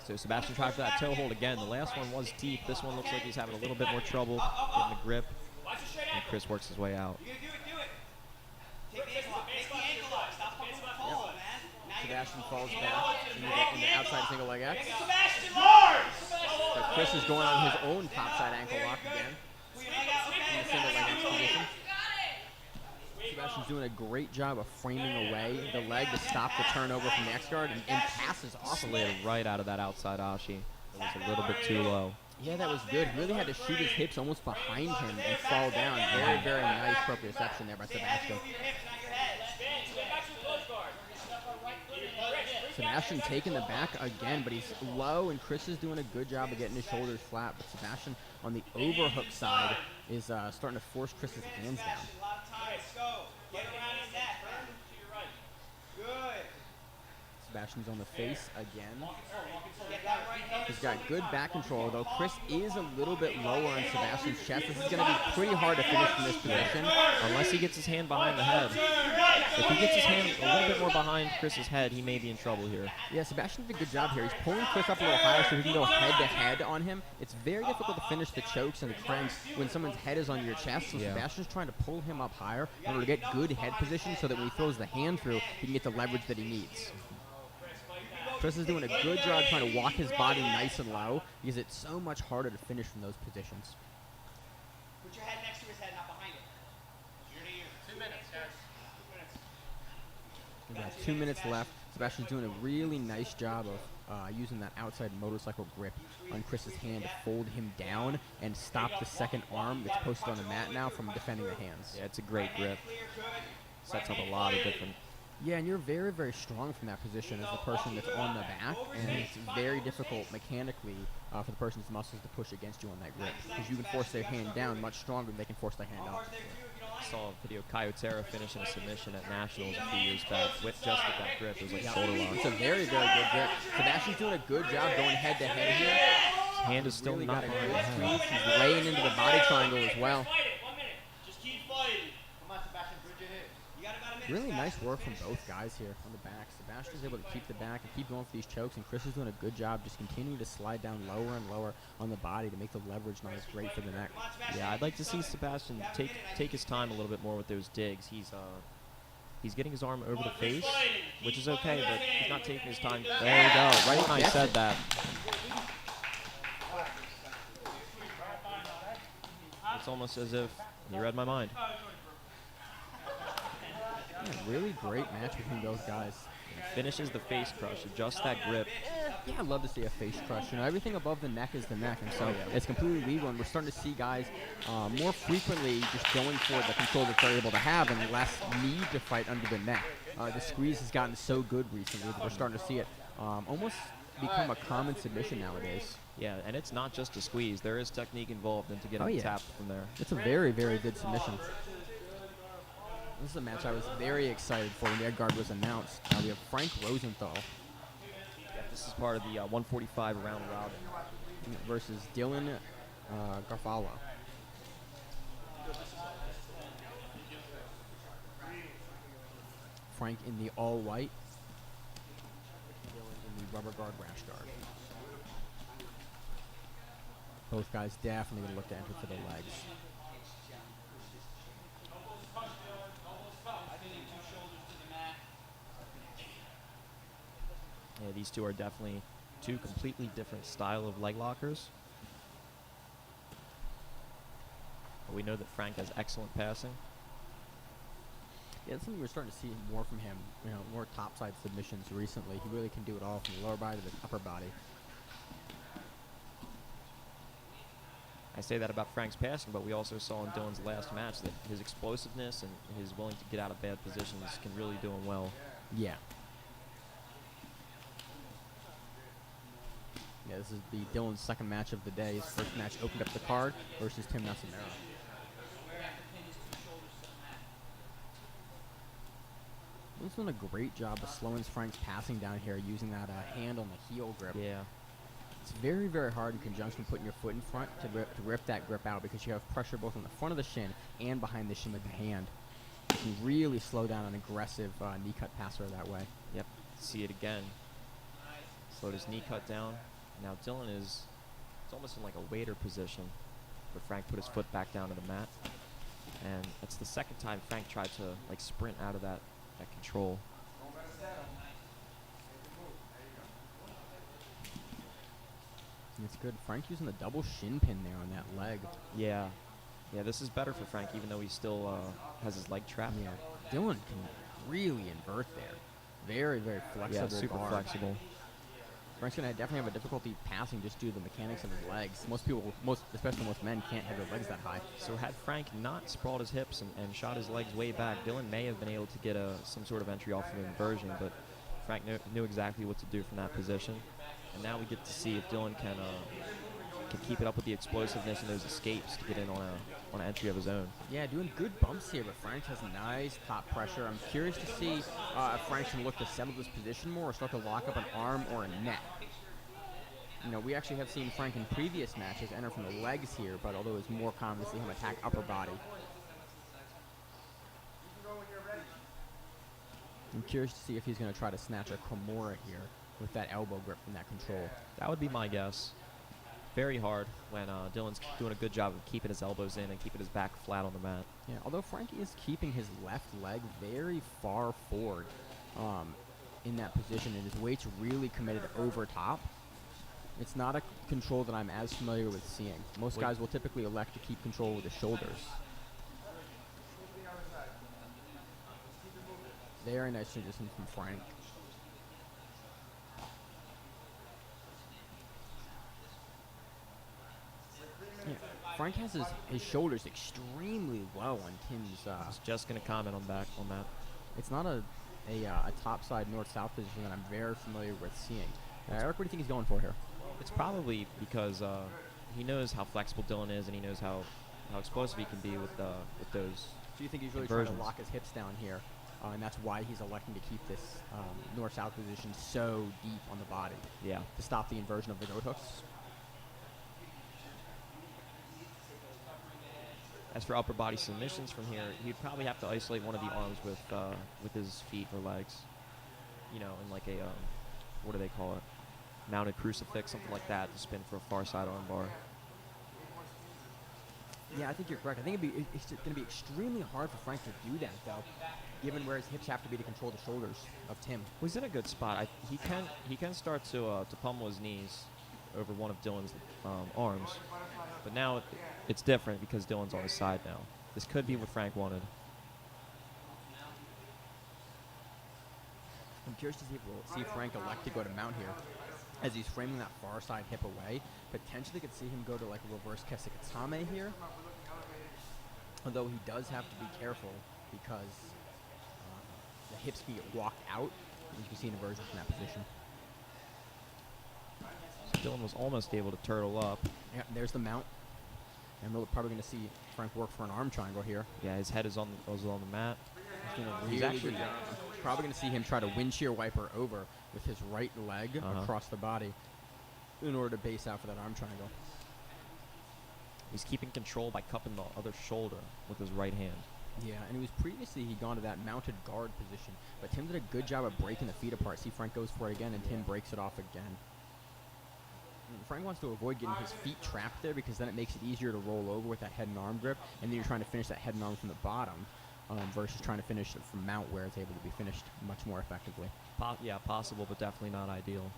So Sebastian tried for that toe hold again. The last one was deep. This one looks like he's having a little bit more trouble getting the grip. And Chris works his way out. Sebastian falls back in the outside single leg X. So Chris is going on his own topside ankle lock again. In the single leg X position. Sebastian's doing a great job of framing away the leg to stop the turnover from the X guard and passes off of it. Right out of that outside Ashi. It was a little bit too low. Yeah, that was good. Really had to shoot his hips almost behind him and fall down. Very, very nice proprioception there by Sebastian. Sebastian taking the back again, but he's low, and Chris is doing a good job of getting his shoulders flat. But Sebastian on the overhook side is starting to force Chris's hands down. Sebastian's on the face again. He's got good back control, though Chris is a little bit lower on Sebastian's chest. This is going to be pretty hard to finish from this position. Unless he gets his hand behind the head. If he gets his hand a little bit more behind Chris's head, he may be in trouble here. Yeah, Sebastian did a good job here. He's pulling Chris up a little higher so he can go head-to-head on him. It's very difficult to finish the chokes and the cranks when someone's head is on your chest, so Sebastian's trying to pull him up higher in order to get good head position so that when he throws the hand through, he can get the leverage that he needs. Chris is doing a good job trying to walk his body nice and low because it's so much harder to finish from those positions. Put your head next to his head, not behind it. 2 minutes, guys. 2 minutes. We've got 2 minutes left Sebastian's doing a really nice job of using that outside motorcycle grip on Chris's hand to fold him down and stop the second arm that's posted on the mat now from defending the hands. Yeah, it's a great grip. Sets up a lot of different... Yeah, and you're very, very strong from that position as the person that's on the back, and it's very difficult mechanically for the person's muscles to push against you on that grip, because you can force their hand down much stronger than they can force their hand up. I saw a video of Coyote finishing a submission at Nationals a few years back with just with that grip. It was like shoulder lock. It's a very, very good grip. Sebastian's doing a good job going head to head here. His hand is still really not got a behind great the squeeze. head. He's laying into the body triangle as well. Just keep fighting. Come on, Sebastian, bridge your hip. You got about a minute. Really nice Sebastian. work from both guys here on the back. Sebastian's able to keep the back and keep going for these chokes, and Chris is doing a good job just continuing to slide down lower and lower on the body to make the leverage not as great for the neck. Yeah, I'd like to see Sebastian take his time a little bit more with those digs. He's getting his arm over the face, which is okay, but he's not taking his time. There you go. Right when I said that. It's almost as if you read my mind. Yeah, really great match between both guys. Finishes the face crush, just that grip. Yeah, I'd love to see a face crush. You know, everything above the neck is the neck, and so it's completely legal. And we're starting to see guys more frequently just going for the control that they're able to have, and less need to fight under the neck. The squeeze has gotten so good recently that we're starting to see it almost become a common submission nowadays. Yeah, and it's not just a squeeze. There is technique involved into getting tapped from there. It's a very, very good submission. This is a match I was very excited for when the Ed Guard was announced. We have Frank Rosenthal. Yeah, this is part of the 145 round robin versus Dylan Garfalo. Frank in the all white, Dylan in the rubber guard rash guard. Both guys definitely going to look to enter for the legs. Yeah, these two are definitely two completely different style of leg lockers. But we know that Frank has excellent passing. Yeah, that's something we're starting to see more from him. You know, more topside submissions recently. He really can do it all from the lower body to the upper body. I say that about Frank's passing, but we also saw in Dylan's last match that his explosiveness and his willing to get out of bad positions can really do him well. Yeah. Yeah, this is the Dylan's second match of the day. His first match opened up the card versus Tim Nasamero. Dylan's doing a great job of slowing Frank's passing down here using that hand on the heel grip. Yeah. It's very, very hard in conjunction with putting your foot in front to rip that grip out, because you have pressure both on the front of the shin and behind the shin with the hand. You can really slow down an aggressive knee cut passer that way. Yep. See it again. Slowed his knee cut down. Now Dylan is, it's almost in like a waiter position, but Frank put his foot back down to the mat. And it's the second time Frank tried to like sprint out of that control. It's good. Frank using the double shin pin there on that leg. Yeah. Yeah, this is better for Frank, even though he still has his leg trapped. Yeah. Dylan can really invert there. Very, very flexible. Yeah, super flexible. Frank's going to definitely have a difficulty passing just due to the mechanics of his legs. Most people, especially most men, can't have their legs that high. So had Frank not sprawled his hips and shot his legs way back, Dylan may have been able to get some sort of entry off of an inversion, but Frank knew exactly what to do from that position. And now we get to see if Dylan can keep it up with the explosiveness and those escapes to get in on an entry of his own. Yeah, doing good bumps here, but Frank has nice top pressure. I'm curious to see if Frank can look to settle this position more or start to lock up an arm or a neck. You know, we actually have seen Frank in previous matches enter from the legs here, but although it's more common to see him attack upper body. I'm curious to see if he's going to try to snatch a Kimura here with that elbow grip from that control. That would be my guess. Very hard when Dylan's doing a good job of keeping his elbows in and keeping his back flat on the mat. Yeah, although Frankie is keeping his left leg very far forward in that position, and his weight's really committed over top. It's not a control that I'm as familiar with seeing. Most guys will typically elect to keep control with the shoulders. Very nice transition from Frank. Frank has his shoulders extremely low on Tim's. I was just going to comment on that. It's not a topside north-south position that I'm very familiar with seeing. Eric, what do you think he's going for here? It's probably because he knows how flexible Dylan is, and he knows how explosive he can be with those. So you think he's really trying to lock his hips down here, and that's why he's electing to keep this north-south position so deep on the body. Yeah. To stop the inversion of the goat hooks. As for upper body submissions from here, he'd probably have to isolate one of the arms with his feet or legs, in like a what do they call it? Mounted crucifix, something like that, to spin for a far side arm bar. Yeah, I think you're correct. I think it's going to be extremely hard for Frank to do that, though, given where his hips have to be to control the shoulders of Tim. Well, he's in a good spot. He can start to pummel his knees over one of Dylan's arms, but now it's different because Dylan's on his side now. This could be what Frank wanted. I'm curious to see if we'll see Frank elect to go to mount here. As he's framing that far side hip away, potentially could see him go to like a reverse kesekatame here. Although he does have to be careful because the hips can get walked out. You can see an inversion from that position. So Dylan was almost able to turtle up. Yeah, there's the mount. And we're probably going to see Frank work for an arm triangle here. Yeah, his head is on the mat. He's actually probably going to see him try to wind shear wiper over with his right leg across the body in order to base out for that arm triangle. He's keeping control by cupping the other shoulder with his right hand. Yeah, and he was previously, he'd gone to that mounted guard position, but Tim did a good job of breaking the feet apart. See, Frank goes for it again, and Tim breaks it off again. And Frank wants to avoid getting his feet trapped there because then it makes it easier to roll over with that head and arm grip, and then you're trying to finish that head and arm from the bottom versus trying to finish it from mount where it's able to be finished much more effectively. Yeah, possible, but definitely not ideal.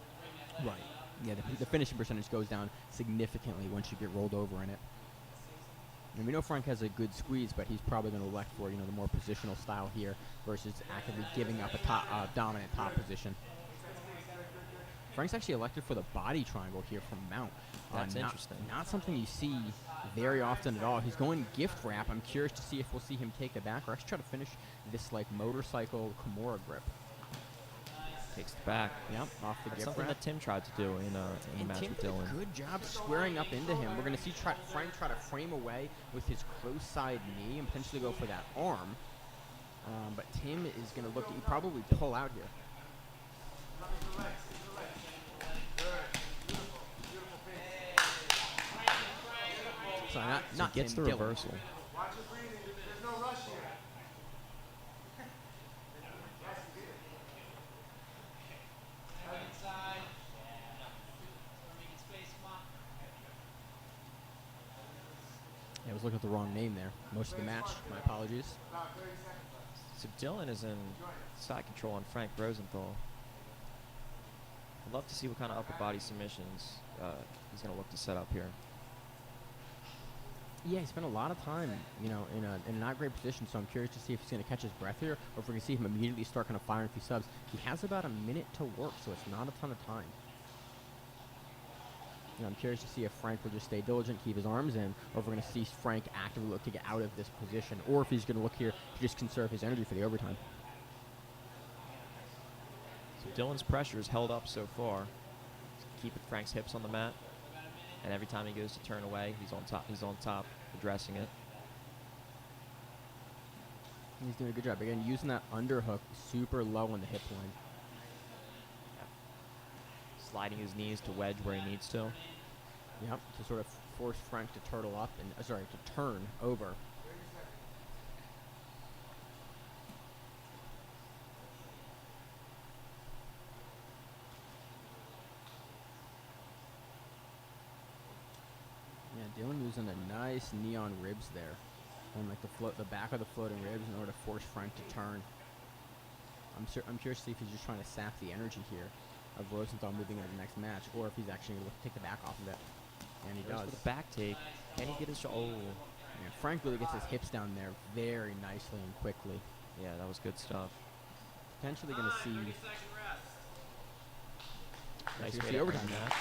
Right. Yeah, the finishing percentage goes down significantly once you get rolled over in it. And we know Frank has a good squeeze, but he's probably going to elect for the more positional style here versus actively giving up a dominant top position. Frank's actually elected for the body triangle here from mount. That's interesting. Not something you see very often at all. He's going gift wrap. I'm curious to see if we'll see him take the back or actually try to finish this like motorcycle Kimura grip. Takes the back. Yep, off the gift something wrap. that Tim tried to do in the match with Dylan. Tim did a good job squaring up into him. We're going to see Frank try to frame away with his close side knee and potentially go for that arm. But Tim is going to look to probably pull out here. So not gets Tim, the Dylan. reversal. Watch your breathing. There's no rush here. Yeah, I was looking at the wrong name there. Most of the match. My apologies. So Dylan is in side control on Frank Rosenthal. I'd love to see what kind of upper body submissions he's going to look to set up here. Yeah, he spent a lot of time, in a not great position, so I'm curious to see if he's going to catch his breath here, or if we're going to see him immediately start kind of firing a few subs. He has about a minute to work, so it's not a ton of time. I'm curious to see if Frank will just stay diligent, keep his arms in, or if we're going to see Frank actively look to get out of this position, or if he's going to look here to just conserve his energy for the overtime. So Dylan's pressure is held up so far. Keeping Frank's hips on the mat, and every time he goes to turn away, he's on top. He's on top, addressing it. And he's doing a good job. Again, using that underhook super low on the hip line. Sliding his knees to wedge where he needs to. Yep, to sort of force Frank to turtle up and to turn over. Yeah, Dylan using a nice knee on ribs there, and like the back of the floating ribs in order to force Frank to turn. I'm curious to see if he's just trying to sap the energy here of Rosenthal moving into the next match, or if he's actually going to take the back off of it. And he does. With the back take. Can he get his oh? Yeah, Frank really gets his hips down there very nicely and quickly. Yeah, that was good stuff. Potentially going to see. Nice way to overtime end match.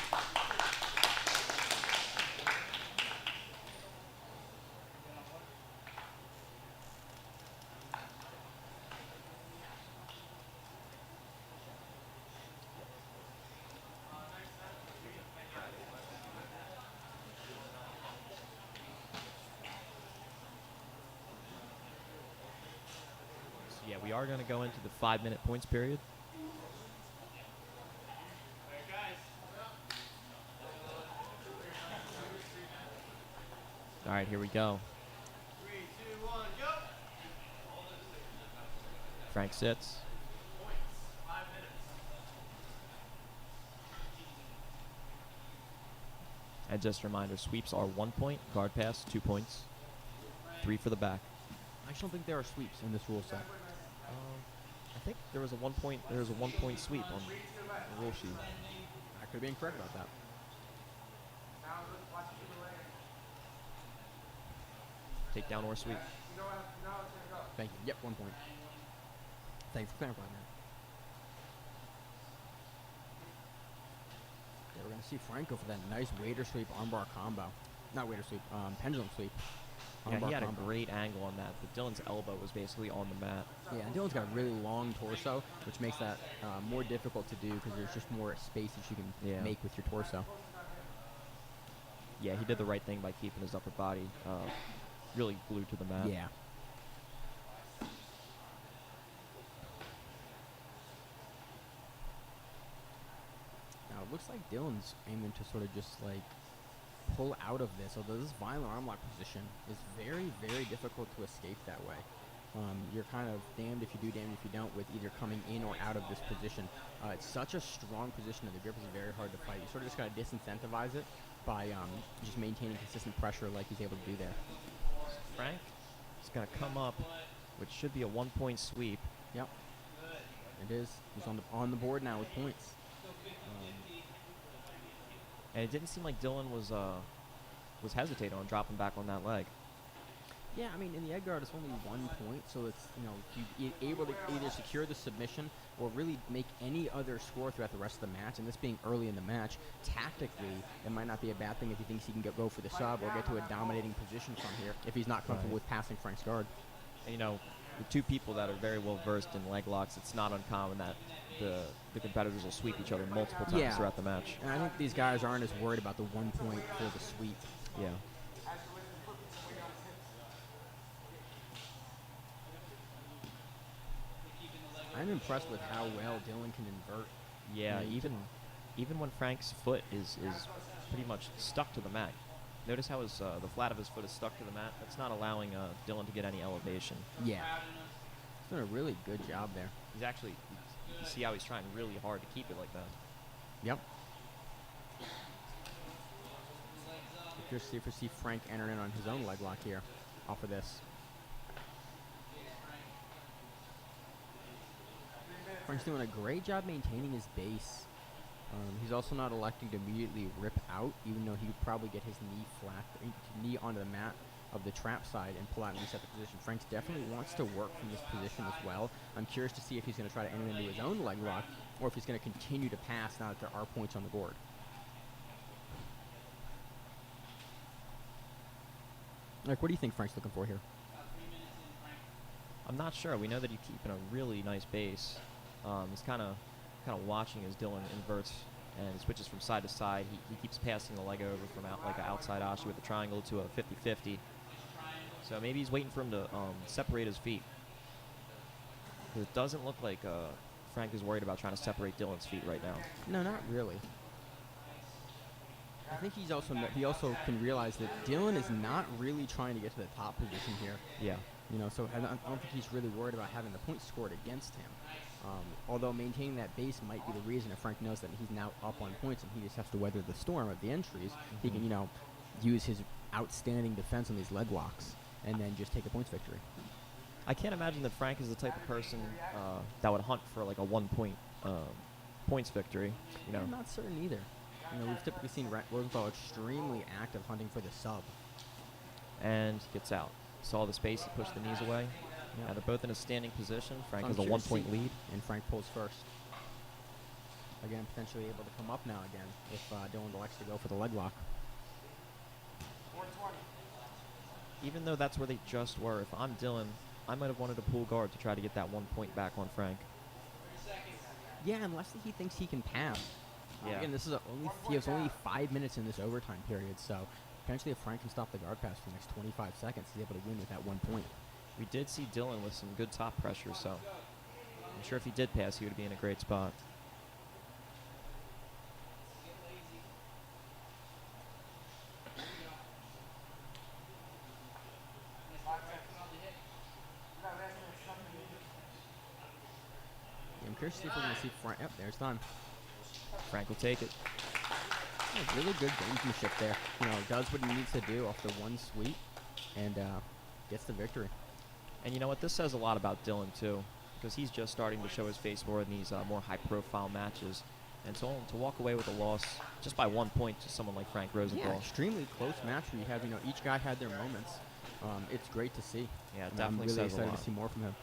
So yeah, we are going to go into the 5-minute points period. All right, here we go. 3, 2, 1, go. Frank sits. Points. 5 minutes. And just a reminder, sweeps are 1 point, guard pass 2 points, 3 for the back. I actually don't think there are sweeps in this rule set. I think there was a 1 point. There was a 1 point sweep on the rule sheet. I could be incorrect about that. Take down or sweep. Thank you. Yep, 1 point. Thanks for clarifying that. Yeah, we're going to see Frank go for that nice waiter sweep armbar combo. Not waiter sweep, pendulum sweep. Yeah, he had combo. a great angle on that, but Dylan's elbow was basically on the mat. Yeah, and Dylan's got a really long torso, which makes that more difficult to do because there's just more space that you can make with your torso. Yeah, he did the right thing by keeping his upper body really glued to the mat. Yeah. Now it looks like Dylan's aiming to sort of just like pull out of this, although this violent arm lock position is very, very difficult to escape that way. You're kind of damned if you do, damned if you don't with either coming in or out of this position. It's such a strong position that the grip is very hard to fight. You sort of just got to disincentivize it by just maintaining consistent pressure like he's able to do there. Frank is going to come up, which should be a 1 point sweep. Yep. It is. He's on the board now with points. And it didn't seem like Dylan was hesitating on dropping back on that leg. Yeah, I mean, in the egg guard, it's only 1 point, so it's, you're able to either secure the submission or really make any other score throughout the rest of the match, and this being early in the match, tactically, it might not be a bad thing if he thinks he can go for the sub or get to a dominating position from here if he's not comfortable with passing Frank's guard. And, the two people that are very well versed in leg locks, it's not uncommon that the competitors will sweep each other multiple times throughout the match. And I think these guys aren't as worried about the 1 point for the sweep. Yeah. I'm impressed with how well Dylan can invert. Yeah, even when Frank's foot is pretty much stuck to the mat. Notice how the flat of his foot is stuck to the mat. That's not allowing Dylan to get any elevation. Yeah. He's done a really good job there. He's actually, you see how he's trying really hard to keep it like that. Yep. Here's see if we see Frank entering in on his own leg lock here off of this. Frank's doing a great job maintaining his base. He's also not electing to immediately rip out, even though he would probably get his knee flat, knee onto the mat of the trap side and pull out and reset the position. Frank definitely wants to work from this position as well. I'm curious to see if he's going to try to enter into his own leg lock or if he's going to continue to pass now that there are points on the board. Like, what do you think Frank's looking for here? I'm not sure. We know that he's keeping a really nice base. He's kind of watching as Dylan inverts and switches from side to side. He keeps passing the leg over from like an outside ashi with a triangle to a 50-50. So maybe he's waiting for him to separate his feet. It doesn't look like Frank is worried about trying to separate Dylan's feet right now. No, not really. I think he also can realize that Dylan is not really trying to get to the top position here. Yeah. So I don't think he's really worried about having the points scored against him. Although maintaining that base might be the reason if Frank knows that he's now up on points and he just has to weather the storm of the entries, he can, use his outstanding defense on these leg locks and then just take a points victory. I can't imagine that Frank is the type of person that would hunt for like a 1 point points victory. I'm not certain either. We've typically seen Rosenthal extremely active hunting for the sub. And gets out. Saw the space, he pushed the knees away. Yeah, they're both in a standing position. Frank has a 1 point lead. And Frank pulls first. Again, potentially able to come up now again if Dylan elects to go for the leg lock. Even though that's where they just were, if I'm Dylan, I might have wanted to pull guard to try to get that 1 point back on Frank. Yeah, unless he thinks he can pass. Yeah. Again, he has only 5 minutes in this overtime period, so potentially if Frank can stop the guard pass for the next 25 seconds, he's able to win with that 1 point. We did see Dylan with some good top pressure, so I'm sure if he did pass, he would be in a great spot. I'm curious to see if we're going to see Frank. Yep, there's time. Frank will take it. Oh, really good gamesmanship there. You know, does what he needs to do off the one sweep and gets the victory. And you know what? This says a lot about Dylan, too, because he's just starting to show his face more in these more high-profile matches. And so to walk away with a loss just by 1 point to someone like Frank Rosenthal. Yeah, extremely close match where you have, you know, each guy had their moments. It's great to see. Yeah, it And definitely I'm really says a excited lot. to see more from him.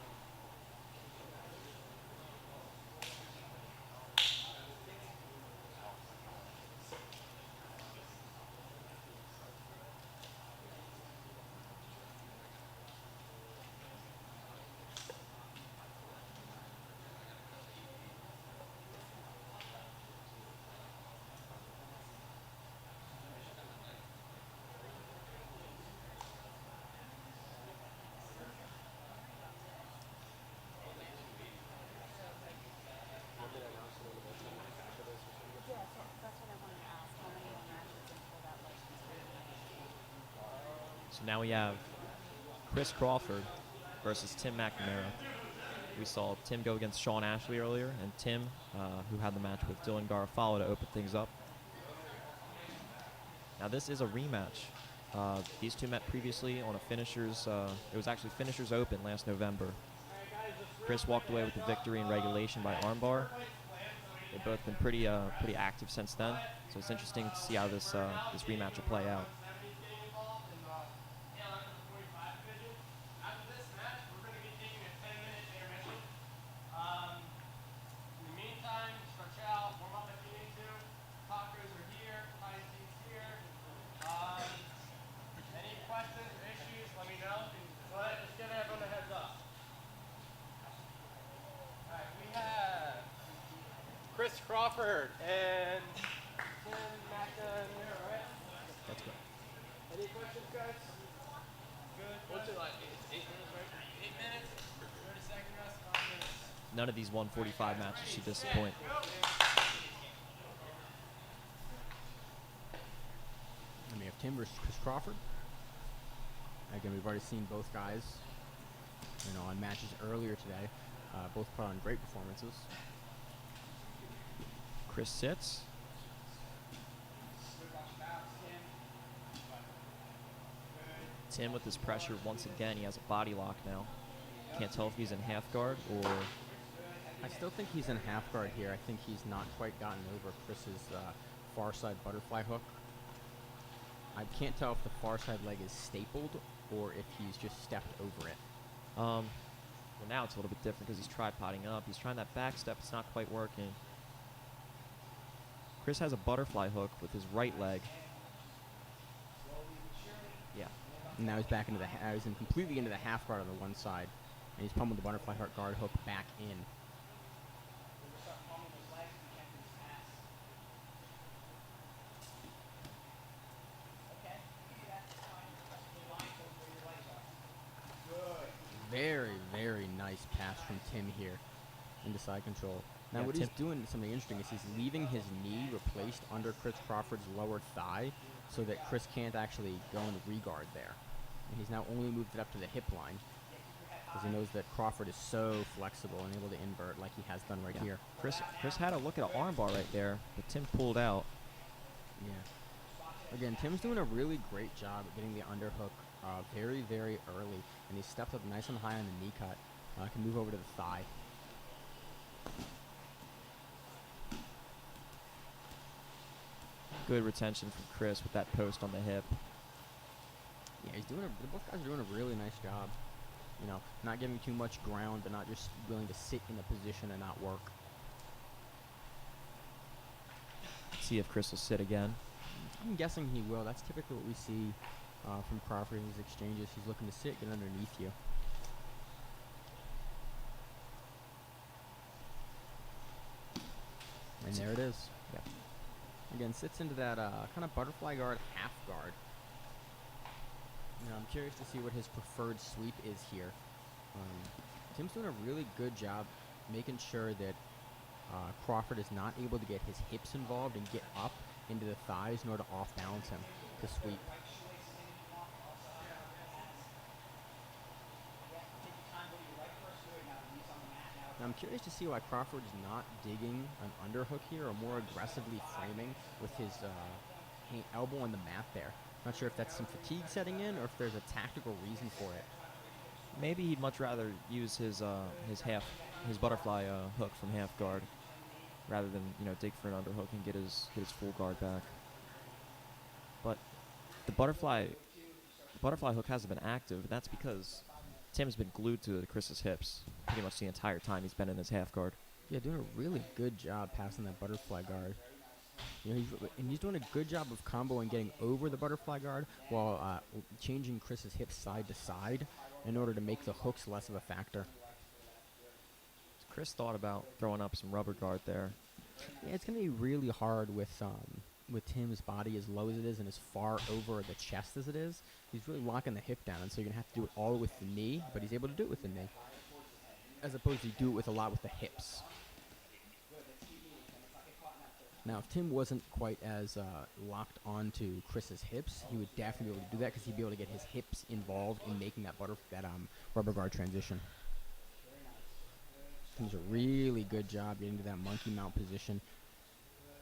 So now we have Chris Crawford versus Tim McNamara. We saw Tim go against Sean Ashley earlier, and Tim, who had the match with Dylan Garofalo to open things up. Now this is a rematch. These two met previously on a Finishers, it was actually Finishers Open last November. Chris walked away with the victory in regulation by armbar. They've both been pretty active since then, so it's interesting to see how this rematch will play out. Chris Crawford and Tim McNamara, right? That's good. Any questions, guys? Good. What's it like? 8 minutes, right? 8 minutes, 30-second rest. None of these 145 matches should disappoint. And we have Tim versus Chris Crawford. Again, we've already seen both guys, you know, on matches earlier today. Both put on great performances. Chris sits. Tim with his pressure once again. He has a body lock now. Can't tell if he's in half guard or... I still think he's in half guard here. I think he's not quite gotten over Chris's far side butterfly hook. I can't tell if the far side leg is stapled or if he's just stepped over it. Well, now it's a little bit different because he's tripoding up. He's trying that back step. It's not quite working. Chris has a butterfly hook with his right leg. Yeah. And now he's back into the he's in completely into the half guard on the one side, and he's pummeled the butterfly guard hook back in. Very, very nice pass from Tim here into side control. Now, Yeah, what he's doing, something interesting, is he's leaving his knee replaced under Chris Crawford's lower thigh so that Chris can't actually go into regard there. And he's now only moved it up to the hip line because he knows that Crawford is so flexible and able to invert like he has done right here. Chris had a look at an armbar right there, but Tim pulled out. Yeah. Again, Tim's doing a really great job at getting the underhook very, very early, and he stepped up nice and high on the knee cut. Can move over to the thigh. Good retention from Chris with that post on the hip. Yeah, both guys are doing a really nice job. You know, not giving too much ground, but not just willing to sit in a position and not work. See if Chris will sit again. I'm guessing he will. That's typically what we see from Crawford in his exchanges. He's looking to sit, get underneath you. And there it is. Yeah. Again, sits into that kind of butterfly guard, half guard. You know, I'm curious to see what his preferred sweep is here. Tim's doing a really good job making sure that Crawford is not able to get his hips involved and get up into the thighs in order to off-balance him to sweep. Now, I'm curious to see why Crawford is not digging an underhook here or more aggressively framing with his elbow on the mat there. Not sure if that's some fatigue setting in or if there's a tactical reason for it. Maybe he'd much rather use his butterfly hook from half guard rather than dig for an underhook and get his full guard back. But the butterfly hook hasn't been active, and that's because Tim's been glued to Chris's hips pretty much the entire time he's been in his half guard. Yeah, doing a really good job passing that butterfly guard. You know, he's doing a good job of comboing, getting over the butterfly guard while changing Chris's hips side to side in order to make the hooks less of a factor. Chris thought about throwing up some rubber guard there. Yeah, it's going to be really hard with Tim's body as low as it is and as far over the chest as it is. He's really locking the hip down, and so you're going to have to do it all with the knee, but he's able to do it with the knee, as opposed to do it with a lot with the hips. Now, if Tim wasn't quite as locked onto Chris's hips, he would definitely be able to do that because he'd be able to get his hips involved in making that rubber guard transition. Tim's a really good job getting to that monkey mount position.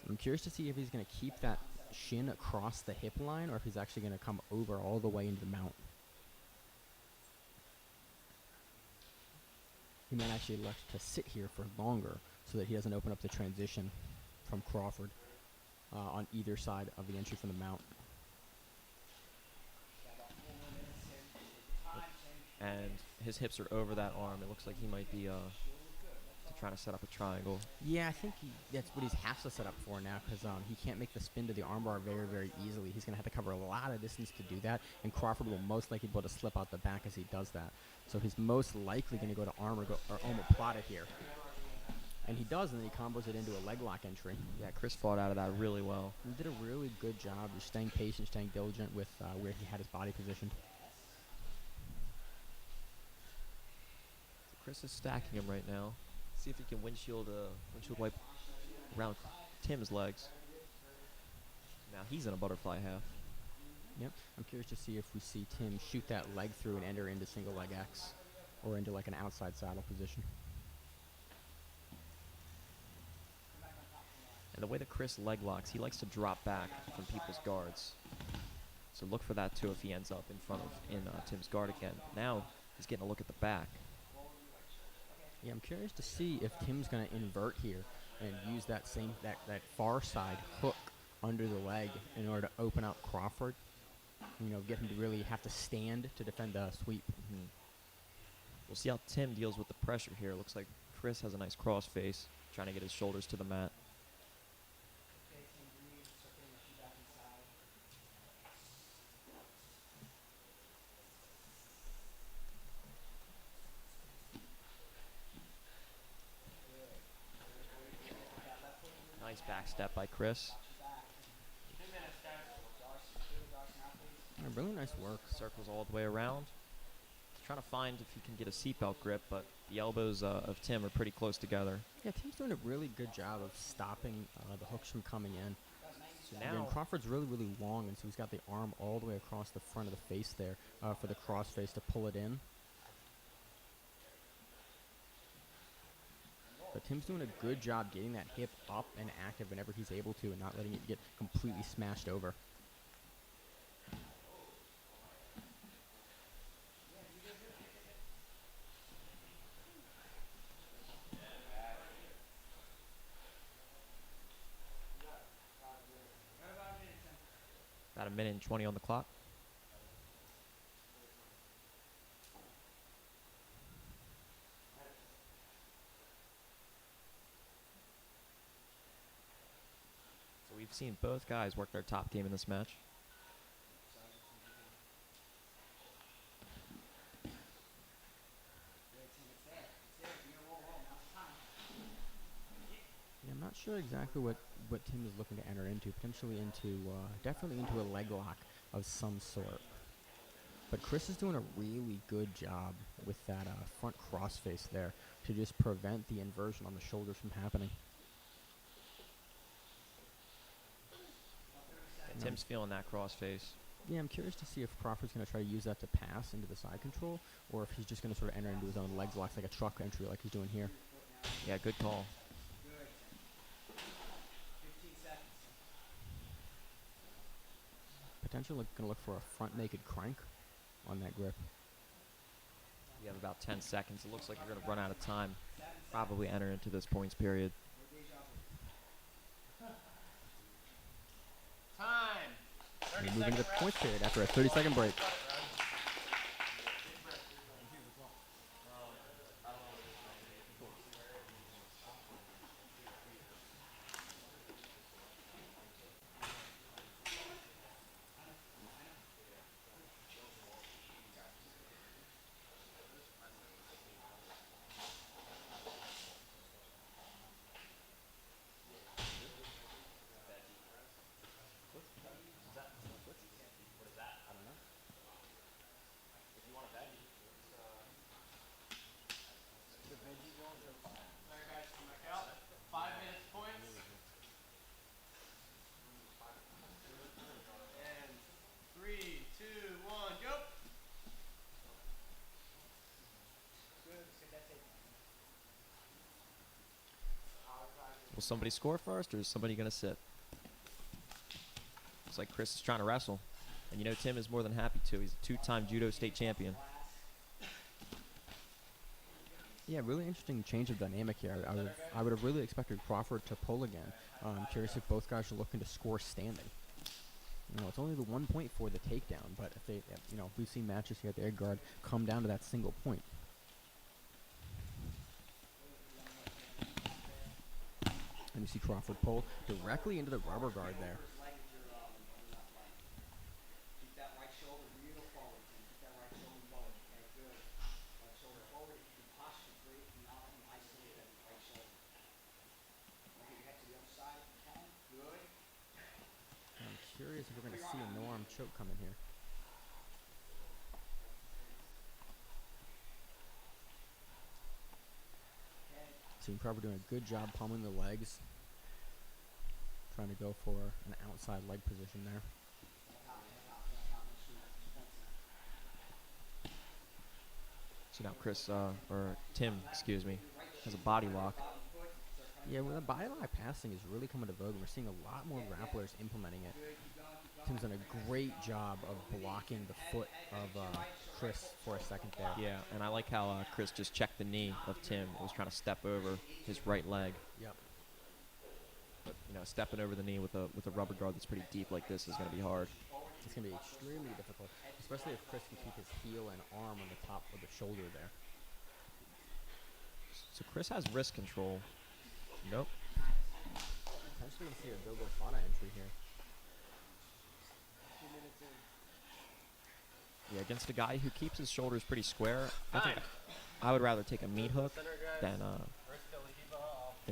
I'm curious to see if he's going to keep that shin across the hip line or if he's actually going to come over all the way into the mount. He might actually elect to sit here for longer so that he doesn't open up the transition from Crawford on either side of the entry from the mount. And his hips are over that arm. It looks like he might be trying to set up a triangle. Yeah, I think that's what he has to set up for now because he can't make the spin to the armbar very, very easily. He's going to have to cover a lot of distance to do that, and Crawford will most likely be able to slip out the back as he does that. So he's most likely going to go to arm or omoplata here. And he does, and then he combos it into a leg lock entry. Yeah, Chris fought out of that really well. He did a really good job of staying patient, staying diligent with where he had his body positioned. Chris is stacking him right now. See if he can windshield wipe around Tim's legs. Now he's in a butterfly half. Yep. I'm curious to see if we see Tim shoot that leg through and enter into single leg X or into like an outside saddle position. And the way that Chris leg locks, he likes to drop back from people's guards. So look for that too if he ends up in Tim's guard again. Now he's getting a look at the back. Yeah, I'm curious to see if Tim's going to invert here and use that far side hook under the leg in order to open up Crawford. You know, get him to really have to stand to defend the sweep. Mm-hmm. We'll see how Tim deals with the pressure here. Looks like Chris has a nice cross face, trying to get his shoulders to the mat. Nice back step by Chris. Really nice work. Circles all the way around. He's trying to find if he can get a seatbelt grip, but the elbows of Tim are pretty close together. Yeah, Tim's doing a really good job of stopping the hooks from coming in. So Again, Crawford's really, really long, and so he's got the arm all the way across the front of the face there for the cross face to pull it in. But Tim's doing a good job getting that hip up and active whenever he's able to and not letting it get completely smashed over. About a minute and 20 on the clock. So we've seen both guys work their top game in this match. Yeah, I'm not sure exactly what Tim is looking to enter into. Potentially into, definitely into a leg lock of some sort. But Chris is doing a really good job with that front crossface there to just prevent the inversion on the shoulders from happening. And Tim's feeling that crossface. Yeah, I'm curious to see if Crawford's going to try to use that to pass into the side control, or if he's just going to sort of enter into his own legs locks like a truck entry like he's doing here. Yeah, good call. Good. 15 seconds. Potentially going to look for a front naked crank on that grip. You have about 10 seconds. It looks like you're going to run out of time. Probably enter into this points period. Time. We move into the points period after a 30-second break. Alright guys, come back out. 5 minutes points. And 3, 2, 1, go. Will somebody score first, or is somebody going to sit? Looks like Chris is trying to wrestle. And you know Tim is more than happy to. He's a 2-time judo state champion. Yeah, really interesting change of dynamic here. I would have really expected Crawford to pull again. I'm curious if both guys are looking to score standing. You know, it's only the 1 point for the takedown, but if they, you know, we've seen matches here at the Ed Guard come down to that single point. And you see Crawford pull directly into the rubber guard there. Keep that right shoulder real forward, Tim. Keep that right shoulder forward. Okay, good. Right shoulder forward. If you can posture great, you know, and isolate that right shoulder. Bring your head to the other side if you can. Good. I'm curious if we're going to see a no-arm choke coming here. Seeing Crawford doing a good job pummeling the legs. Trying to go for an outside leg position there. So now Chris, or Tim, excuse me, has a body lock. Yeah, well, the body lock passing is really coming to vogue, and we're seeing a lot more grapplers implementing it. Tim's done a great job of blocking the foot of Chris for a second there. Yeah, and I like how Chris just checked the knee of Tim. He was trying to step over his right leg. Yep. But, you know, stepping over the knee with a rubber guard that's pretty deep like this is going to be hard. It's going to be extremely difficult, especially if Chris can keep his heel and arm on the top of the shoulder there. So Chris has wrist control. Nope. Potentially going to see a go-go Fana entry here. Yeah, against a guy who keeps his shoulders pretty square, I think I would rather take a meat hook than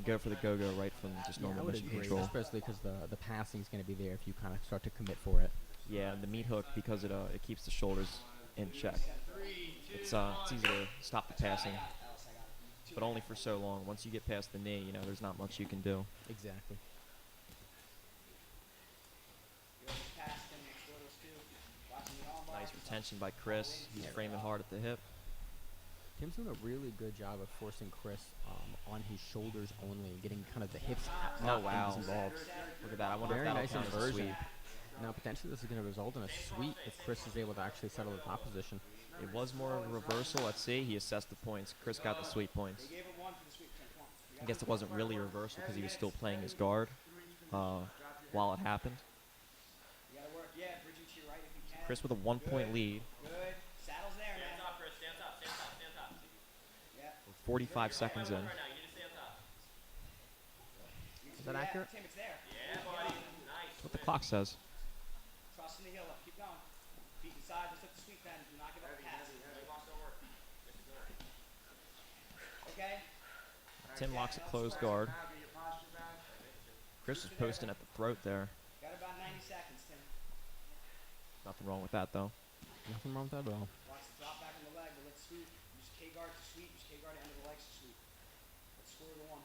go for the go-go right from just normal mission control. Especially because the passing is going to be there if you kind of start to commit for it. Yeah, and the meat hook, because it keeps the shoulders in check. It's easy to stop the passing, but only for so long. Once you get past the knee, you know, there's not much you can do. Exactly. Nice retention by Chris. He's framing hard at the hip. Tim's doing a really good job of forcing Chris on his shoulders only, getting kind of the hips Oh, wow. involved. Look at that. I wonder Very if that'll nice count as a inversion. sweep. Now, potentially this is going to result in a sweep if Chris is able to actually settle the top position. It was more of a reversal. Let's see. He assessed the points. Chris got the sweep points. I guess it wasn't really a reversal because he was still playing his guard while it happened. Chris with a 1 point lead. Good. Saddle's there, man. Stand top, Chris. Stand top. Stand top. Stand top. Yeah. 45 seconds in. Right now, you need to stand top. Is that accurate? Tim, it's there. Yeah, buddy. Nice. What the clock says. Trusting the heel up. Keep going. Feet inside. Just hit the sweep then. Do not give up the pass. Locks don't work. Okay. Tim locks a closed guard. Chris is posting at the throat there. Got about 90 seconds, Tim. Nothing wrong with that, though. Nothing wrong with that at all. Watch the drop back on the leg, but let's sweep. Use K-guard to sweep, use K-guard to end of the legs to sweep. Let's score the one.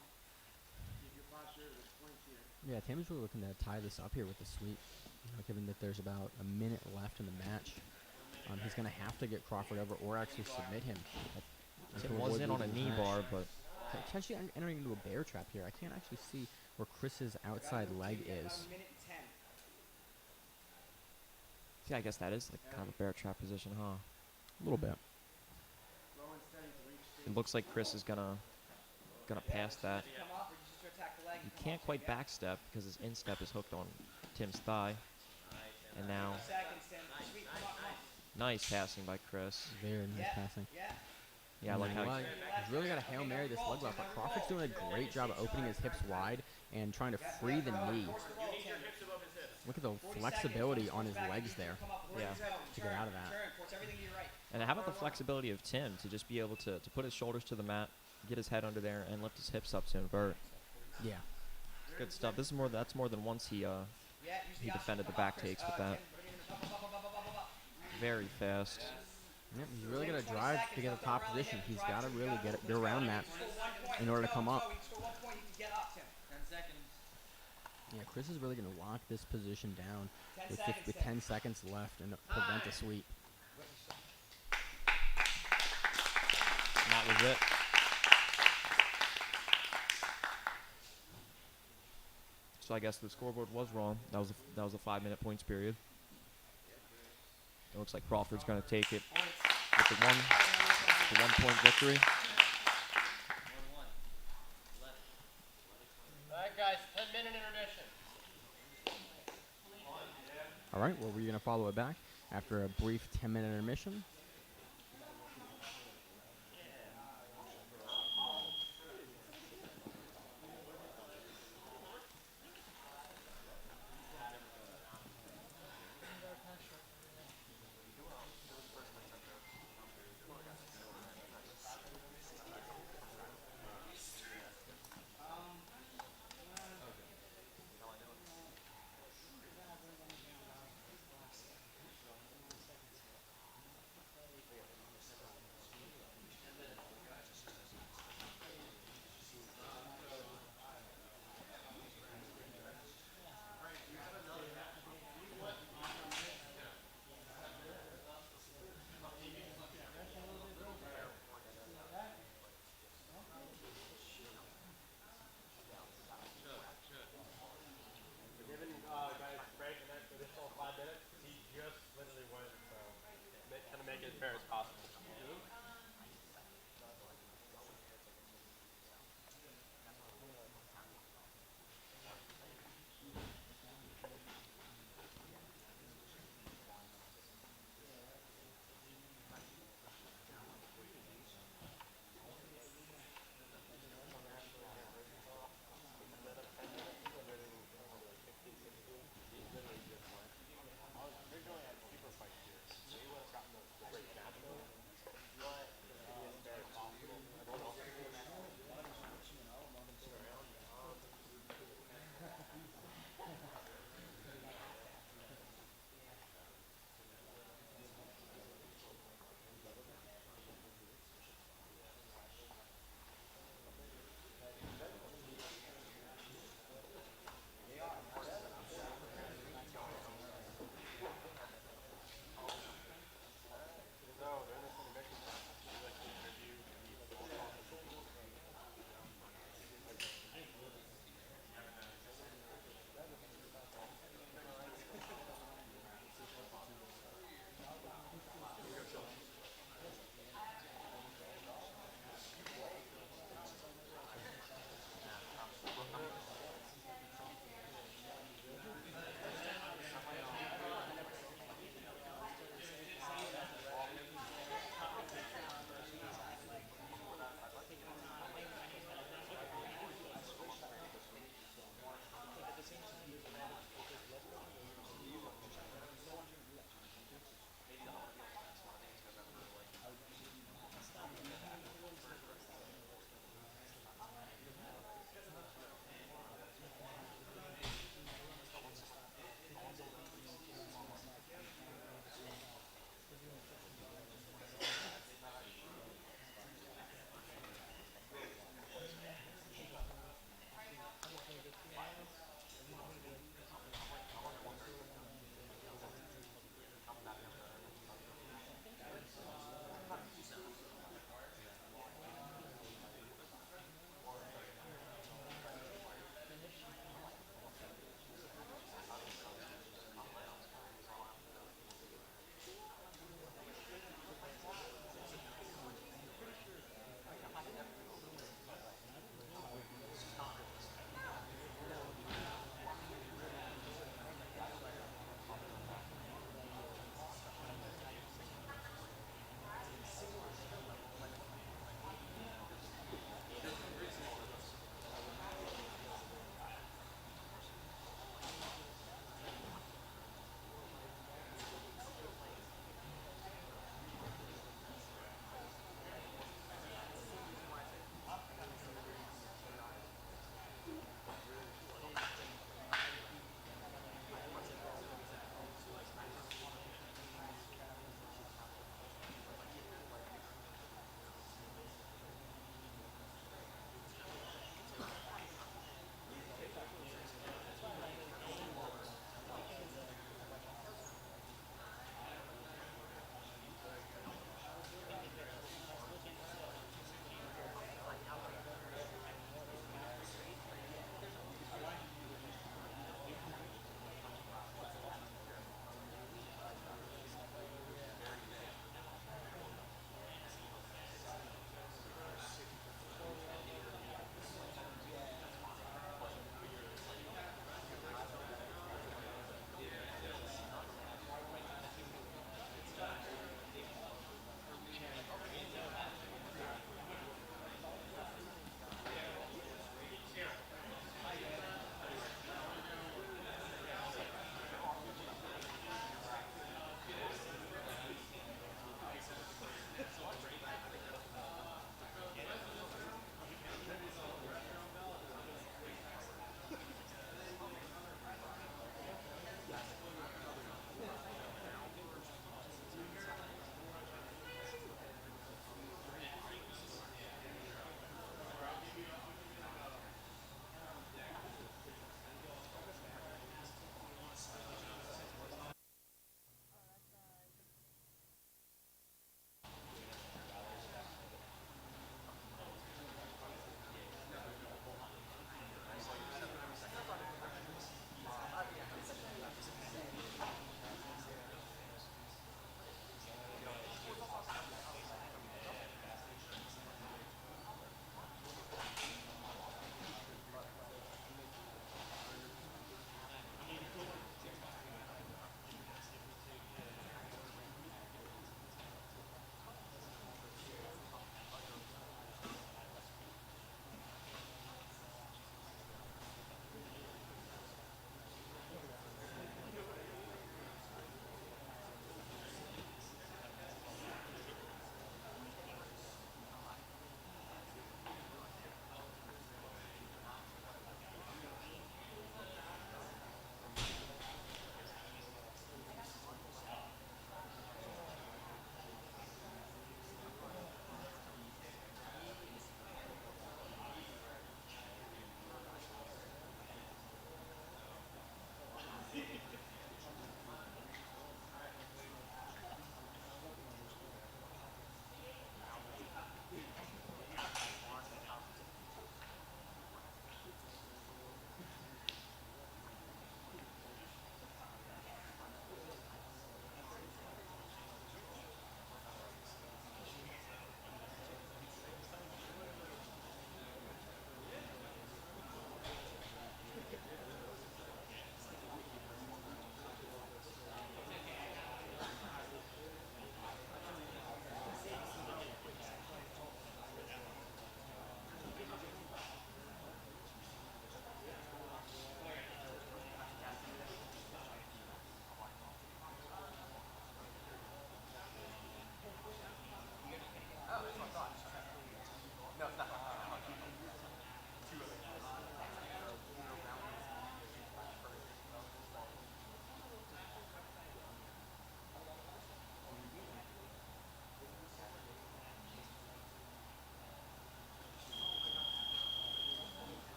Keep your posture with points here. Yeah, Tim is really looking to tie this up here with the sweep. Given that there's about a minute left in the match, he's going to have to get Crawford over or actually submit him. Tim was in on a knee bar, but potentially entering into a bear trap here. I can't actually see where Chris's outside leg is. yeah, I guess that is like kind of a bear trap position, huh? A little bit. It looks like Chris is gonna pass that. You can't quite backstep because his instep is hooked on Tim's thigh. And now, nice passing by Chris. Very nice passing. Yeah, I like how he's really got to Hail Mary this leg lock, but Crawford's doing a great job of opening his hips wide and trying to free the knee. Look at the flexibility on his legs there. Yeah. To get out of that. And how about the flexibility of Tim to just be able to put his shoulders to the mat, get his head under there, and lift his hips up to invert. Yeah. It's good stuff. That's more than once he defended the back takes with that. Very fast. Yep, he's really going to drive to get a top position. He's got to really get around that in order to come up. Yeah, Chris is really going to lock this position down with 10 seconds left and prevent a sweep. And that was it. So I guess the scoreboard was wrong. That was a 5-minute points period. It looks like Crawford's going to take it with the 1-point victory. All right, guys, 10-minute intermission. All right, well, we're going to follow it back after a brief 10-minute intermission.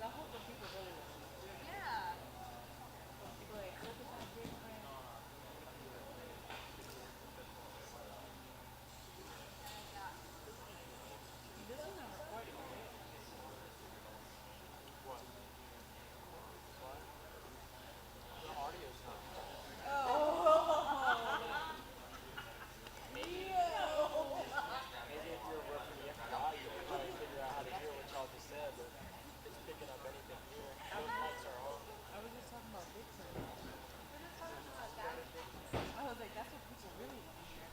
I hope the people really listen. Yeah. Like, focus on different. This is not recording, right? I was just talking about Bigfoot. I was like, that's what people really want to hear.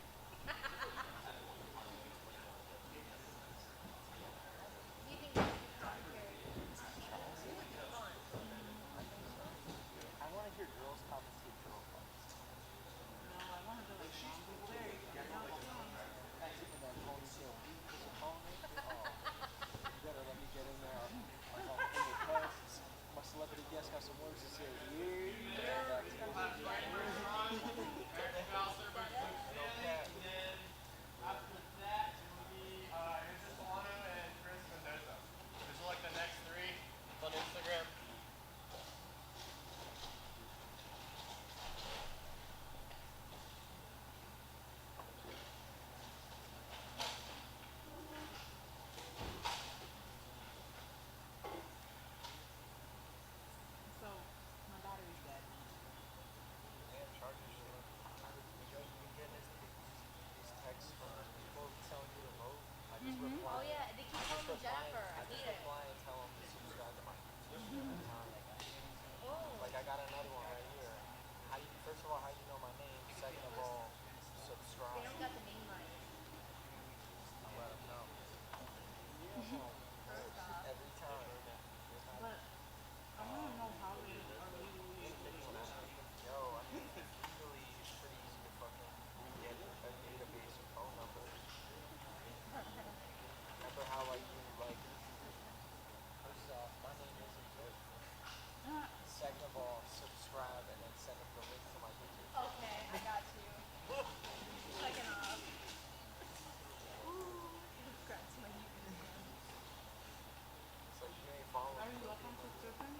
No, I want to be like Zombie Larry from Game of Thrones. After that, it will be here's Solano and Chris Mendoza. These are like the next three on Instagram. So, my battery's dead. Oh yeah, they keep calling me Jennifer. I need it. They don't got the name right. First off. But I want to know how they are legally illegal. Okay, I got you. Second off. Congrats, my YouTube. Are you up on subscription?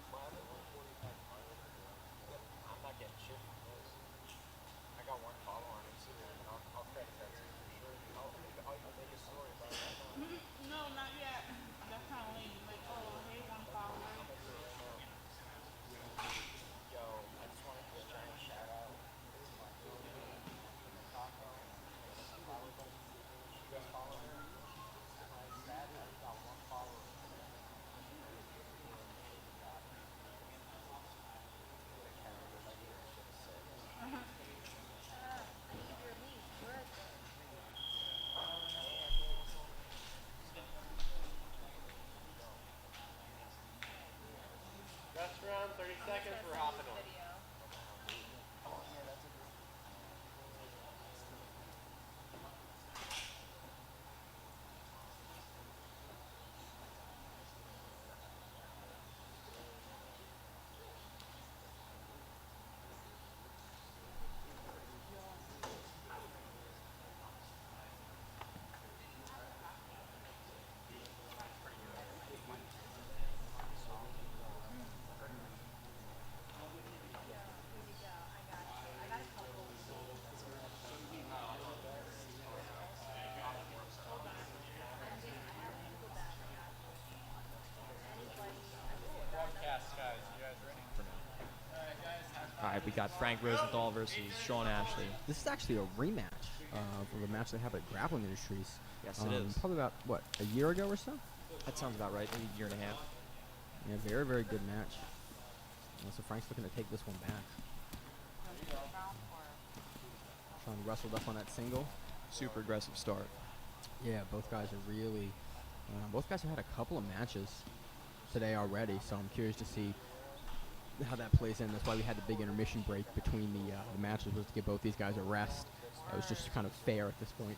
No, not yet. That's kind of lame. Like, oh, hey, one follower. I need your link. Where is it? Rest around 30 seconds. We're hopping on. Video. All right, we got Frank Rosenthal versus Sean Ashley. This is actually a rematch from a match they have at Grappling Industries. Yes, it is. Probably about, what, a year ago or so? That sounds about right, maybe a year and a half. Yeah, very, very good match. So Frank's looking to take this one back. Sean wrestled up on that single. Super aggressive start. Yeah, both guys are really, both guys have had a couple of matches today already, so I'm curious to see how that plays in. That's why we had the big intermission break between the matches, was to give both these guys a rest. It was just kind of fair at this point.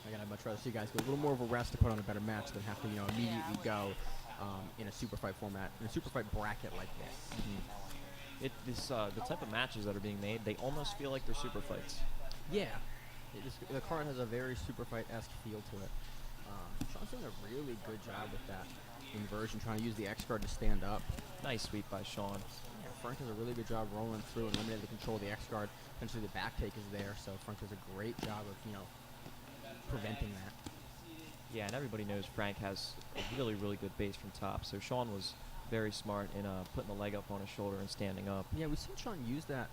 I'd much rather see guys get a little more of a rest to put on a better match than have to, immediately go in a super fight format, in a super fight bracket like this. The type of matches that are being made, they almost feel like they're super fights. Yeah, the card has a very super fight-esque feel to it. Sean's doing a really good job with that inversion, trying to use the X guard to stand up. Nice sweep by Sean. Yeah, Frank does a really good job rolling through and eliminating the control of the X guard. Eventually the back take is there, so Frank does a great job of, preventing that. Yeah, and everybody knows Frank has a really, really good base from top. So Sean was very smart in putting the leg up on his shoulder and standing up. Yeah, we've seen Sean use that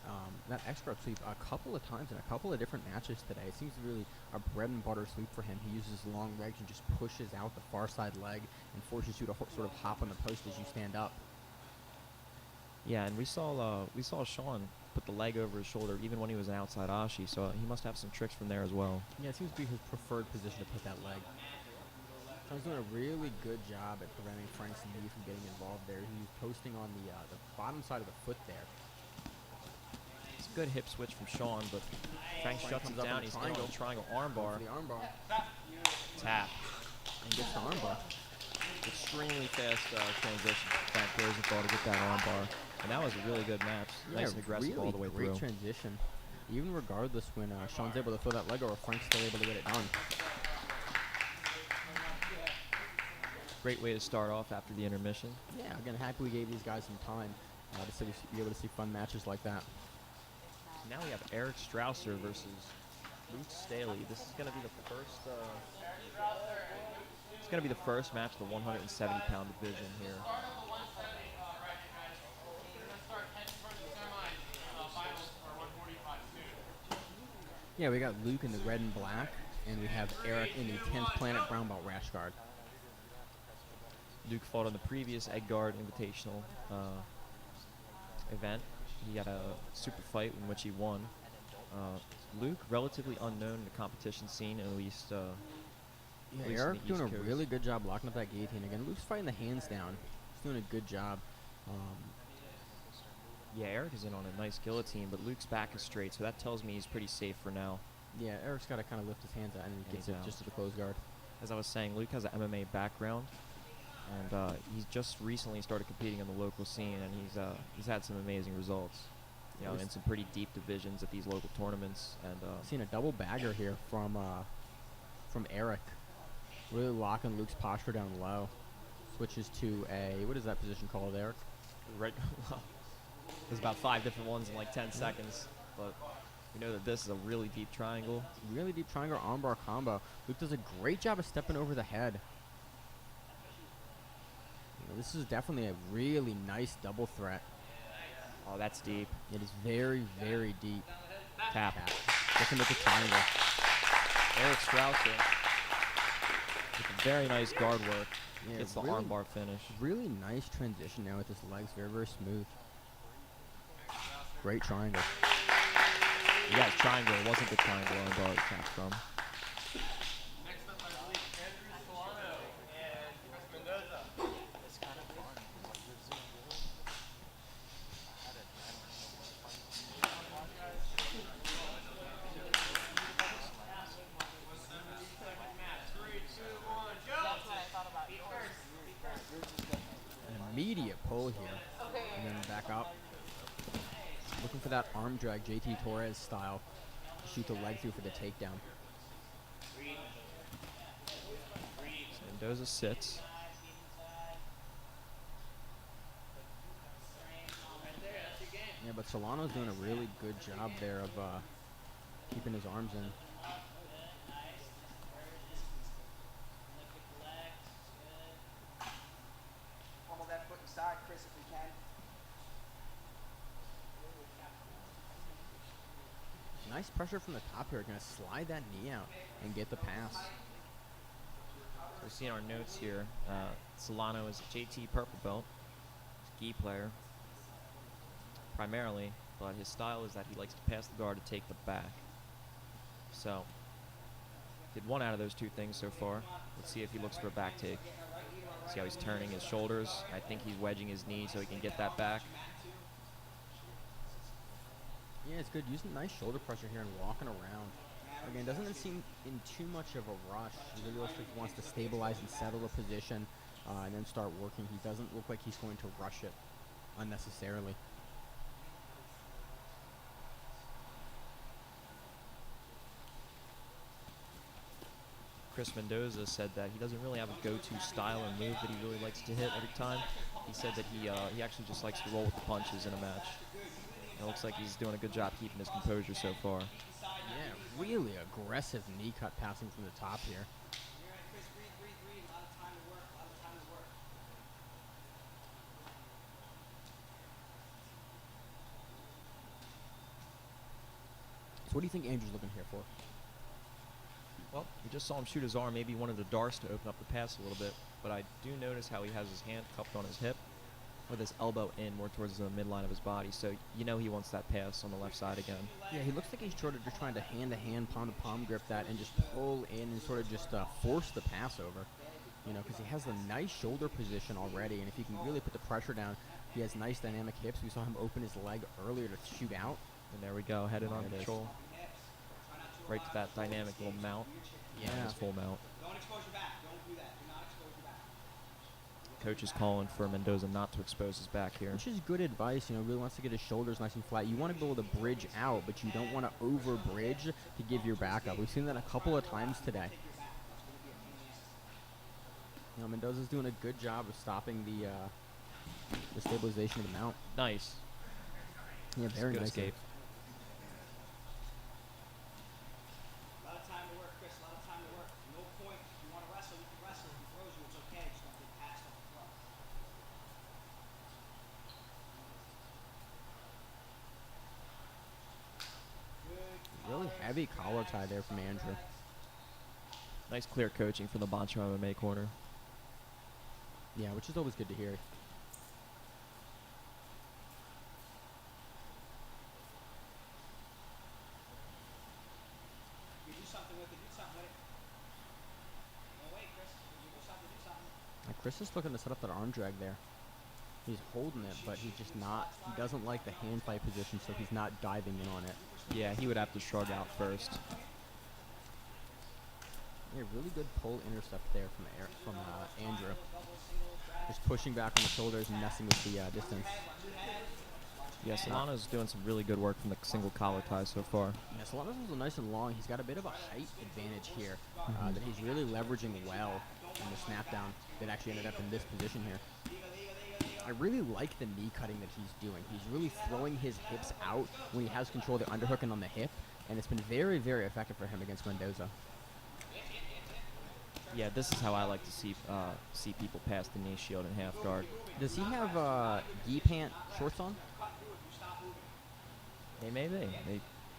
that X guard sweep a couple of times in a couple of different matches today. It seems to really a bread and butter sweep for him. He uses long legs and just pushes out the far side leg and forces you to sort of hop on the post as you stand up. Yeah, and we saw Sean put the leg over his shoulder even when he was an outside ashi, so he must have some tricks from there as well. Yeah, it seems to be his preferred position to put that leg. Sean's doing a really good job at preventing Frank's knee from getting involved there. He's posting on the bottom side of the foot there. It's a good hip switch from Sean, but Frank shuts him down. He's in a triangle armbar. The armbar. Tap. And gets the armbar. Extremely fast transition. Frank Rosenthal to get that armbar. And that was a really good match. Nice and aggressive all the way through. Great transition. Even regardless, when Sean's able to throw that leg over, Frank's still able to get it done. Great way to start off after the intermission. Yeah, again, happy we gave these guys some time to be able to see fun matches like that. Now we have Eric Strausser versus Luke Staley. This is going to be the first. It's going to be the first match of the 170-pound division here. Yeah, we got Luke in the red and black, and we have Eric in the 10th Planet Brown Belt Rash Guard. Luke fought on the previous Guard Invitational event. He had a super fight in which he won. Luke, relatively unknown in the competition scene, at least. Yeah, Eric doing a really good job locking up that guillotine again. Luke's fighting the hands down. He's doing a good job. Yeah, Eric is in on a nice guillotine, but Luke's back is straight, so that tells me he's pretty safe for now. Yeah, Eric's got to kind of lift his hands out and he gets it just to the closed guard. As I was saying, Luke has an MMA background, and he's just recently started competing in the local scene, and he's had some amazing results. You know, in some pretty deep divisions at these local tournaments. And seen a double bagger here from Eric, really locking Luke's posture down low. Switches to a, what is that position called, Eric? Right. There's about 5 different ones in like 10 seconds, but we know that this is a really deep triangle. Really deep triangle armbar combo. Luke does a great job of stepping over the head. You know, this is definitely a really nice double threat. Oh, that's deep. It is very, very deep. Tap. Looking at the triangle. Eric Strausser with a very nice guard work. Yeah, gets the really, armbar finish. Really nice transition now with his legs. Very, very smooth. Great triangle. Yeah, it's triangle. It wasn't the triangle armbar it tapped from. Next up, I believe, Andrew Solano and Chris Mendoza. It's kind of fun. An immediate pull here. And then back up. Looking for that arm drag, JT Torres style. Shoot the leg through for the takedown. Mendoza sits. Yeah, but Solano's doing a really good job there of keeping his arms in. Pummel that foot inside, Chris, if we can. Nice pressure from the top here. Gonna slide that knee out and get the pass. We're seeing our notes here. Solano is a JT purple belt, ski player primarily, but his style is that he likes to pass the guard to take the back. So, did one out of those 2 things so far. Let's see if he looks for a back take. See how he's turning his shoulders. I think he's wedging his knee so he can get that back. Yeah, it's good. Using nice shoulder pressure here and walking around. Again, doesn't seem in too much of a rush. He really looks like he wants to stabilize and settle the position and then start working. He doesn't look like he's going to rush it unnecessarily. Chris Mendoza said that he doesn't really have a go-to style or move that he really likes to hit every time. He said that he actually just likes to roll with the punches in a match. It looks like he's doing a good job keeping his composure so far. Yeah, really aggressive knee cut passing from the top here. So what do you think Andrew's looking here for? Well, we just saw him shoot his arm. Maybe he wanted the darts to open up the pass a little bit. But I do notice how he has his hand cupped on his hip with his elbow in more towards the midline of his body. So you know he wants that pass on the left side again. Yeah, he looks like he's sort of just trying to hand-to-hand, palm-to-palm grip that and just pull in and sort of just force the pass over. You know, because he has a nice shoulder position already. And if he can really put the pressure down, he has nice dynamic hips. We saw him open his leg earlier to shoot out. And there we go, headed on control. Right to that dynamic little mount. Yeah. His full mount. Don't expose your back. Don't do that. Do not expose your back. Coach is calling for Mendoza not to expose his back here. Which is good advice, you know, really wants to get his shoulders nice and flat. You want to be able to bridge out, but you don't want to over-bridge to give your back up. We've seen that a couple of times today. You know, Mendoza's doing a good job of stopping the stabilization of the mount. Nice. Yeah, very good nice escape. A lot of time to work, Chris. A lot of time to work. No point. If you want to wrestle, you can wrestle. If he throws you, it's okay. Just don't get past him. Really heavy collar tie there from Andrew. Nice clear coaching from the Bancho MMA corner. Yeah, which is always good to hear. You do something with it. Do something with it. No way, Chris. You do something. Do something. Chris is looking to set up that arm drag there. He's holding it, but he's just not. He doesn't like the hand fight position, so he's not diving in on it. Yeah, he would have to shrug out first. Yeah, really good pull intercept there from Andrew. Just pushing back on the shoulders and messing with the distance. Yeah, Solano's doing some really good work from the single collar tie so far. Yeah, Solano's also nice and long. He's got a bit of a height advantage here that he's really leveraging well in the snap down that actually ended up in this position here. I really like the knee cutting that he's doing. He's really throwing his hips out when he has control of the underhook and on the hip, and it's been very, very effective for him against Mendoza. Yeah, this is how I like to see people pass the knee shield and half guard. Does he have gi pant shorts on? They may be.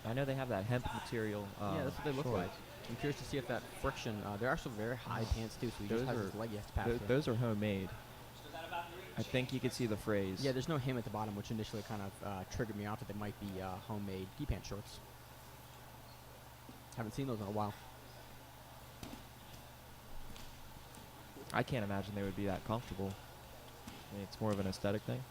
I know they have that hemp material. Yeah, that's what they look shorts. like. I'm curious to see if that friction. They're actually very high pants too, so he just has his leg he has to pass through. Those are homemade. I think you could see the phrase. Yeah, there's no hem at the bottom, which initially kind of triggered me off that they might be homemade gi pant shorts. Haven't seen those in a while. I can't imagine they would be that comfortable. I mean, it's more of an aesthetic thing.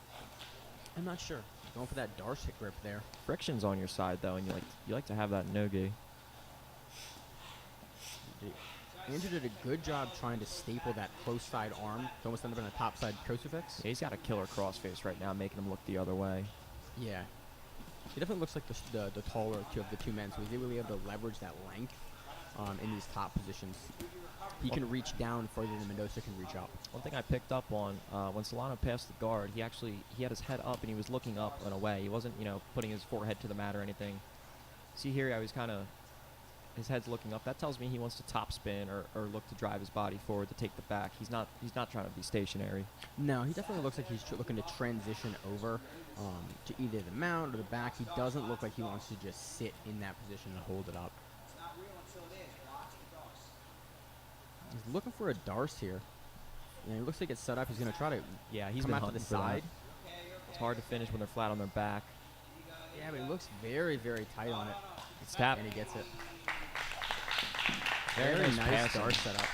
I'm not sure. Going for that Darcy grip there. Friction's on your side though, and you like to have that no-gi. Andrew did a good job trying to staple that close side arm to almost end up in a top side crucifix. Yeah, he's got a killer crossface right now, making him look the other way. Yeah. He definitely looks like the taller of the two men, so he's really able to leverage that length in these top positions. He can reach down further than Mendoza can reach up. One thing I picked up on when Solano passed the guard, he had his head up and he was looking up in a way. He wasn't, putting his forehead to the mat or anything. See here, I was kind of, his head's looking up. That tells me he wants to top spin or look to drive his body forward to take the back. He's not trying to be stationary. No, he definitely looks like he's looking to transition over to either the mount or the back. He doesn't look like he wants to just sit in that position and hold it up. He's looking for a Darce here. Yeah, he looks like it's set up. He's going to try to he's come been out to the hunting for side. that. It's hard to finish when they're flat on their back. Yeah, but he looks very, very tight on it. It's tap. And he gets it. Very nice Darce setup.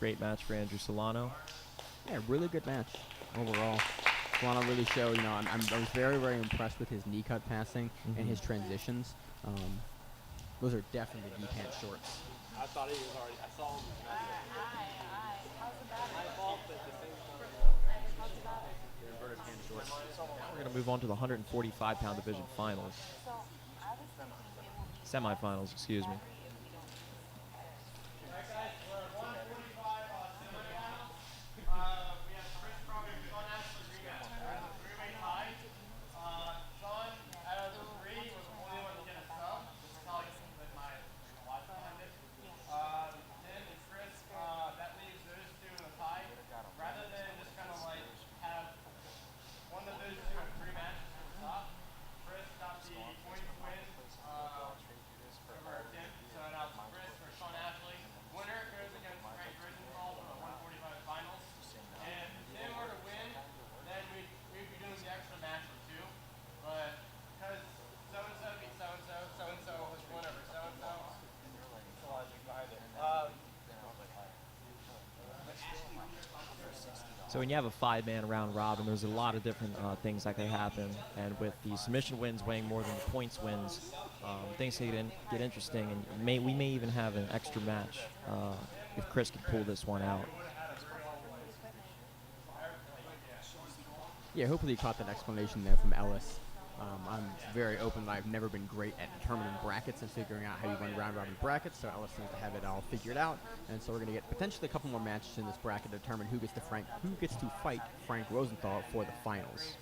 Great match for Andrew Solano. Yeah, really good match overall. Solano really showed, I was very, very impressed with his knee cut passing and his transitions. Those are definitely knee pant shorts. I thought he was already. I saw him. How's the battle? Now we're going to move on to the 145-pound division finals. So I was thinking it will be Semifinals, excuse me. Alright guys, we're at 145 semifinals. We have Chris Crawford and Sean Ashley rematch. Three-way tie. Sean, out of the three, was the only one to get a sub. This is probably like my logic behind it. Tim and Chris, that leaves those two in the tie. Rather than just kind of like have one of those two in three matches for the top, Chris got the point to win over Tim. So now it's Chris or Sean Ashley. Winner goes against Frank Rosenthal in the 145 finals. And if Tim were to win, then we'd be doing the extra match or two. But because so-and-so beat so-and-so, so-and-so was won over so-and-so, it's the logic behind it. So when you have a 5-man round robin, there's a lot of different things that can happen. And with the submission wins weighing more than the points wins, things can get interesting. And we may even have an extra match if Chris can pull this one out. Yeah, hopefully you caught that explanation there from Ellis. I'm very open. I've never been great at determining brackets and figuring out how you run round-robin brackets, so Ellis seems to have it all figured out. And so we're going to get potentially a couple more matches in this bracket to determine who gets to fight Frank Rosenthal for the finals.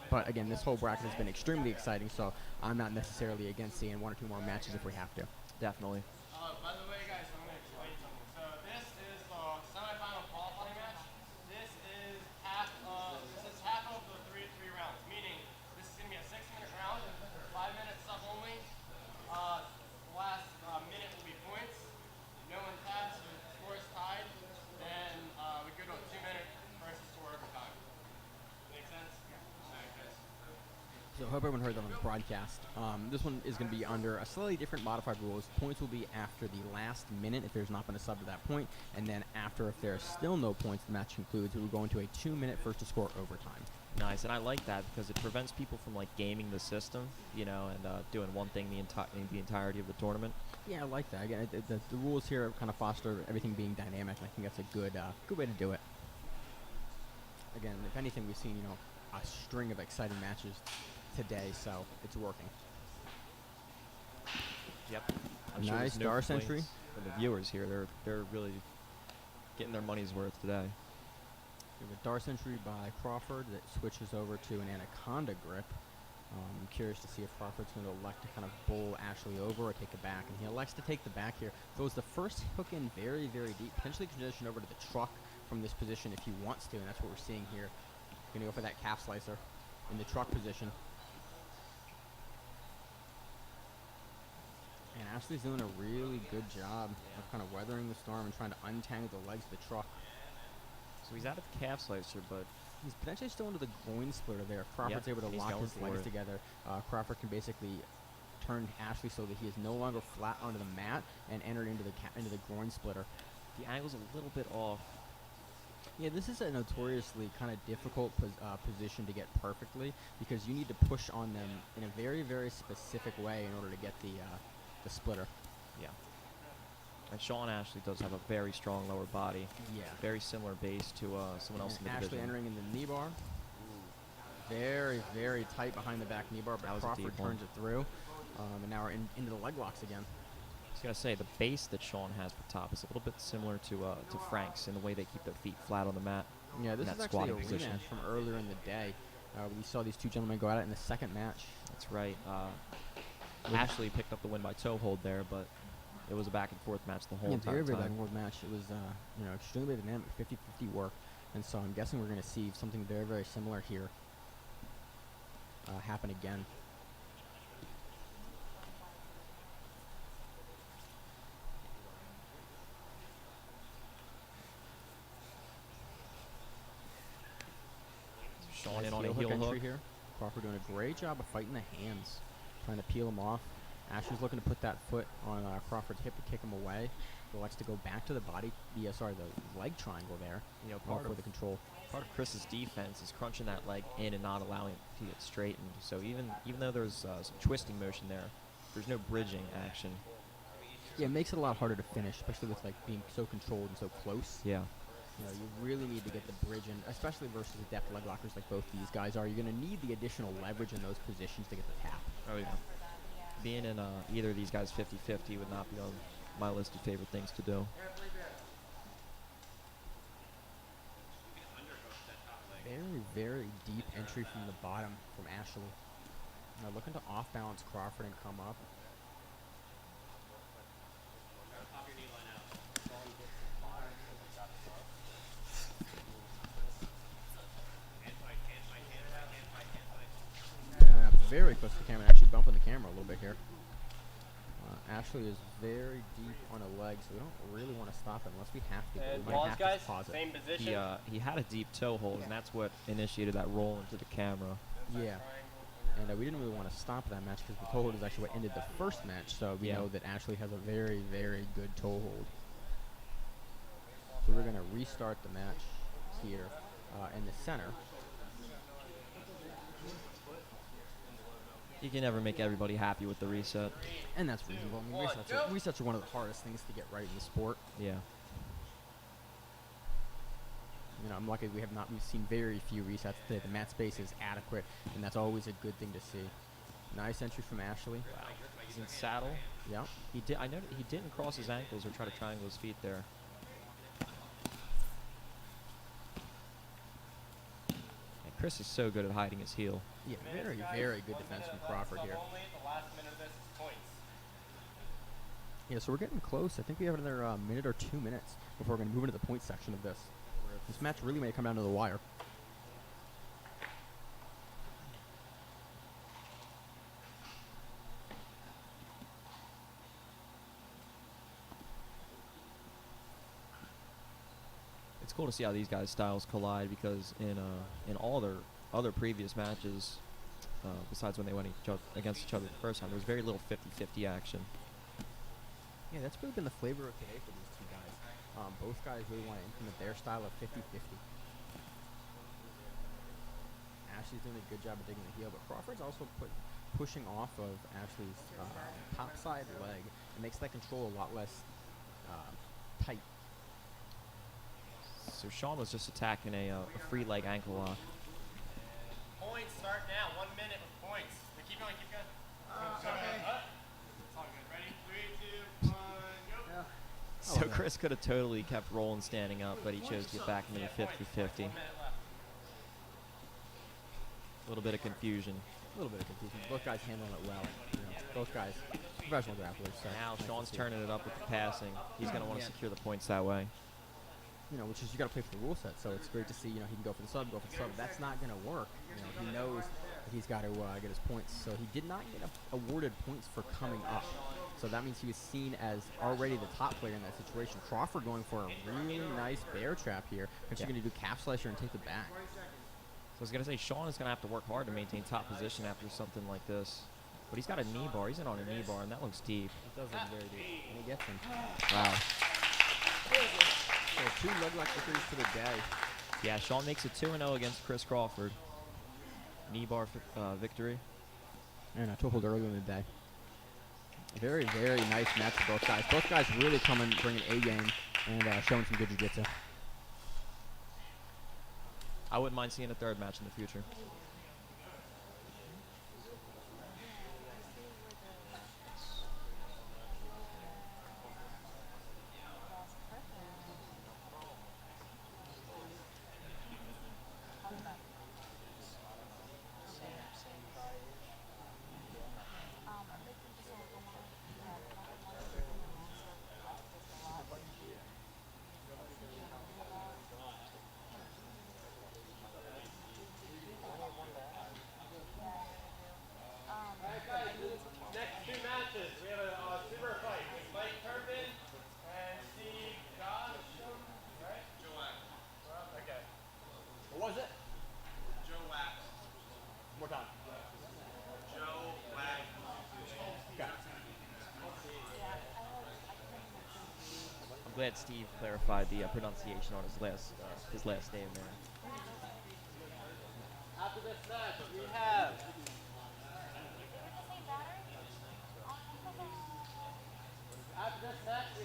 But again, this whole bracket has been extremely exciting, so I'm not necessarily against seeing one or two more matches if we have to. Definitely. By the way, guys, I'm going to explain something. So this is the semifinal qualifying match. This is half of the 3-3 rounds, meaning this is going to be a 6-minute round, 5 minutes sub only. The last minute will be points. No one taps, so the score is tied. Then we go to a 2-minute versus score overtime. Make sense? Alright, guys. So I hope everyone heard that on the broadcast. This one is going to be under a slightly different modified rules. Points will be after the last minute if there's not been a sub to that point, and then after, if there's still no points, the match concludes. We will go into a 2-minute first to score overtime. Nice, and I like that because it prevents people from like gaming the system, you know, and doing one thing the entirety of the tournament. Yeah, I like that. Again, the rules here kind of foster everything being dynamic, and I think that's a good way to do it. Again, if anything, we've seen, you know, a string of exciting matches today, so it's working. Yep. I'm sure Nice there's no Star complaints Sentry. from the viewers here. They're really getting their money's worth today. We have a Dar Sentry by Crawford that switches over to an Anaconda grip. I'm curious to see if Crawford's going to elect to kind of bowl Ashley over or take it back. And he elects to take the back here. Throws the first hook in very, very deep. Potentially transition over to the truck from this position if he wants to. And that's what we're seeing here. Going to go for that calf slicer in the truck position. And Ashley's doing a really good job of kind of weathering the storm and trying to untangle the legs of the truck. So he's out of the calf slicer, but he's potentially still into the groin splitter there. If Crawford's able to lock his legs together, Crawford can basically turn Ashley so that he is no longer flat onto the mat and enter into the groin splitter. The angle's a little bit off. Yeah, this is a notoriously kind of difficult position to get perfectly because you need to push on them in a very, very specific way in order to get the splitter. Yeah. And Sean Ashley does have a very strong lower body. Yeah. Very similar base to someone else in the Ashley division. entering in the knee bar. Very, very tight behind the back knee bar, but Crawford turns it through. And now we're into the leg locks again. I was going to say, the base that Sean has for top is a little bit similar to Frank's in the way they keep their feet flat on the mat. Yeah, this is actually a rematch from earlier in the day. We saw these two gentlemen go at it in the second match. That's right. Ashley picked up the win by toe hold there, but it was a back and forth match the whole entire very, very time. back and forth match. It was extremely dynamic, 50-50 work, and so I'm guessing we're going to see something very, very similar here happen again. Sean in on a heel hook here. Crawford doing a great job of fighting the hands, trying to peel him off. Ashley's looking to put that foot on Crawford's hip to kick him away. He likes to go back to the body, the leg triangle there. You know, part of the control. Part of Chris's defense is crunching that leg in and not allowing it to get straightened. So even though there's some twisting motion there, there's no bridging action. Yeah, it makes it a lot harder to finish, especially with being so controlled and so close. Yeah. You know, you really need to get the bridge in, especially versus adept leg lockers like both these guys are. You're going to need the additional leverage in those positions to get the tap. Oh, yeah. being in either of these guys 50-50 would not be on my list of favorite things to do. Very, very deep entry from the bottom from Ashley. Now looking to off-balance Crawford and come up. Yeah, very close to the camera, actually bumping the camera a little bit here. Ashley is very deep on a leg, so we don't really want to stop it unless we have to. And We might have guys, to pause it. same position. He had a deep toe hold, and that's what initiated that roll into the camera. Yeah. And we didn't really want to stop that match because the toe hold is actually what ended the first match, so we know that Ashley has a very, very good toe hold. So we're going to restart the match here in the center. You can never make everybody happy with the reset. And that's reasonable. I mean, resets are one of the hardest things to get right in the sport. Yeah. You know, I'm lucky we've seen very few resets today. The mat space is adequate, and that's always a good thing to see. Nice entry from Ashley. Wow. He's in saddle. Yeah. I know he didn't cross his ankles or try to triangle his feet there. And Chris is so good at hiding his heel. Yeah, very, very good defense from Crawford here. Yeah, so we're getting close. I think we have another minute or 2 minutes before we're going to move into the point section of this. This match really may come down to the wire. It's cool to see how these guys' styles collide because in all their other previous matches, besides when they went against each other the first time, there was very little 50-50 action. Yeah, that's really been the flavor of today for these two guys. Both guys really want to implement their style of 50-50. Ashley's doing a good job of digging the heel, but Crawford's also pushing off of Ashley's top side leg. It makes that control a lot less tight. So Sean was just attacking a free leg ankle lock. Points start now. 1 minute with points. Keep going, keep going. It's all good. Ready? 3, 2, 1, go. So Chris could have totally kept rolling standing up, but he chose to get back into the 50-50. A little bit of confusion. A little bit of confusion. Both guys handling it well. You know, both guys professional grapplers. So Now nice Sean's to see. turning it up with the passing. He's going to want to secure the points that way. You know, which is you got to play for the rule set. So it's great to see. You know, he can go for the sub, That's not going to work. You know, he knows that he's got to get his points. So he did not get awarded points for coming up. So that means he was seen as already the top player in that situation. Crawford going for a really nice bear trap here. Because you're going to do calf slicer and take it back. So I was going to say, Sean is going to have to work hard to maintain top position after something like this. But he's got a knee bar. He's in on a knee bar, and that looks deep. It does look very deep. And he gets him. Wow. So 2 leg lock victories for the day. Yeah, Sean makes it 2-0 against Chris Crawford. Knee bar victory. And I told earlier in the day. A very, very nice match for both guys. Both guys really bringing A game and showing some good jiu-jitsu. I wouldn't mind seeing a third match in the future. Glad Steve clarified the pronunciation on his last name there. After this match, we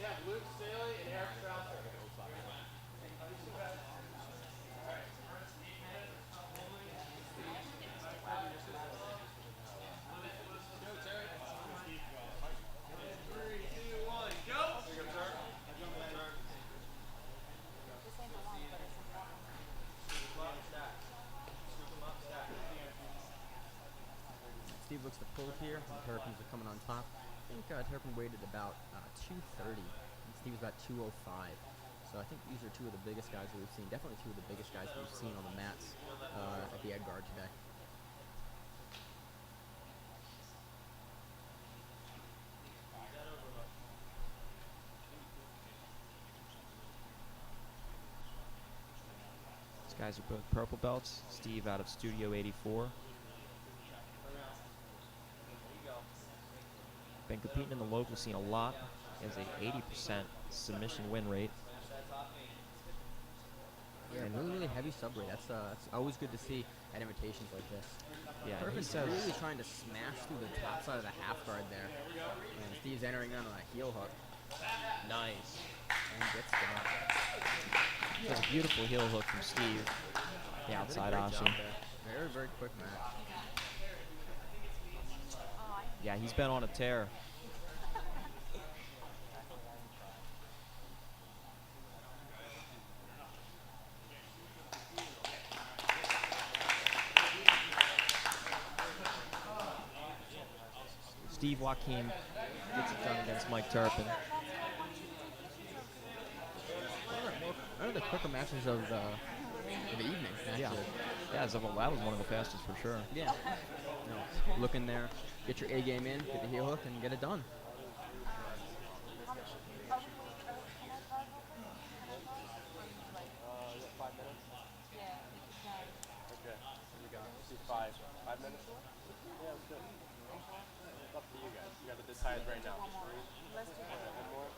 have Luke, Staley, and Eric Strauss. looks to pull here. The Terrapins are coming on top. I think Terrapin weighed at about 230. And Steve's about 205. So I think these are two of the biggest guys that we've seen. Definitely two of the biggest guys that we've seen on the mats at the Edguard today. These guys are both purple belts. Steve out of Studio 84. Been competing in the local scene a lot. He has a 80% submission win rate. Yeah, really heavy sub rate. That's always good to see at invitations like this. Yeah, Perfect's really trying to smash through the top side of the half guard there. And Steve's entering on a heel hook. Nice. And gets that. That's a beautiful heel hook from Steve. The outside option. Very quick match. Yeah, he's been on a tear. Steve Joaquin gets it done against Mike Turpin. One of the quicker matches of the evening, actually. Yeah, that was one of the fastest for sure. Yeah. Look in there, get your A game in, get the heel hook, and get it done. Okay, you got 5 minutes? Yeah, that's good. It's up to you guys. You got to decide right now. Let's do it. One more?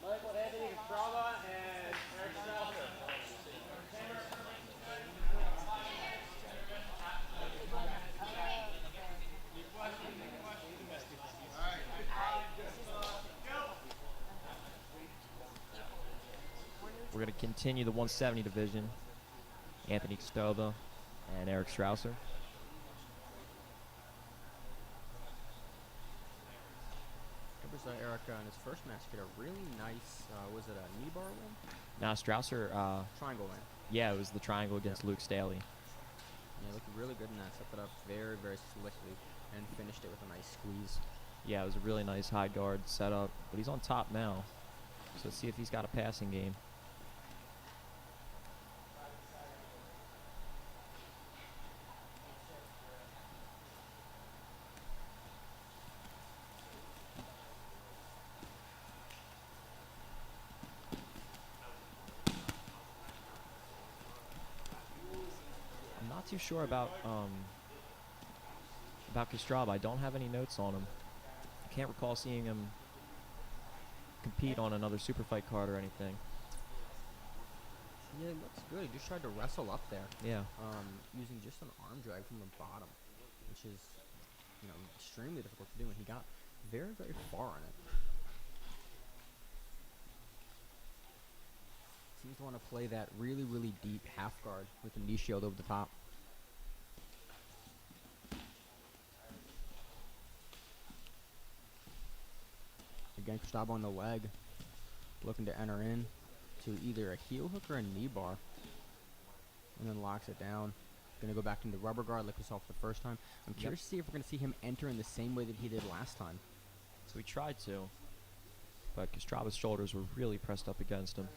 Michael Anthony Castrava and Eric Strasser. We're going to continue the 170 division. Anthony Castrava and Eric Strausser. Eric in his first match get a really nice, was it a knee bar win? Now Strausser, Triangle win. yeah, it was the triangle against Luke Staley. Yeah, looked really good in that. Set that up very slickly and finished it with a nice squeeze. Yeah, it was a really nice high guard setup, but he's on top now. So let's see if he's got a passing game. Not too sure about Castrava. I don't have any notes on him. I can't recall seeing him compete on another super fight card or anything. Yeah, it looks good. He just tried to wrestle up there. Yeah. Using just an arm drag from the bottom, which is, extremely difficult to do, and he got very far on it. Seems to want to play that really deep half guard with the knee shield over the top. Again, Castrava on the leg, looking to enter in to either a heel hook or a knee bar, and then locks it down. Going to go back into rubber guard like we saw for the first time. I'm curious to see if we're going to see him enter in the same way that he did last time. So he tried to, but Castrava's shoulders were really pressed up against him.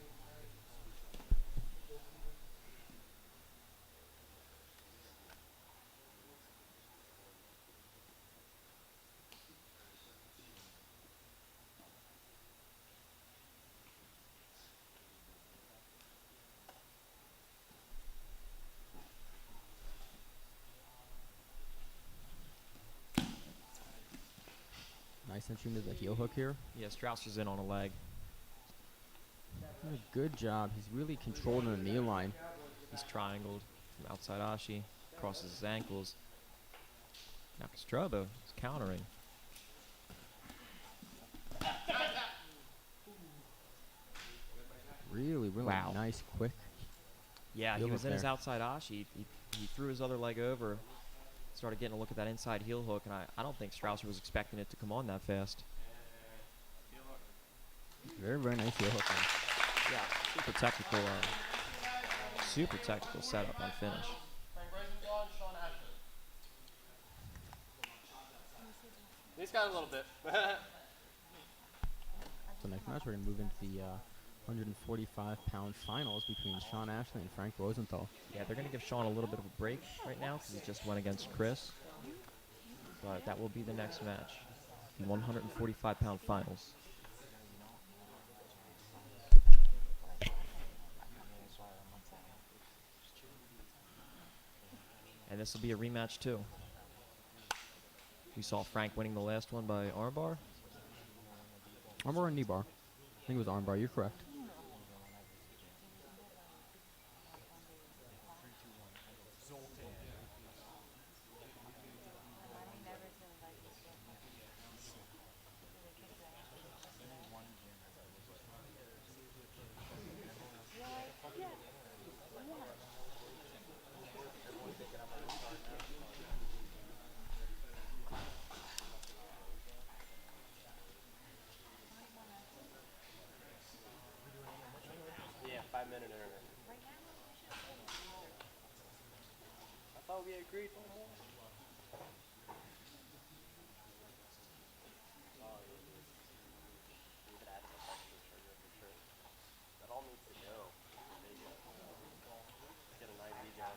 Nice entry into the heel hook here. Yeah, Strausser's in on a leg. Good job. He's really controlling the knee line. He's triangled from outside Ashi, crosses his ankles. Now Castrava is countering. Really nice, quick. Yeah, he was in his outside Ashi. He threw his other leg over, started getting a look at that inside heel hook, and I don't think Strausser was expecting it to come on that fast. super technical setup on finish. Frank Rosenthal and Sean Ashley. These guys a little bit. So next match, we're going to move into the 145-pound finals between Sean Ashley and Frank Rosenthal. Yeah, they're going to give Sean a little bit of a break right now because he just went against Chris. But that will be the next match, the 145-pound finals. And this will be a rematch too. We saw Frank winning the last one by armbar. Armbar or knee bar? I think it was armbar. You're correct. Yeah, 5-minute intermission. I thought we agreed on more. That all needs to go. Get an IV down.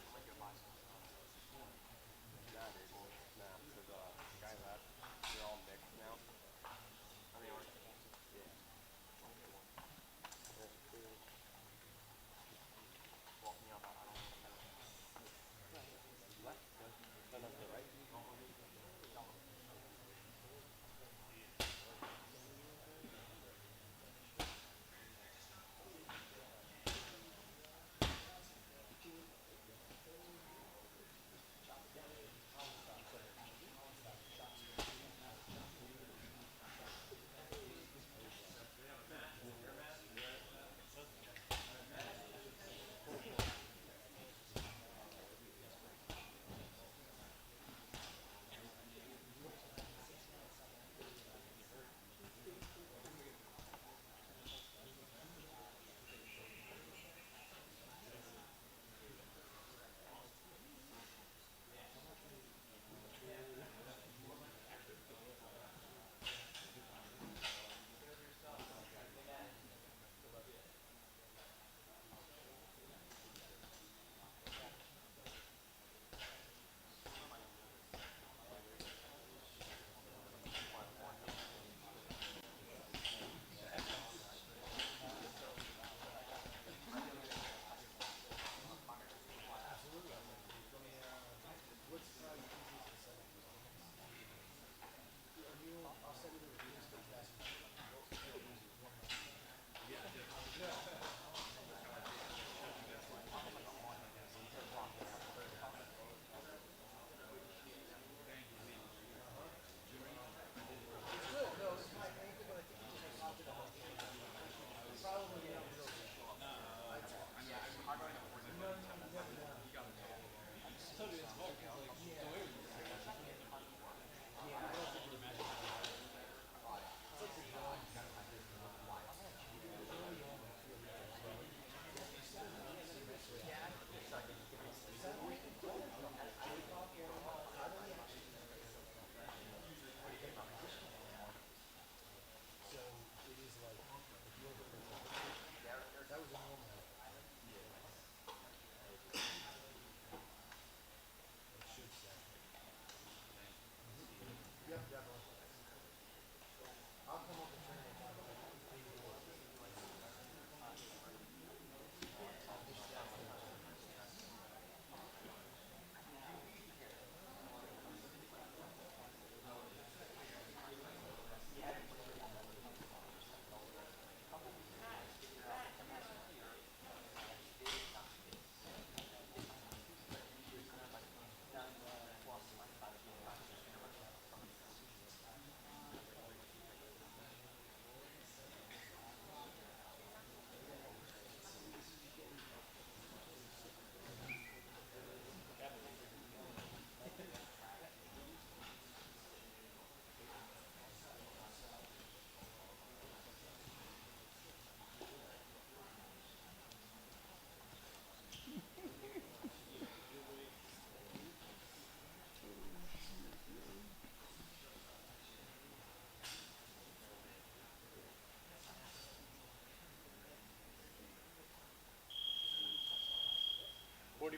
Nah, dude. Nah, because guy left. You're all mixed now. I mean, yeah.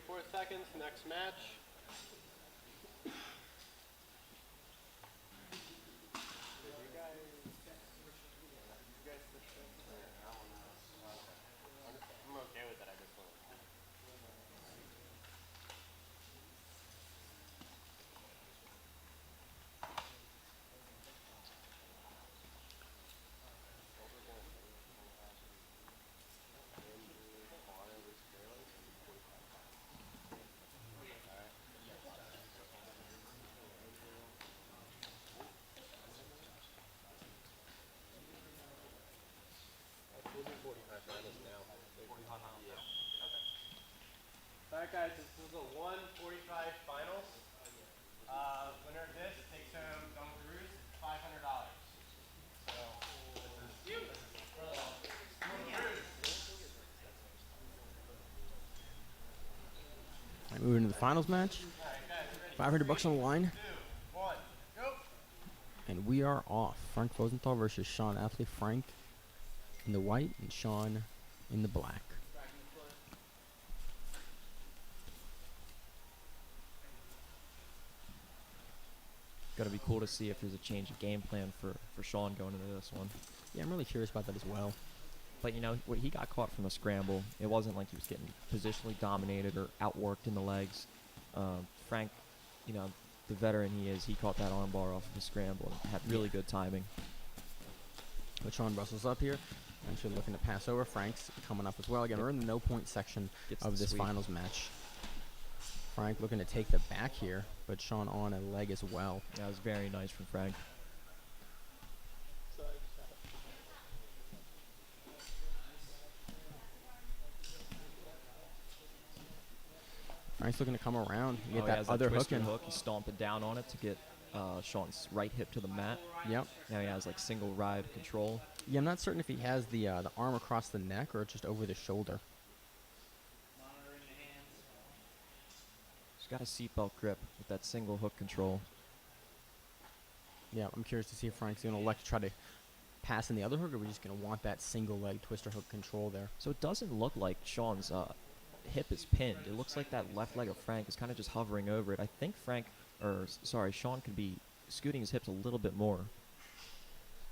44 seconds, next match. I'm okay with it, I just want to. Alright guys, this is the 145 finals. Winner of this takes home Dunkaroos, $500. So, this is All right, moving to the finals match. $500 on the line. 2, 1, go! And we are off. Frank Rosenthal versus Sean Athley. Frank in the white and Sean in the black. Got to be cool to see if there's a change of game plan for Sean going into this one. Yeah, I'm really curious about that as well. But, you know, what he got caught from the scramble, it wasn't like he was getting positionally dominated or outworked in the legs. Frank, you know, the veteran he is, he caught that armbar off of the scramble and had really good timing. But Sean Russell's up here. Actually looking to pass over. Frank's coming up as well. Again, we're in the no-point section of this finals match. Frank looking to take the back here, but Sean on a leg as well. That was very nice from Frank. Frank's looking to come around and get He that has other hook twister in. hook. He's stomping down on it to get Sean's right hip to the mat. Yep. Now he has like single ride control. Yeah, I'm not certain if he has the arm across the neck or just over the shoulder. He's got a seatbelt grip with that single hook control. Yeah, I'm curious to see if Frank's going to elect to try to pass in the other hook, or we're just going to want that single leg twister hook control there. So it doesn't look like Sean's hip is pinned. It looks like that left leg of Frank is kind of just hovering over it. I think Sean could be scooting his hips a little bit more.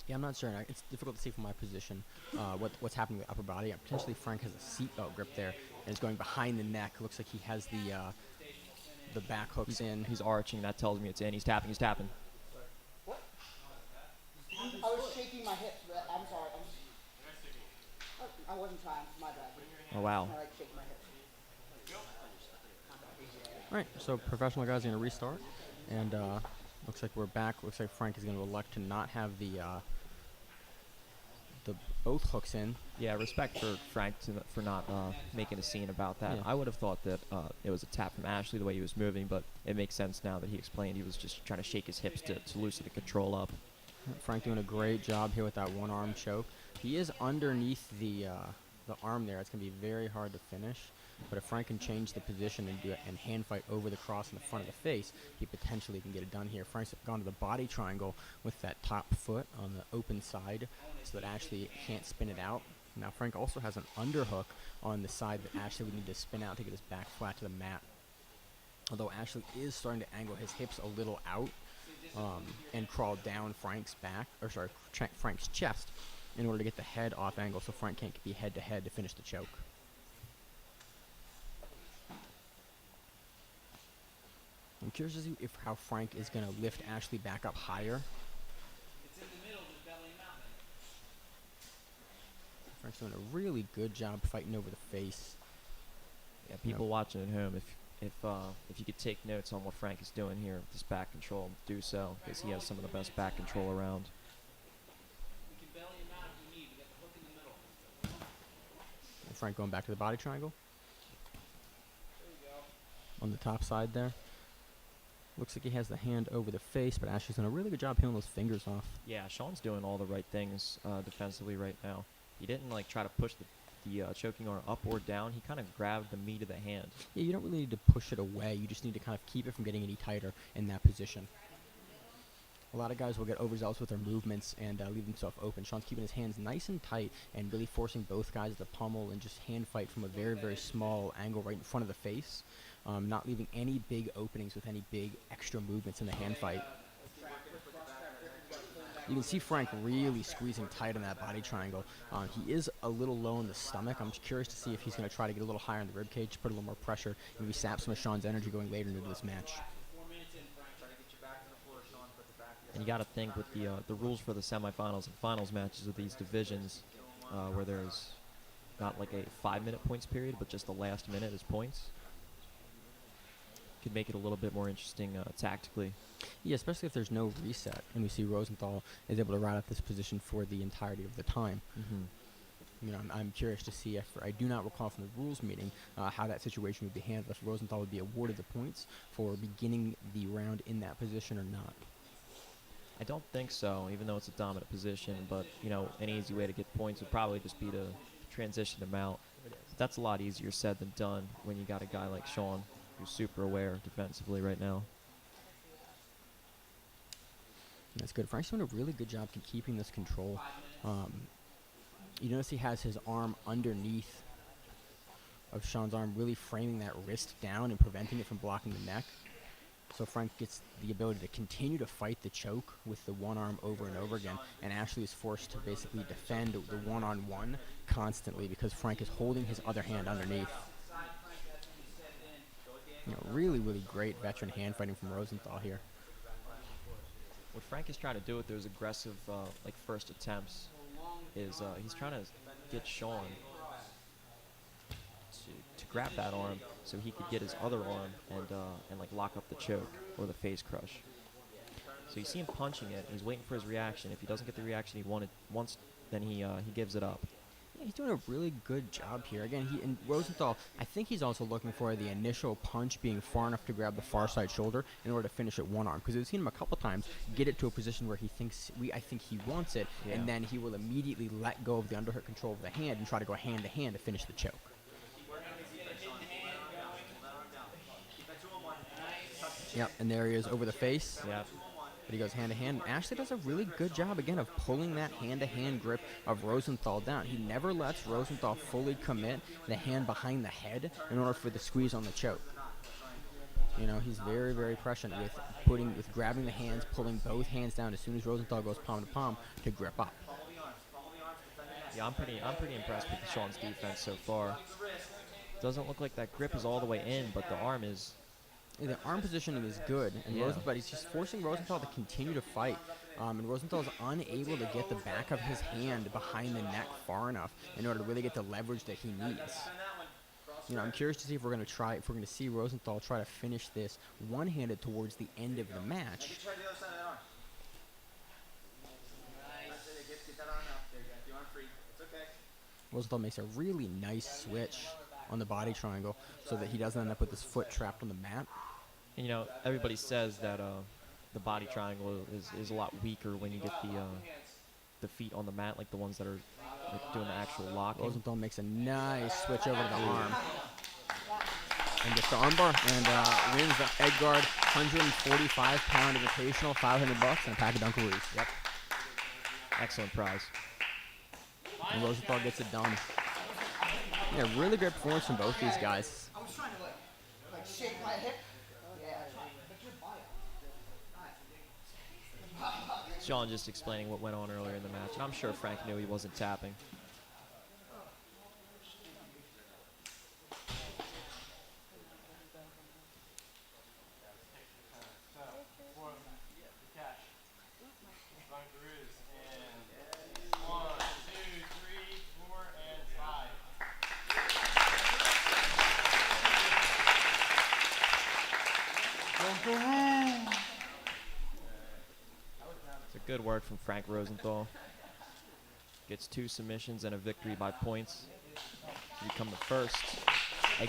Yeah, I'm not sure. It's difficult to see from my position what's happening with the upper body. Potentially Frank has a seatbelt grip there, and it's going behind the neck. Looks like he has the back hooks in. He's arching. That tells me it's in. He's tapping. He's tapping. What? I was shaking my hips. I'm sorry. I wasn't trying. My bad. Oh, wow. I like shaking my hips. All right, so professional guys are going to restart, and looks like we're back. Looks like Frank is going to elect to not have the both hooks in. Yeah, respect for Frank for not making a scene about that. Yeah. I would have thought that it was a tap from Ashley the way he was moving, but it makes sense now that he explained he was just trying to shake his hips to loosen the control up. Frank doing a great job here with that one arm choke. He is underneath the arm there. It's going to be very hard to finish. But if Frank can change the position and do it and hand fight over the cross in the front of the face, he potentially can get it done here. Frank's gone to the body triangle with that top foot on the open side so that Ashley can't spin it out. Now Frank also has an underhook on the side that Ashley would need to spin out to get his back flat to the mat. Although Ashley is starting to angle his hips a little out and crawl down Frank's chest in order to get the head off angle so Frank can't be head to head to finish the choke. I'm curious to see how Frank is going to lift Ashley back up higher. It's in the middle, just belly him out. Frank's doing a really good job fighting over the face. Yeah, people watching at home, if you could take notes on what Frank is doing here with his back control, do so, because he has some of the best back control around. We can belly him out if we need. We got the hook in the middle. And Frank going back to the body triangle There you go. on the top side there. Looks like he has the hand over the face, but Ashley's done a really good job peeling those fingers off. Yeah, Sean's doing all the right things defensively right now. He didn't like try to push the choking arm up or down. He kind of grabbed the meat of the hand. Yeah, you don't really need to push it away. You just need to kind of keep it from getting any tighter in that position. A lot of guys will get overzealous with their movements and leave themselves open. Sean's keeping his hands nice and tight and really forcing both guys to pummel and just hand fight from a very, very small angle right in front of the face, not leaving any big openings with any big extra movements in the hand fight. You can see Frank really squeezing tight on that body triangle. He is a little low in the stomach. I'm just curious to see if he's going to try to get a little higher in the ribcage, put a little more pressure, and maybe sap some of Sean's energy going later into this match. And you got to think with the rules for the semifinals and finals matches of these divisions, where there's not like a 5-minute points period, but just the last minute is points, could make it a little bit more interesting tactically. Yeah, especially if there's no reset, and we see Rosenthal is able to ride up this position for the entirety of the time. You know, I'm curious to see if, I do not recall from the rules meeting how that situation would be handled, if Rosenthal would be awarded the points for beginning the round in that position or not. I don't think so, even though it's a dominant position, but, you know, an easy way to get points would probably just be to transition them out. That's a lot easier said than done when you got a guy like Sean who's super aware defensively right now. That's good. Frank's doing a really good job keeping this control. You notice he has his arm underneath of Sean's arm, really framing that wrist down and preventing it from blocking the neck. So Frank gets the ability to continue to fight the choke with the one arm over and over again, and Ashley is forced to basically defend the one-on-one constantly because Frank is holding his other hand underneath. You know, really, really great veteran hand fighting from Rosenthal here. What Frank is trying to do with those aggressive, like, first attempts is he's trying to get Sean to grab that arm so he could get his other arm and like lock up the choke or the face crush. So you see him punching it. He's waiting for his reaction. If he doesn't get the reaction he wanted once, then he gives it up. Yeah, he's doing a really good job here. Again, and Rosenthal, I think he's also looking for the initial punch being far enough to grab the far side shoulder in order to finish it one arm. Because we've seen him a couple times get it to a position where he thinks, I think he wants it, and then he will immediately let go of the underhook control of the hand and try to go hand to hand to finish the choke. Yep, and there he is over the face. Yeah. But he goes hand to hand. Ashley does a really good job, again, of pulling that hand-to-hand grip of Rosenthal down. He never lets Rosenthal fully commit the hand behind the head in order for the squeeze on the choke. You know, he's very, very prescient with grabbing the hands, pulling both hands down as soon as Rosenthal goes palm to palm to grip up. Yeah, I'm pretty impressed with Sean's defense so far. Doesn't look like that grip is all the way in, but the arm is. The arm positioning is good, and but he's just forcing Rosenthal to continue to fight. And Rosenthal is unable to get the back of his hand behind the neck far enough in order to really get the leverage that he needs. You know, I'm curious to see if we're going to see Rosenthal try to finish this one-handed towards the end of the match. Rosenthal makes a really nice switch on the body triangle so that he doesn't end up with his foot trapped on the mat. And, you know, everybody says that the body triangle is a lot weaker when you get the feet on the mat, like the ones that are like doing the actual locking. Rosenthal makes a nice switch over to the arm. And gets the armbar and wins the Edgard 145-pound invitational, $500 and a pack of Dunkaroos. Yep. Excellent prize. And Rosenthal gets it done. Yeah, really great performance from both these guys. I was trying to like shake my hip. Sean just explaining what went on earlier in the match. I'm sure Frank knew he wasn't tapping. Good work from Frank Rosenthal. Gets 2 submissions and a victory by points to become the first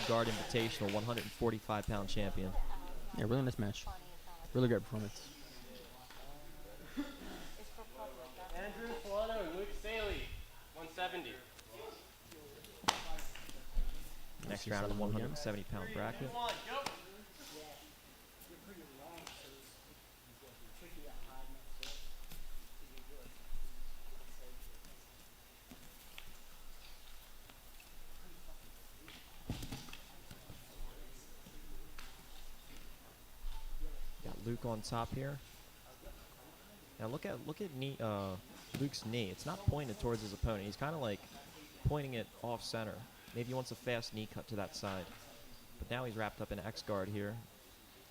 Guard Invitational 145-pound champion. Yeah, really nice match. Really great performance. Andrew, Solano, and Staley, 170. Next round of the 170-pound bracket. Luke on top here. Now look at Luke's knee. It's not pointed towards his opponent. He's kind of like pointing it off center. Maybe he wants a fast knee cut to that side. But now he's wrapped up in X guard here.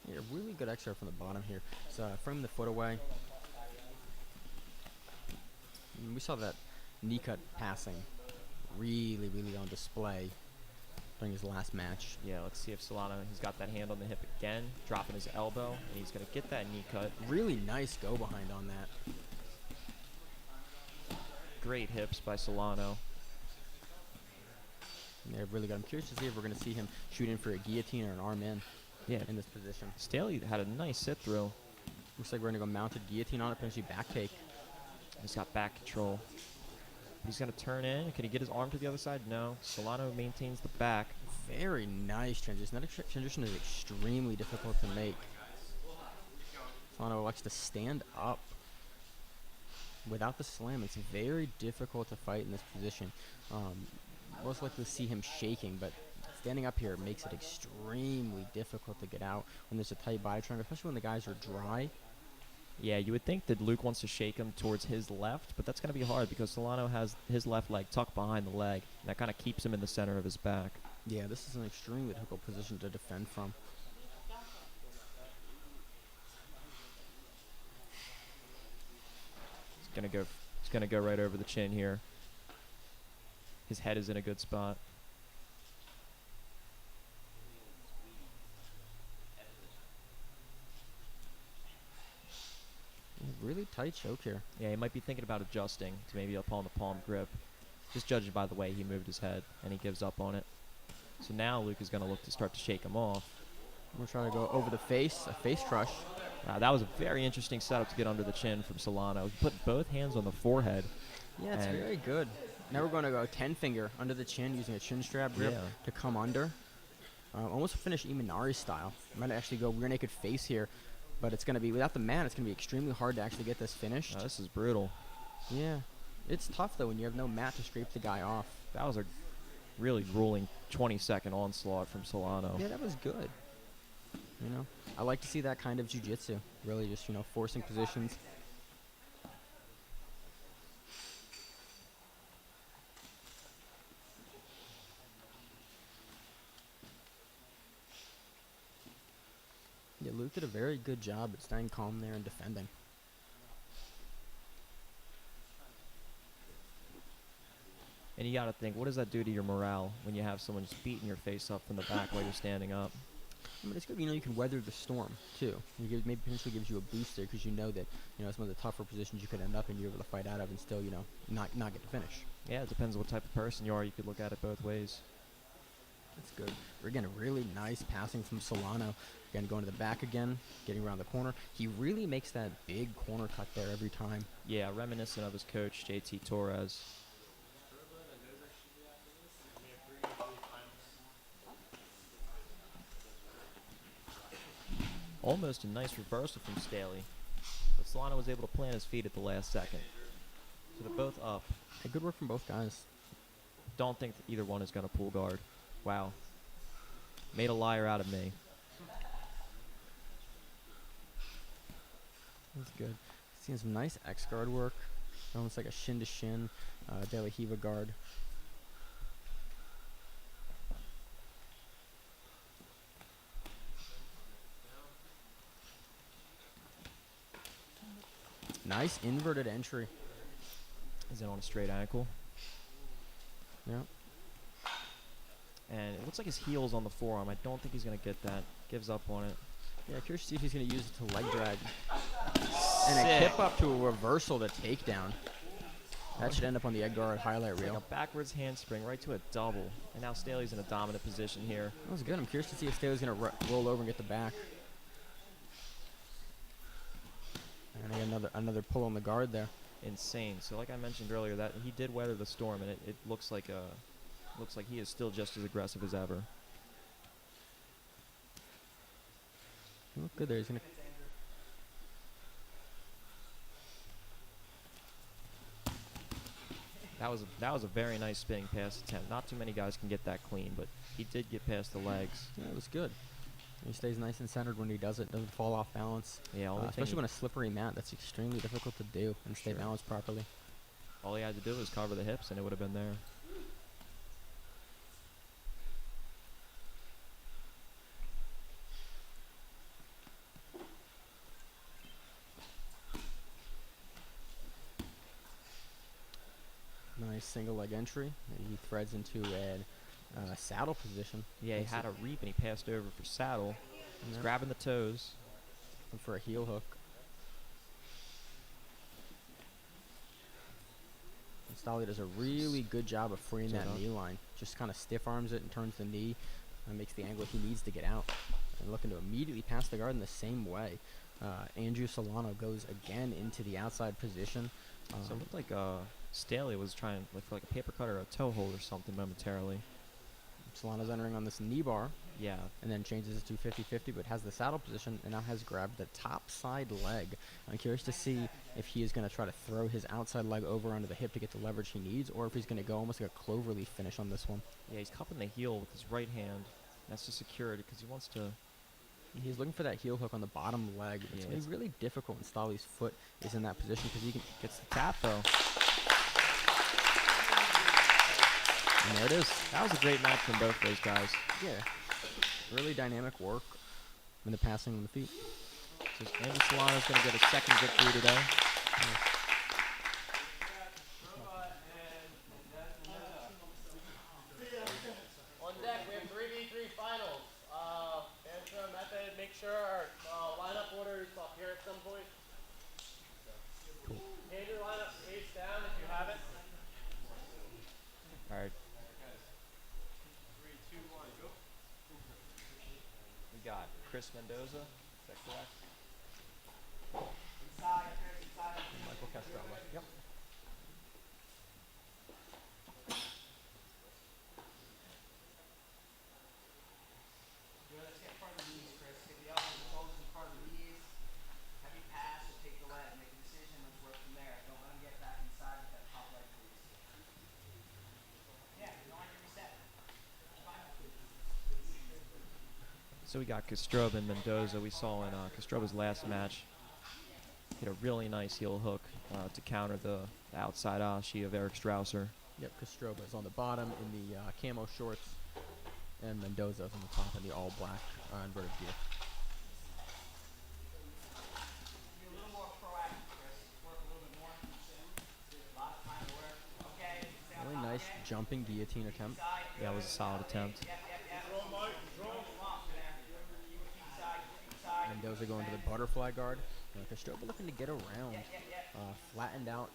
Yeah, really good X guard from the bottom here. So frame the foot away. And we saw that knee cut passing really on display during his last match. Yeah, let's see if Solano, he's got that hand on the hip again, dropping his elbow, and he's going to get that knee cut. Really nice go behind on that. Great hips by Solano. And they're really good. I'm curious to see if we're going to see him shoot in for a guillotine or an arm in this position. Staley had a nice sit-through. Looks like we're going to go mounted guillotine on it, potentially back take. He's got back control. He's going to turn in. Can he get his arm to the other side? No. Solano maintains the back. Very nice transition. That transition is extremely difficult to make. Solano likes to stand up. Without the slam, it's very difficult to fight in this position. Most likely to see him shaking, but standing up here makes it extremely difficult to get out when there's a tight body triangle, especially when the guys are dry. Yeah, you would think that Luke wants to shake him towards his left, but that's going to be hard because Solano has his left leg tucked behind the leg. And that kind of keeps him in the center of his back. Yeah, this is an extremely difficult position to defend from. He's gonna go right over the chin here. His head is in a good spot. Really tight choke here. Yeah, he might be thinking about adjusting to maybe a palm-to-palm grip. Just judging by the way he moved his head, and he gives up on it. So now Luke is going to look to start to shake him off. We're trying to go over the face, a face crush. That was a very interesting setup to get under the chin from Solano. He put both hands on the forehead. Yeah, it's very good. Now we're going to go 10-finger under the chin using a chin strap grip to come under. Almost finish Imanari style. Might actually go rear naked face here. But it's going to be, without the mat, it's going to be extremely hard to actually get this finished. This is brutal. Yeah. It's tough, though, when you have no mat to scrape the guy off. That was a really grueling 20-second onslaught from Solano. Yeah, that was good. You know, I like to see that kind of jiu-jitsu. Really just, you know, forcing positions. Yeah, Luke did a very good job at staying calm there and defending. And you got to think, what does that do to your morale when you have someone just beating your face up from the back while you're standing up? I mean, it's good, you know, you can weather the storm, too. Maybe potentially gives you a boost there because you know that, you know, some of the tougher positions you could end up in, you're able to fight out of and still, you know, not get to finish. Yeah, it depends what type of person you are. You could look at it both ways. That's good. We're getting a really nice passing from Solano. Again, going to the back again, getting around the corner. He really makes that big corner cut there every time. Yeah, reminiscent of his coach, JT Torres. Almost a nice reversal from Staley. But Solano was able to plant his feet at the last second. So they're both up. Hey, good work from both guys. Don't think that either one is going to pull guard. Wow. Made a liar out of me. That's good. Seeing some nice X guard work. Almost like a shin to shin, De La Hiva guard. Nice inverted entry. Is it on a straight ankle? Yeah. And it looks like his heel's on the forearm. I don't think he's going to get that. Gives up on it. Yeah, curious to see if he's going to use it to leg drag. And a kip up to a reversal to takedown. That should end up on the Ed guard highlight reel. Like a backwards handspring right to a double. And now Staley's in a dominant position here. That was good. I'm curious to see if Staley's going to roll over and get the back. And another pull on the guard there. Insane. So like I mentioned earlier, that he did weather the storm, and it looks like he is still just as aggressive as ever. Look good there. He's gonna. That was a very nice spinning pass attempt. Not too many guys can get that clean, but he did get past the legs. Yeah, it was good. He stays nice and centered when he does it. Doesn't fall off balance. Yeah, especially on a slippery mat. That's extremely difficult to do and stay balanced properly. All he had to do was cover the hips, and it would have been there. Nice single leg entry. He threads into a saddle position. Yeah, he had a reap and he passed over for saddle. He's grabbing the toes. And for a heel hook. And Staley does a really good job of freeing that knee line. Just kind of stiff arms it and turns the knee and makes the angle he needs to get out. And looking to immediately pass the guard in the same way. Andrew Solano goes again into the outside position. So it looked like Staley was trying for like a paper cut or a toe hold or something momentarily. Solano's entering on this knee bar. Yeah. And then changes it to 50-50, but has the saddle position and now has grabbed the top side leg. I'm curious to see if he is going to try to throw his outside leg over onto the hip to get the leverage he needs, or if he's going to go almost like a cloverleaf finish on this one. Yeah, he's cupping the heel with his right hand. That's to secure it because he wants to... He's looking for that heel hook on the bottom leg. It's going to be really difficult when Staley's foot is in that position because he gets the tap, though. And there it is. That was a great match from both those guys. Yeah. Really dynamic work in the passing on the feet. So Andy Solano's going to get a second victory today. On deck, we have 3v3 finals. Answer method, make sure our lineup order is up here at some point. Hand your lineup face down if you have it. All right. 3, 2, 1, go. We got Chris Mendoza. Is that correct? Inside, Chris, inside. Michael Castro. Yep. Good, let's get in front of the knees, Chris. Get the elbows and shoulders in front of the knees. Heavy pass or take the leg. Make a decision. Let's work from there. Don't let him get back inside with that top leg, please. Yeah, you don't want to reset. So we got Castroba and Mendoza. We saw in Castroba's last match hit a really nice heel hook to counter the outside ashi of Eric Strausser. Yep, Castroba is on the bottom in the camo shorts, and Mendoza's on the top in the all black inverted gear. Be a little more proactive, Chris. Work a little bit more. A lot of time to work. Okay. Really nice jumping guillotine attempt. Yeah, it was a solid attempt. Mendoza going to the butterfly guard. Castroba looking to get around. Flattened out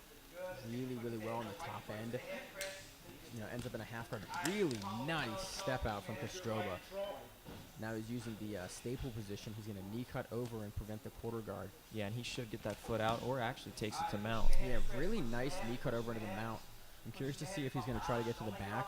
really, really well on the top end. Ends up in a half guard. Really nice step out from Castroba. Now he's using the staple position. He's going to knee cut over and prevent the quarter guard. Yeah, and he should get that foot out or actually takes it to mount. Yeah, really nice knee cut over into the mount. I'm curious to see if he's going to try to get to the back.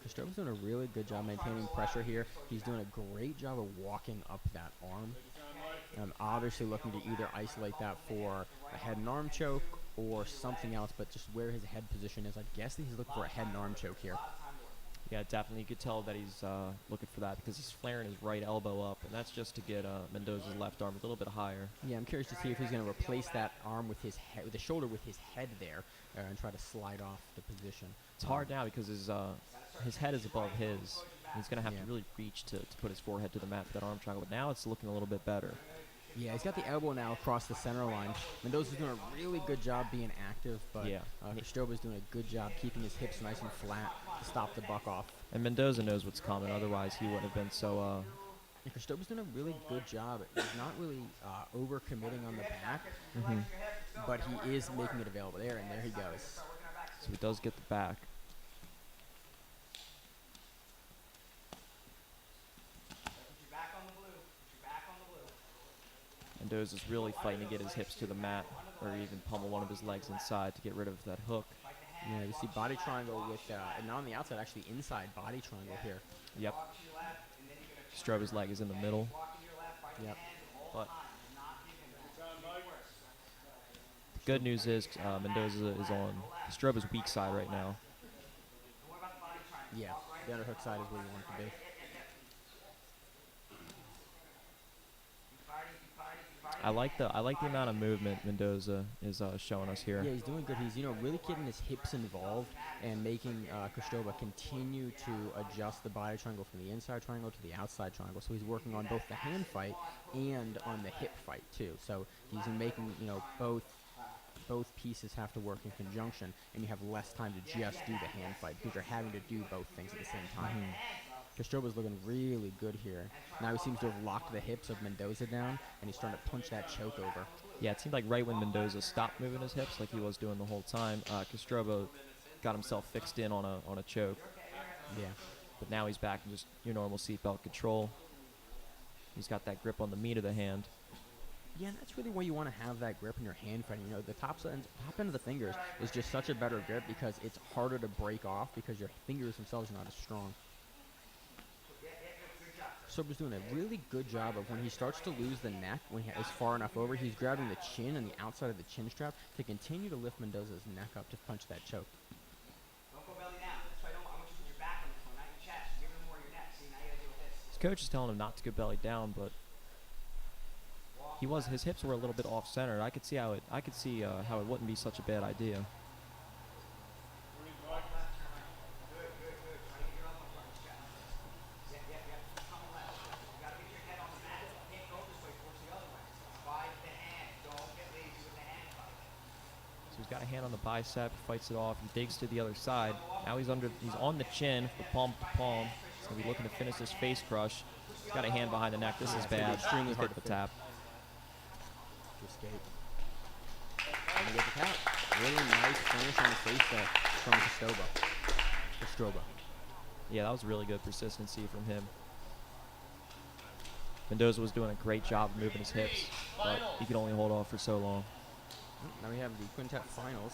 Castroba's doing a really good job maintaining pressure here. He's doing a great job of walking up that arm. Obviously looking to either isolate that for a head and arm choke or something else, but just where his head position is. I guess that he's looking for a head and arm choke here. Yeah, definitely. You could tell that he's looking for that because he's flaring his right elbow up, and that's just to get Mendoza's left arm a little bit higher. Yeah, I'm curious to see if he's going to replace that arm with his head, with the shoulder with his head there, and try to slide off the position. It's hard now because his head is above his. He's going to have to really reach to put his forehead to the mat for that arm triangle, but now it's looking a little bit better. Yeah, he's got the elbow now across the center line. Mendoza's doing a really good job being active, but Castroba's doing a good job keeping his hips nice and flat to stop the buck off. And Mendoza knows what's coming, otherwise he wouldn't have been so... Castroba's doing a really good job. He's not really over-committing on the back, but he is making it available there, and there he goes. So he does get the back. Mendoza's really fighting to get his hips to the mat, or even pummel one of his legs inside to get rid of that hook. Yeah, you see body triangle with, and not on the outside, actually inside body triangle here. Yep. Castroba's leg is in the middle. Yep. But good news is Mendoza is on Stroba's weak side right now. Yeah, the underhook side is where you want it to be. I like the amount of movement Mendoza is showing us here. Yeah, he's doing good. He's really getting his hips involved and making Kostoba continue to adjust the body triangle from the inside triangle to the outside triangle. So he's working on both the hand fight and on the hip fight too. So he's making both pieces have to work in conjunction, and you have less time to just do the hand fight because you're having to do both things at the same time. Kostoba's looking really good here. Now he seems to have locked the hips of Mendoza down, and he's starting to punch that choke over. Yeah, it seemed like right when Mendoza stopped moving his hips, like he was doing the whole time, Kostoba got himself fixed in on a choke. Yeah. But now he's back in just your normal seatbelt control. He's got that grip on the meat of the hand. Yeah, and that's really why you want to have that grip in your hand fighting. You know, the top end of the fingers is just such a better grip because it's harder to break off because your fingers themselves are not as strong. Kostoba's doing a really good job of when he starts to lose the neck, when he is far enough over, he's grabbing the chin and the outside of the chin strap to continue to lift Mendoza's neck up to punch that choke. Don't go belly down. That's why I want you to put your back on this one, not your chest. Give him more of your neck. See, now you gotta deal with this. His coach is telling him not to go belly down, but his hips were a little bit off center. I could see how it wouldn't be such a bad idea. He's got a hand on the bicep, fights it off, he digs to the other side. Now he's on the chin, the palm to palm. He's gonna be looking to finish this face crush. He's got a hand behind the neck. This is bad. Extremely hard Hit to the tap. To escape. And we get the tap. Really nice finish on the face set from Kostoba. Yeah, that was really good persistency from him. Mendoza was doing a great job of moving his hips, but he could only hold off for so long. Now we have the quintet finals.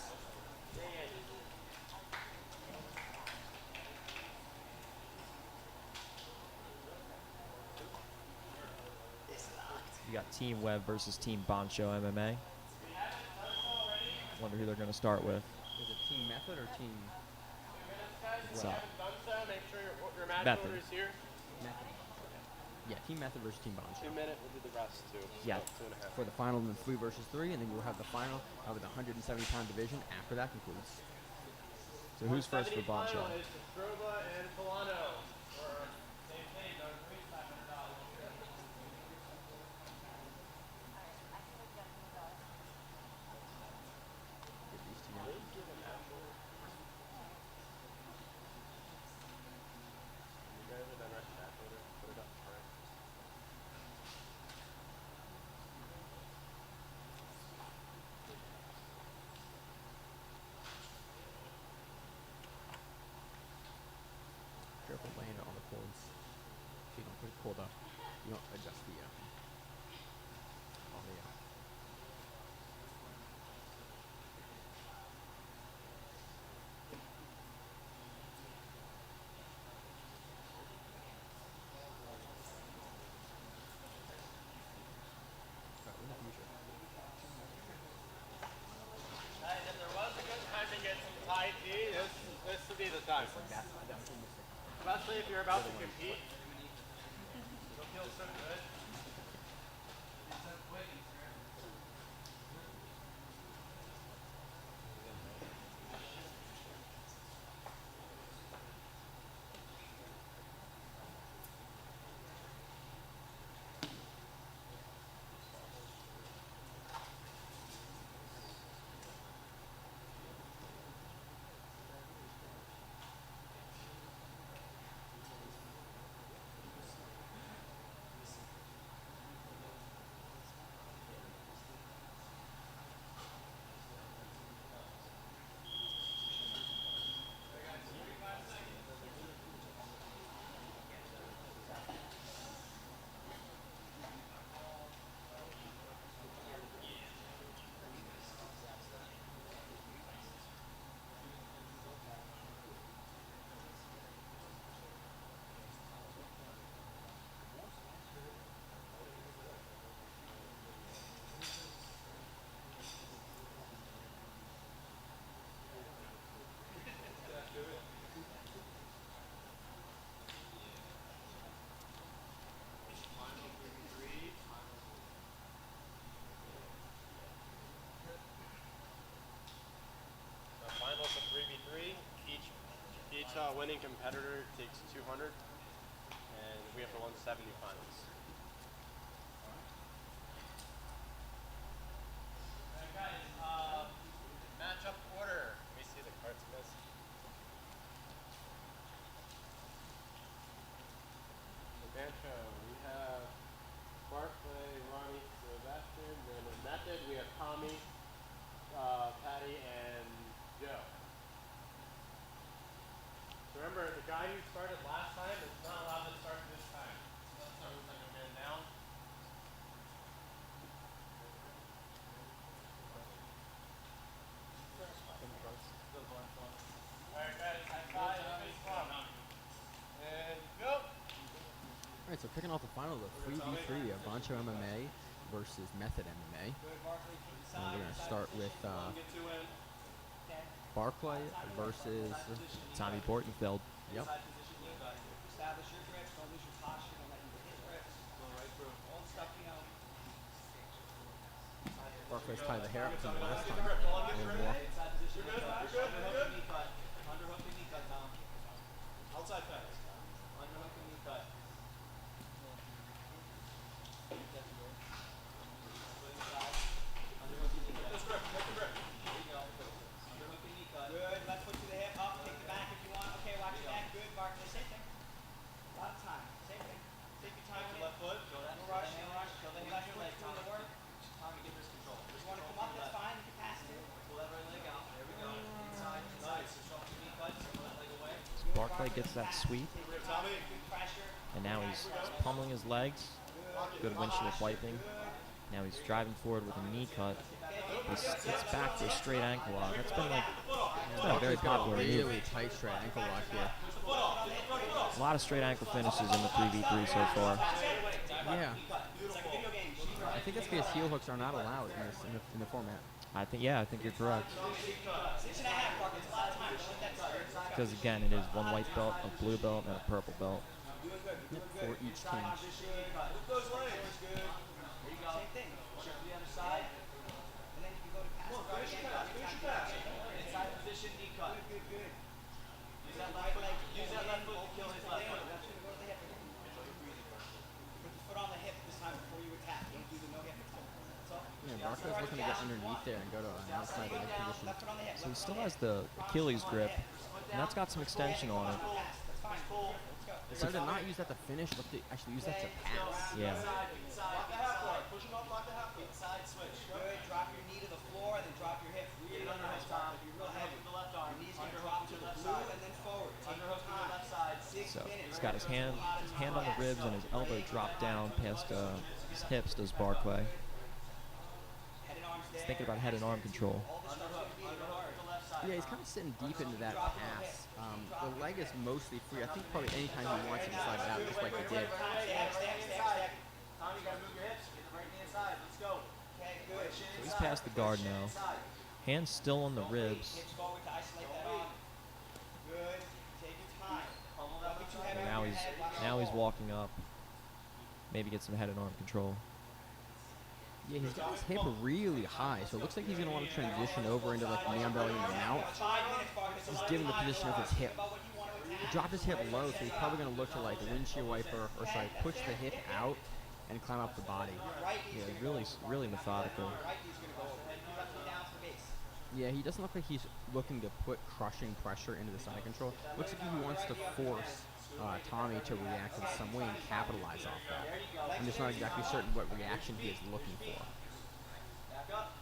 You got Team Webb versus Team Bancho MMA. Wonder who they're going to start with. Is it Team Method or Team Make sure your match Method. order is here. Method? Yeah, Team Method versus Team Bancho. 2 minute, we'll do the rest too. Yeah. So 2.5. For the final, then 3 versus 3, and then you'll have the final of the 170-pound division after that concludes. So who's first for Bancho? Final is Coba and Solano. Same thing, no increase, $500. Get these two out. You guys are done right back order. Put it up, alright. Careful laying it on the cords so you don't put it pulled up. You don't adjust the on the in the future. Hey, if there was a good time to get some Thai tea, this would be the time. Especially if you're about to compete. It'll feel so good. winning competitor takes 200, and we have the 170 finals. Alright guys, matchup order. Let me see the cards of this. We have Barclay, Ronnie, Sebastian, then in method we have Tommy, Patty, and Joe. So remember, the guy who started last time is not allowed to start this time. So let's start with like a man down. Alright guys, high five, face palm. And go! Alright, so kicking off the final of the 3v3 of Bancho MMA versus Method MMA. And we're going to start with Barclay versus Tommy Bortenfeld. Yep. Establish your grips, don't lose your posture, don't let you hit grips. Go right through. All the stuff, you know. Barclay's tied the hair up to the last time. Inside position. You're good. Underhook and knee cut. Underhook and knee cut, Tom. Outside pass. Underhook and knee cut. Underhook and knee cut. This grip. Take the grip. There you go. Underhook and knee cut. Good. Left foot to the hip. Up. Take the back if you want. Okay, watch your back. Good. Bark. Same thing. A lot of time. Same thing. Take your time. Left foot. No rush. No rush. Left foot doing the work. Tommy, get wrist control. If you want to come up, that's fine. You can pass it. Pull that right leg out. There we go. Inside. Nice. Strong knee cut. Pull that leg away. Barclay gets that sweep, and now he's pummeling his legs. Good windshield wiping. Now he's driving forward with a knee cut. It's back to a straight ankle lock. That's been like a very popular move. Really tight straight ankle lock here. A lot of straight ankle finishes in the 3v3 so far. Yeah. I think that's because heel hooks are not allowed in the format. I think you're correct. Because again, it is one white belt, a blue belt, and a purple belt. For each team. Same thing. Shift to the other side. And then you can go to pass. Inside position, knee cut. Good. Use that left foot. Use that left foot to kill his left foot. That's going to go to the hip. Put the foot on the hip this time before you attack. Don't do the no hip. That's all. Yeah, Barclay's looking to get underneath there and go to an outside leg position. So he still has the Achilles grip, and that's got some extension on it. Decided to not use that to finish, but to actually use that to pass. Yeah. Push him up, lock the half guard. Inside switch. Good. Drop your knee to the floor and then drop your hip. Really underhook, Tom. If you're real heavy. The left arm. Your knee's going to drop to the blue and then forward. Underhook to the left side. 6 So minutes. he's got his hand on the ribs and his elbow dropped down past his hips, does Barclay. He's thinking about head and arm control. Yeah, he's kind of sitting deep into that pass. The leg is mostly free. I think probably anytime he wants to slide it out, just like he did. Tommy, you got to move your hips. Get the right knee inside. Let's go. Okay, good. So he's past the guard now. Hands still on the ribs. Hips forward to isolate that arm. Good. Take your time. Don't get too heavy And on your head. now he's walking up. Maybe get some head and arm control. Yeah, he's got his hip really high, so it looks like he's going to want to transition over into like knee on belly and mount. He's given the position of his hip. He dropped his hip low, so he's probably going to look to like windshield wiper, or sorry, push the hip out and climb up the body. Yeah, really methodical. Yeah, he doesn't look like he's looking to put crushing pressure into the side control. Looks like he wants to force Tommy to react in some way and capitalize off that. I'm just not exactly certain what reaction he is looking for. Back up,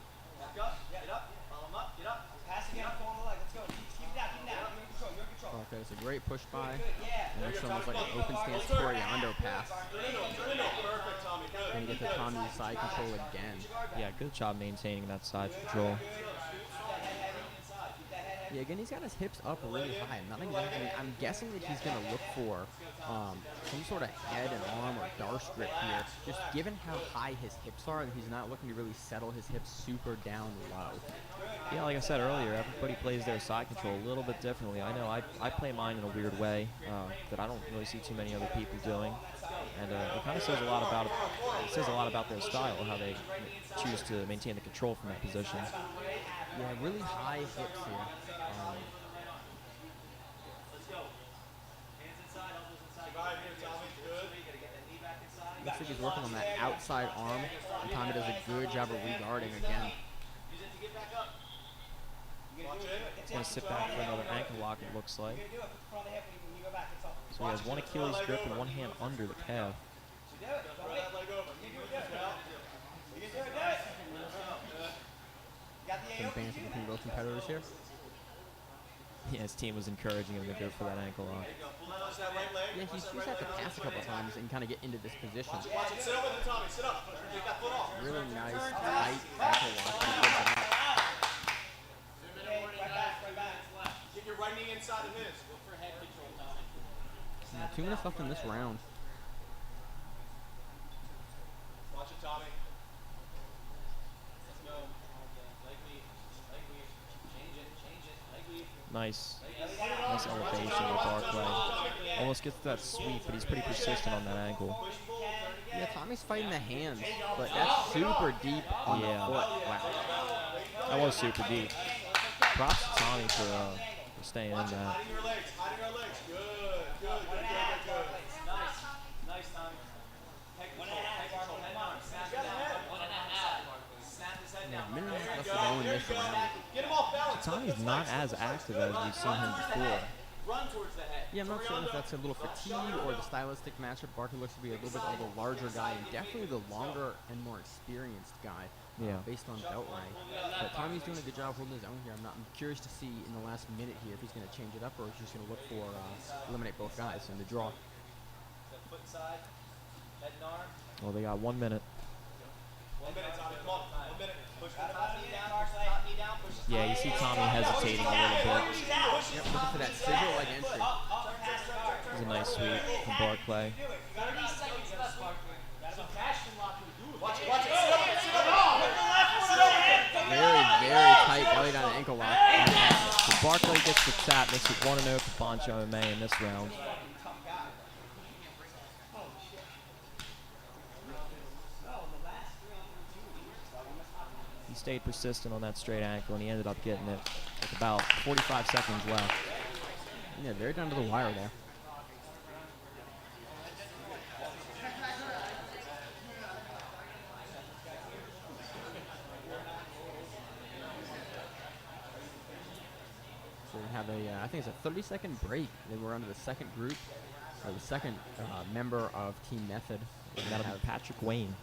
get up, follow him up, get up. Pass again, pull on the leg, let's go. Keep it down, you're in control, Okay, it's a great push by. Yeah. And that's almost like an open stance Toriando pass. Perfect, Tommy, good. And get the Tommy side control again. Yeah, good job maintaining that side control. Yeah, again, he's got his hips up really high. I'm guessing that he's going to look for some sort of head and arm or darce grip here. Just given how high his hips are, and he's not looking to really settle his hips super down low. Yeah, like I said earlier, everybody plays their side control a little bit differently. I know I play mine in a weird way that I don't really see too many other people doing, and it kind of says a lot about their style, how they choose to maintain the control from that position. Yeah, really high hips here. Looks like he's working on that outside arm. And Tommy does a good job of re-guarding again. He's going to sit back for another ankle lock, it looks like. So he has one Achilles grip and one hand under the calf. Some banter between both competitors here. Yeah, his team was encouraging him to go for that ankle lock. Yeah, he's had to pass a couple times and kind of get into this position. Really nice, tight ankle lock. He gives it up. Get your right knee inside of his. 2 minutes left in this round. Watch it, Tommy. Let's go. Leg weave. Change it. Leg weave. Nice elevation with Barclay. Almost gets that sweep, but he's pretty persistent on that ankle. Yeah, Tommy's fighting the hands, but that's super deep on the foot. Wow. That was super deep. Props to Tommy for staying in that. Hiding your legs. Good. Nice, Tommy. Head control. Head arm. Snap it down. Snap his head down. Minute left to go in this round. Get him off balance. Tommy's not as active as we've seen him before. Run towards the head. Yeah, I'm not sure if that's a little fatigue or the stylistic matchup. Barkley looks to be a little bit of a larger guy and definitely the longer and more experienced guy based on belt rank. But Tommy's doing a good job holding his own here. I'm curious to see in the last minute here if he's going to change it up or if he's just going to look for eliminate both guys in the draw. Foot side, head and arm. Well, they got 1 minute. 1 minute, Tommy. Come on. 1 minute. Push the top knee down. Top knee down. Push the Yeah, you see Tommy hesitating a little bit. Yep, looking for that scissor-like entry. It was a nice sweep from Barclay. 30 seconds left, Barkley. Sebastian lock to do it. Watch it. Sit up. Very tight belly down ankle lock. So Barclay gets the tap, makes it 1-0 for Boncho MMA in this round. He stayed persistent on that straight ankle, and he ended up getting it with about 45 seconds left. Yeah, very down to the wire there. So we have a, I think it's a 30-second break. Then we're under the second group, or the second member of Team Method. And that'll be Patrick Wayne.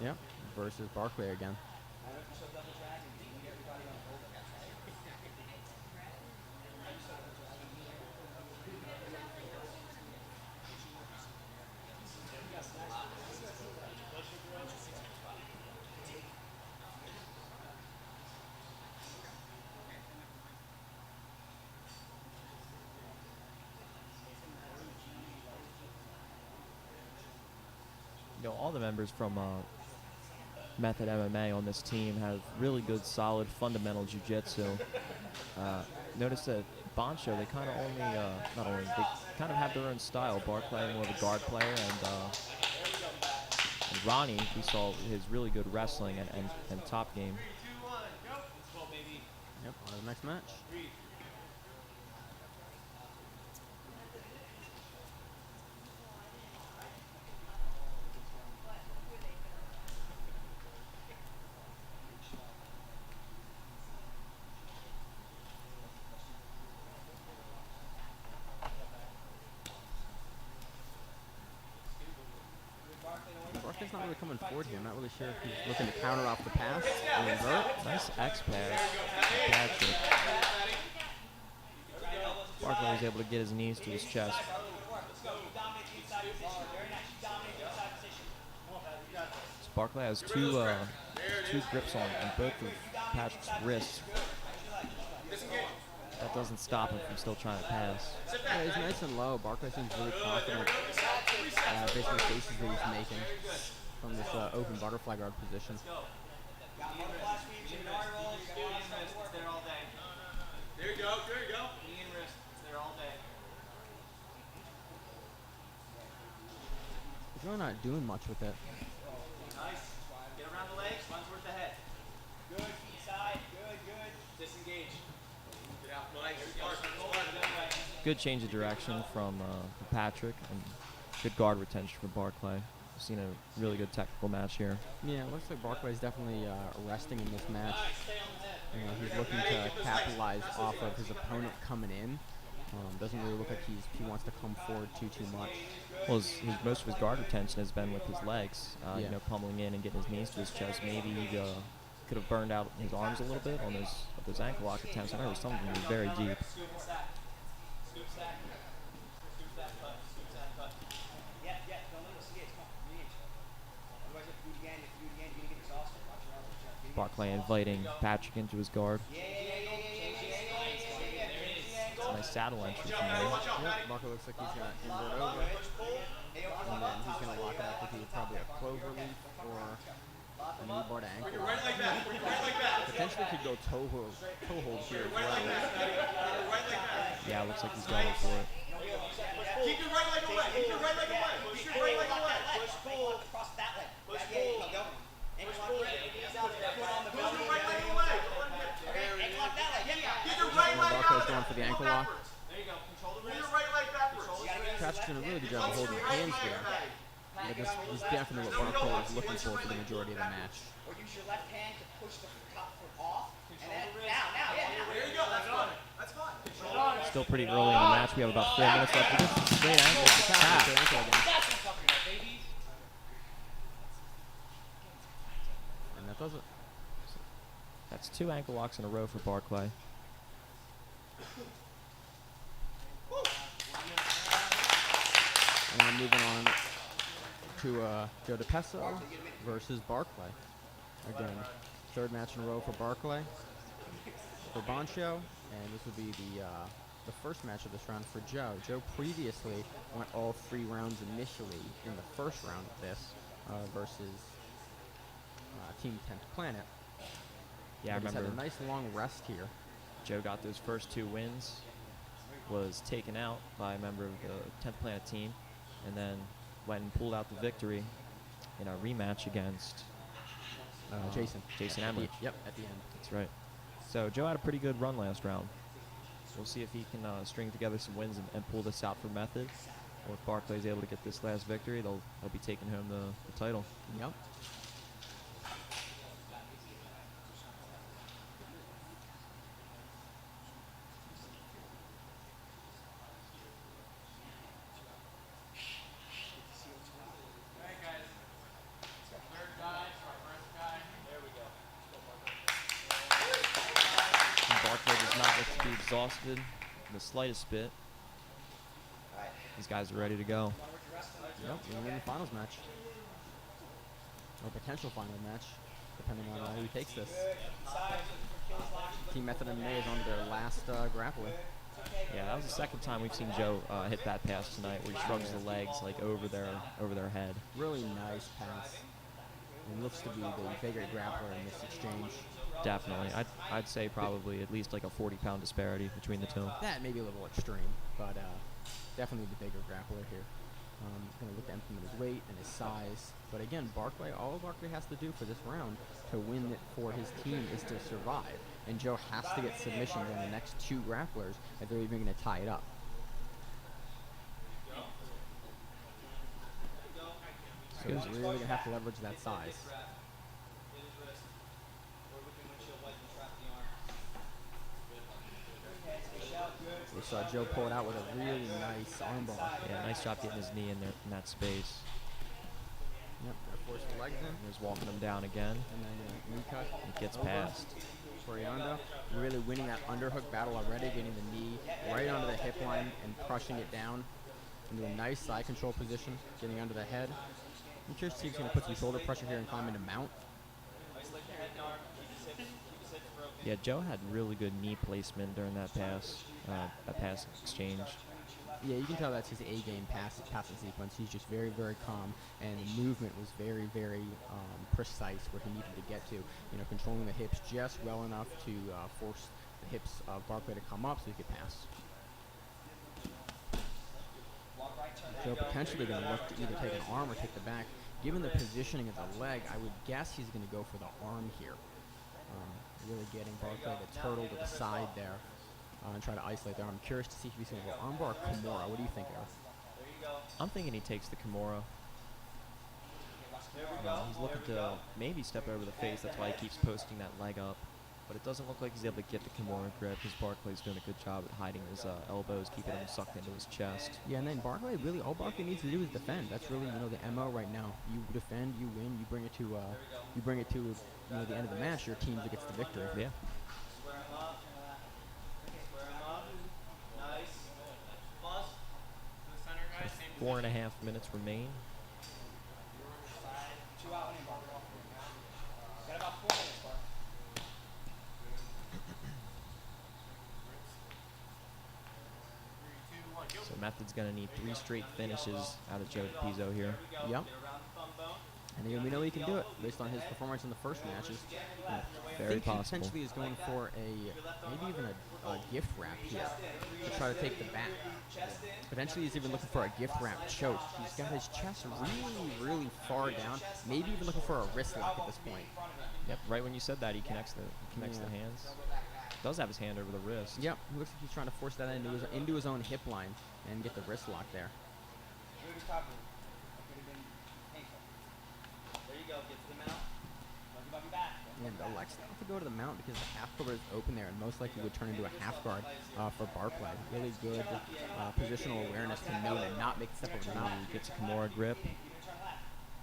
Yep, versus Barclay again. You know, all the members from Method MMA on this team have really good, solid, fundamental jiu-jitsu. Notice that Boncho, they kind of only, they kind of have their own style. Barclay, more of a guard player, and Ronnie, we saw his really good wrestling and top game. Yep, on to the next match. Barclay's not really coming forward here. I'm not really sure if he's looking to counter off the pass or invert. Nice X-pad. Barclay was able to get his knees to his chest. So Barclay has two grips on both of Patrick's wrists. That doesn't stop him from still trying to pass. Yeah, he's nice and low. Barclay seems really confident based on the faces that he's making from this open butterfly guard position. There you go. Knee and wrist. It's there all day. He's really not doing much with it. Nice. Get around the legs. Run towards the head. Good. Feet side. Good. Disengage. Get out. Nice. Good change of direction from Patrick, and good guard retention for Barclay. We've seen a really good technical match here. Yeah, it looks like Barclay's definitely resting in this match. You know, he's looking to capitalize off of his opponent coming in. Doesn't really look like he wants to come forward too much. Well, most of his guard retention has been with his legs, Yeah. you know, pummeling in and getting his knees to his chest. Maybe he could have burned out his arms a little bit on those ankle lock attempts. I remember some of them were very deep. Barclay inviting Patrick into his guard. It's a nice saddle entry from there. Yep, Barclay looks like he's going to invert over. And then he's going to lock it up with probably a clover leaf or a knee bar to ankle. Potentially could go toe hold here as well. Yeah, it looks like he's going for it. Keep your right leg away. Keep your right leg away. Push your right leg away. Push pull. Across that leg. Push pull. Go. Ankle lock your right leg away. Ankle lock that leg. Get your right leg out. Barclay's going for the ankle lock. There you go. Control the wrist. Your right leg backwards. Patrick's doing a really good job of holding hands there. But this is definitely what Barclay was looking for the majority of the match. Or use your left hand to push the top foot off. And then now. There you go. That's fine. That's fine. Still pretty early in the match. We have about 4 minutes left. Just a straight ankle to tap. And that does it. That's 2 ankle locks in a row for Barclay. And then moving on to Joe DePeso versus Barclay. Again, 3rd match in a row for Barclay. For Boncho, and this would be the first match of this round for Joe. Joe previously went all 3 rounds initially in the first round of this versus Team 10th Planet. Yeah, I But he's remember had a nice long rest here. Joe got those first 2 wins, was taken out by a member of the 10th Planet team, and then went and pulled out the victory in a rematch against Jason Emmerich. Yep, at the end. That's right. So Joe had a pretty good run last round. We'll see if he can string together some wins and pull this out for Method. Or if Barclay's able to get this last victory, they'll be taking home the title. Yep. Barclay does not look to be exhausted in the slightest bit. These guys are ready to go. Yep, we're in the finals match. Or potential final match, depending on who takes this. Team Method MMA is on their last grappling. Yeah, that was the second time we've seen Joe hit that pass tonight, where he shrugs the legs like over their head. Really nice pass. And looks to be the bigger grappler in this exchange. Definitely. I'd say probably at least like a 40-pound disparity between the two. That may be a little extreme, but definitely the bigger grappler here. Going to look to implement his weight and his size. But again, all Barclay has to do for this round to win it for his team is to survive. And Joe has to get submissions on the next 2 grapplers if they're even going to tie it up. So he's really going to have to leverage that size. We saw Joe pull it out with a really nice armbar. Yeah, nice job getting his knee in there in that space. Yep, force the legs in. He's walking him down again. And then knee cut. It gets Over. past. Torianda really winning that underhook battle already, getting the knee right onto the hip line and crushing it down into a nice side control position, getting under the head. I'm curious to see if he's going to put some shoulder pressure here and climb into mount. Yeah, Joe had really good knee placement during that pass exchange. Yeah, you can tell that's his A-game passing sequence. He's just very, very calm, and the movement was very, very precise where he needed to get to. You know, controlling the hips just well enough to force the hips of Barclay to come up so he could pass. Joe potentially going to look to either take an arm or take the back. Given the positioning of the leg, I would guess he's going to go for the arm here. Really getting Barclay to turtle to the side there. and try to isolate there. I'm curious to see if he's going to go armbar or Kimura. What do you think, Eric? I'm thinking he takes the Kimura. He's looking to maybe step over the face. That's why he keeps posting that leg up. But it doesn't look like he's able to get the Kimura grip because Barclay's doing a good job at hiding his elbows, keeping them sucked into his chest. Yeah, and then Barclay, really, all Barclay needs to do is defend. That's really, the MO right now. You defend, you win, you bring it to the end of the match. Your team that gets the victory. Yeah. Square him up. Square him up. Nice. Buzz. So 4.5 minutes remain. 2 out in, Barclay. Got about 4 minutes, Barclay. So Method's going to need 3 straight finishes out of Joe DePizzo here. Yep. And we know he can do it based on his performance in the first matches. Very possible. He potentially is going for maybe even a gift wrap here to try to take the back. Potentially he's even looking for a gift wrap choke. He's got his chest really, really far down. Maybe even looking for a wrist lock at this point. Yep, right when you said that, he connects the hands. Does have his hand over the wrist. Yep, he looks like he's trying to force that into his own hip line and get the wrist lock there. There you go, get to the mount. Buggy back. And elects not to go to the mount because the half guard is open there and most likely would turn into a half guard for Barclay. Really good positional awareness to know to not make the step over the mount. He gets a Kimura grip.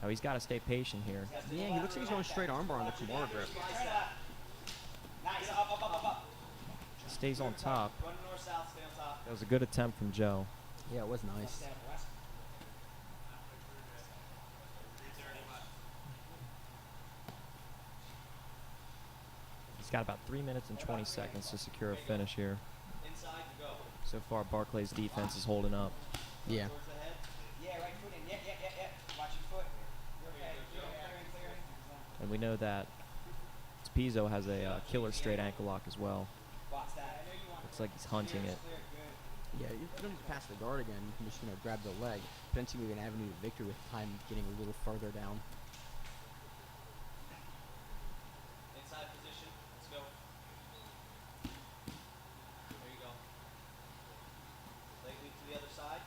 Oh, he's got to stay patient here. Yeah, he looks like he's going straight armbar on the Kimura grip. Nice, up. Stays on top. Run north, south, stay on top. That was a good attempt from Joe. Yeah, it was nice. He's got about 3 minutes and 20 seconds to secure a finish here. Inside to go. So far, Barclay's defense is holding up. Yeah. Towards the head. Yeah, right foot in. Yeah. Watch your foot. You're okay. Clearing. And we know that DePizzo has a killer straight ankle lock as well. Watch that. Looks like he's hunting it. Yeah, you don't need to pass the guard again. You can just grab the leg. Potentially an avenue to victory with time getting a little further down. Inside position. Let's go. There you go. Leg lead to the other side.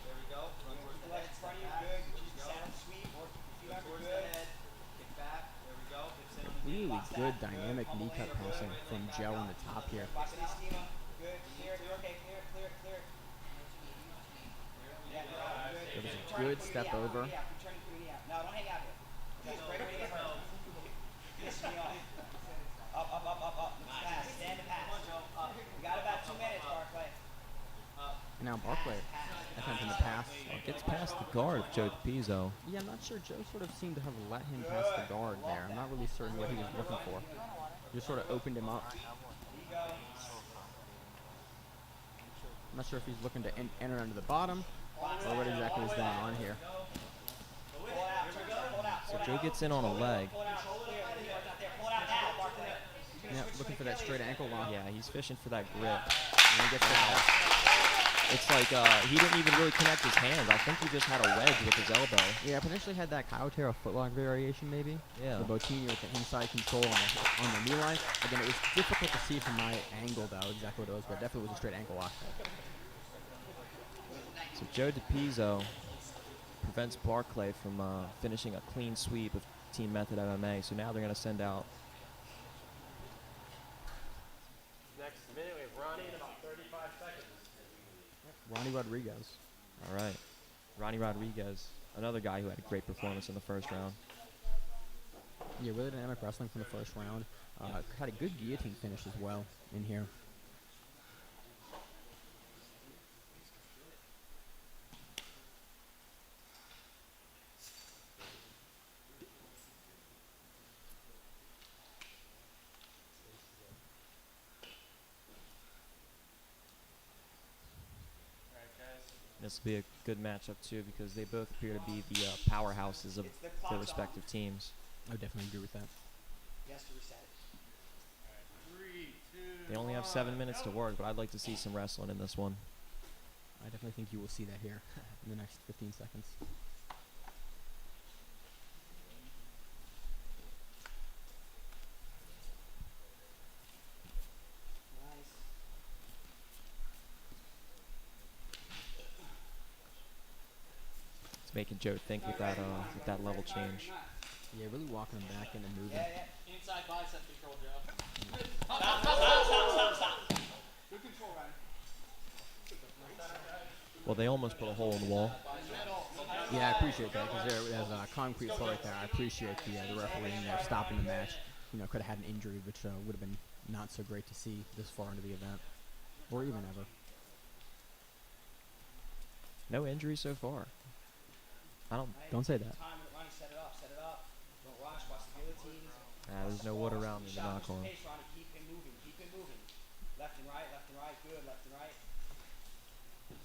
There we go. Run towards the head. In front of you. Good. Just saddle sweep. Or if you have towards the head. Kick back. There we go. Really good dynamic knee cut passing from Joe on the top here. Watch the schema. Good. Clear it. You're okay. Clear it. It was a good step over. No, don't hang out here. That's right over the hurt. Piss me off. Up. Pass. Stand and pass. We got about 2 minutes, Barclay. And now Barclay attempting to pass. Gets past the guard of Joe DePizzo. Yeah, I'm not sure. Joe sort of seemed to have let him pass the guard there. I'm not really certain what he was looking for. Just sort of opened him up. I'm not sure if he's looking to enter under the bottom or what exactly is going on here. So Joe gets in on a leg. Yeah, looking for that straight ankle lock. Yeah, he's fishing for that grip. And he gets it's like he didn't even really connect his hands. I think he just had a wedge with his elbow. Yeah, potentially had that Kyotera footlock variation maybe. Yeah. The Botini with the inside control on the knee line. Again, it was difficult to see from my angle though exactly what it was, but definitely was a straight ankle lock. So Joe DePizzo prevents Barclay from finishing a clean sweep of Team Method MMA. So now they're going to send out. Next minute, we have Ronnie in about 35 seconds. Ronnie Rodriguez. All right. Ronnie Rodriguez, another guy who had a great performance in the first round. Yeah, really dynamic wrestling from the first round. Had a good guillotine finish as well in here. This will be a good matchup too because they both appear to be the powerhouses of their respective teams. I would definitely agree with that. Yes, to reset it. They only have 7 minutes to work, but I'd like to see some wrestling in this one. I definitely think you will see that here in the next 15 seconds. Nice. making Joe think with that level change. Yeah, really walking him back in and moving. Inside bicep control, Joe. Stop. Good control, Ronnie. Well, they almost put a hole in the wall. Yeah, I appreciate that because there's a concrete floor right there. I appreciate the referee in there stopping the match. You know, could have had an injury, which would have been not so great to see this far into the event, or even ever. No injuries so far. Don't say that. Ronnie, set it up. Don't rush. Watch the guillotines. There's no wood around me to knock on. Ronnie, keep him moving. Left and right. Good. Left and right. Good.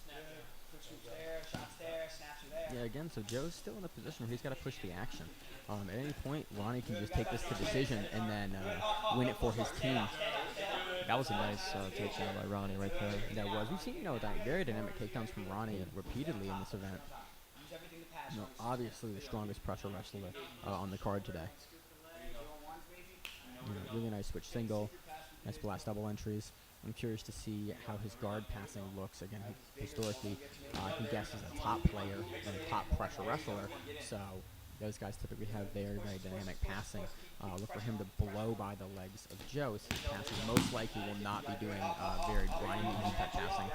Quick swoops there. Shots there. Snaps are there. Yeah, again, so Joe's still in a position where he's got to push the action. At any point, Ronnie can just take this to decision and then win it for his team. That was a nice takedown by Ronnie right there. That was. We've seen, very dynamic takedowns from Ronnie repeatedly in this event. Obviously the strongest pressure wrestler on the card today. Really nice switch single, nice blast double entries. I'm curious to see how his guard passing looks. Again, historically, I can guess he's a top player and a top pressure wrestler. So those guys typically have very, very dynamic passing. Look for him to blow by the legs of Joe. So his passing most likely will not be doing very grimy type passing.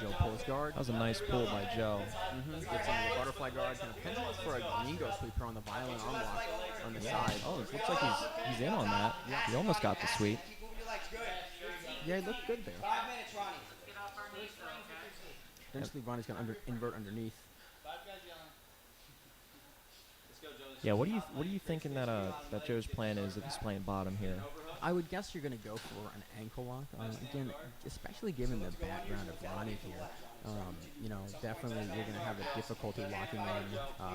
Joe pulls guard. That was a nice pull by Joe. Gets into the butterfly guard, kind of pendulum for a gringo sweeper on the violent arm lock on the side. Oh, it looks like he's in on that. Yeah. He almost got the sweep. Yeah, he looked good there. 5 minutes, Ronnie. Eventually, Ronnie's going to invert underneath. Yeah, what are you thinking that Joe's plan is if he's playing bottom here? I would guess you're going to go for an ankle lock. Again, especially given the background of Ronnie here, definitely you're going to have a difficulty locking in,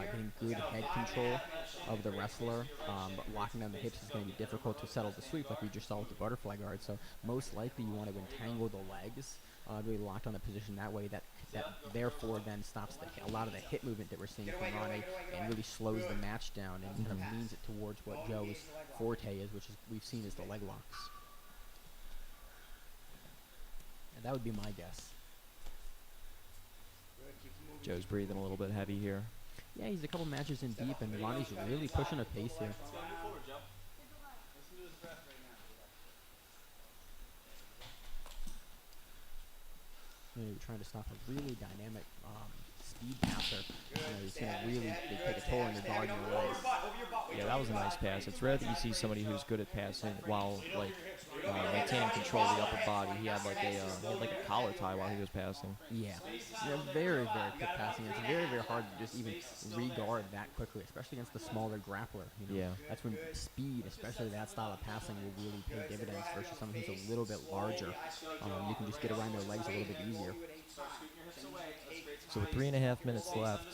getting good head control of the wrestler. But locking down the hips is going to be difficult to settle the sweep like we just saw with the butterfly guard. So most likely you want to entangle the legs, really locked on the position that way. That therefore then stops a lot of the hip movement that we're seeing from Ronnie and really slows the match down and kind of leans it towards what Joe's forte is, which is we've seen as the leg locks. And that would be my guess. Joe's breathing a little bit heavy here. Yeah, he's a couple matches in deep, and Ronnie's really pushing a pace here. You're trying to stop a really dynamic speed passer. He's going to really take a toll on your guard and your legs. Yeah, that was a nice pass. It's rare that you see somebody who's good at passing while maintaining control of the upper body. He had like a collar tie while he was passing. Yeah, very, very quick passing. It's very, very hard to just even re-guard that quickly, especially against the smaller grappler. Yeah. That's when speed, especially that style of passing, will really pay dividends versus someone who's a little bit larger. You can just get around their legs a little bit easier. So with 3.5 minutes left,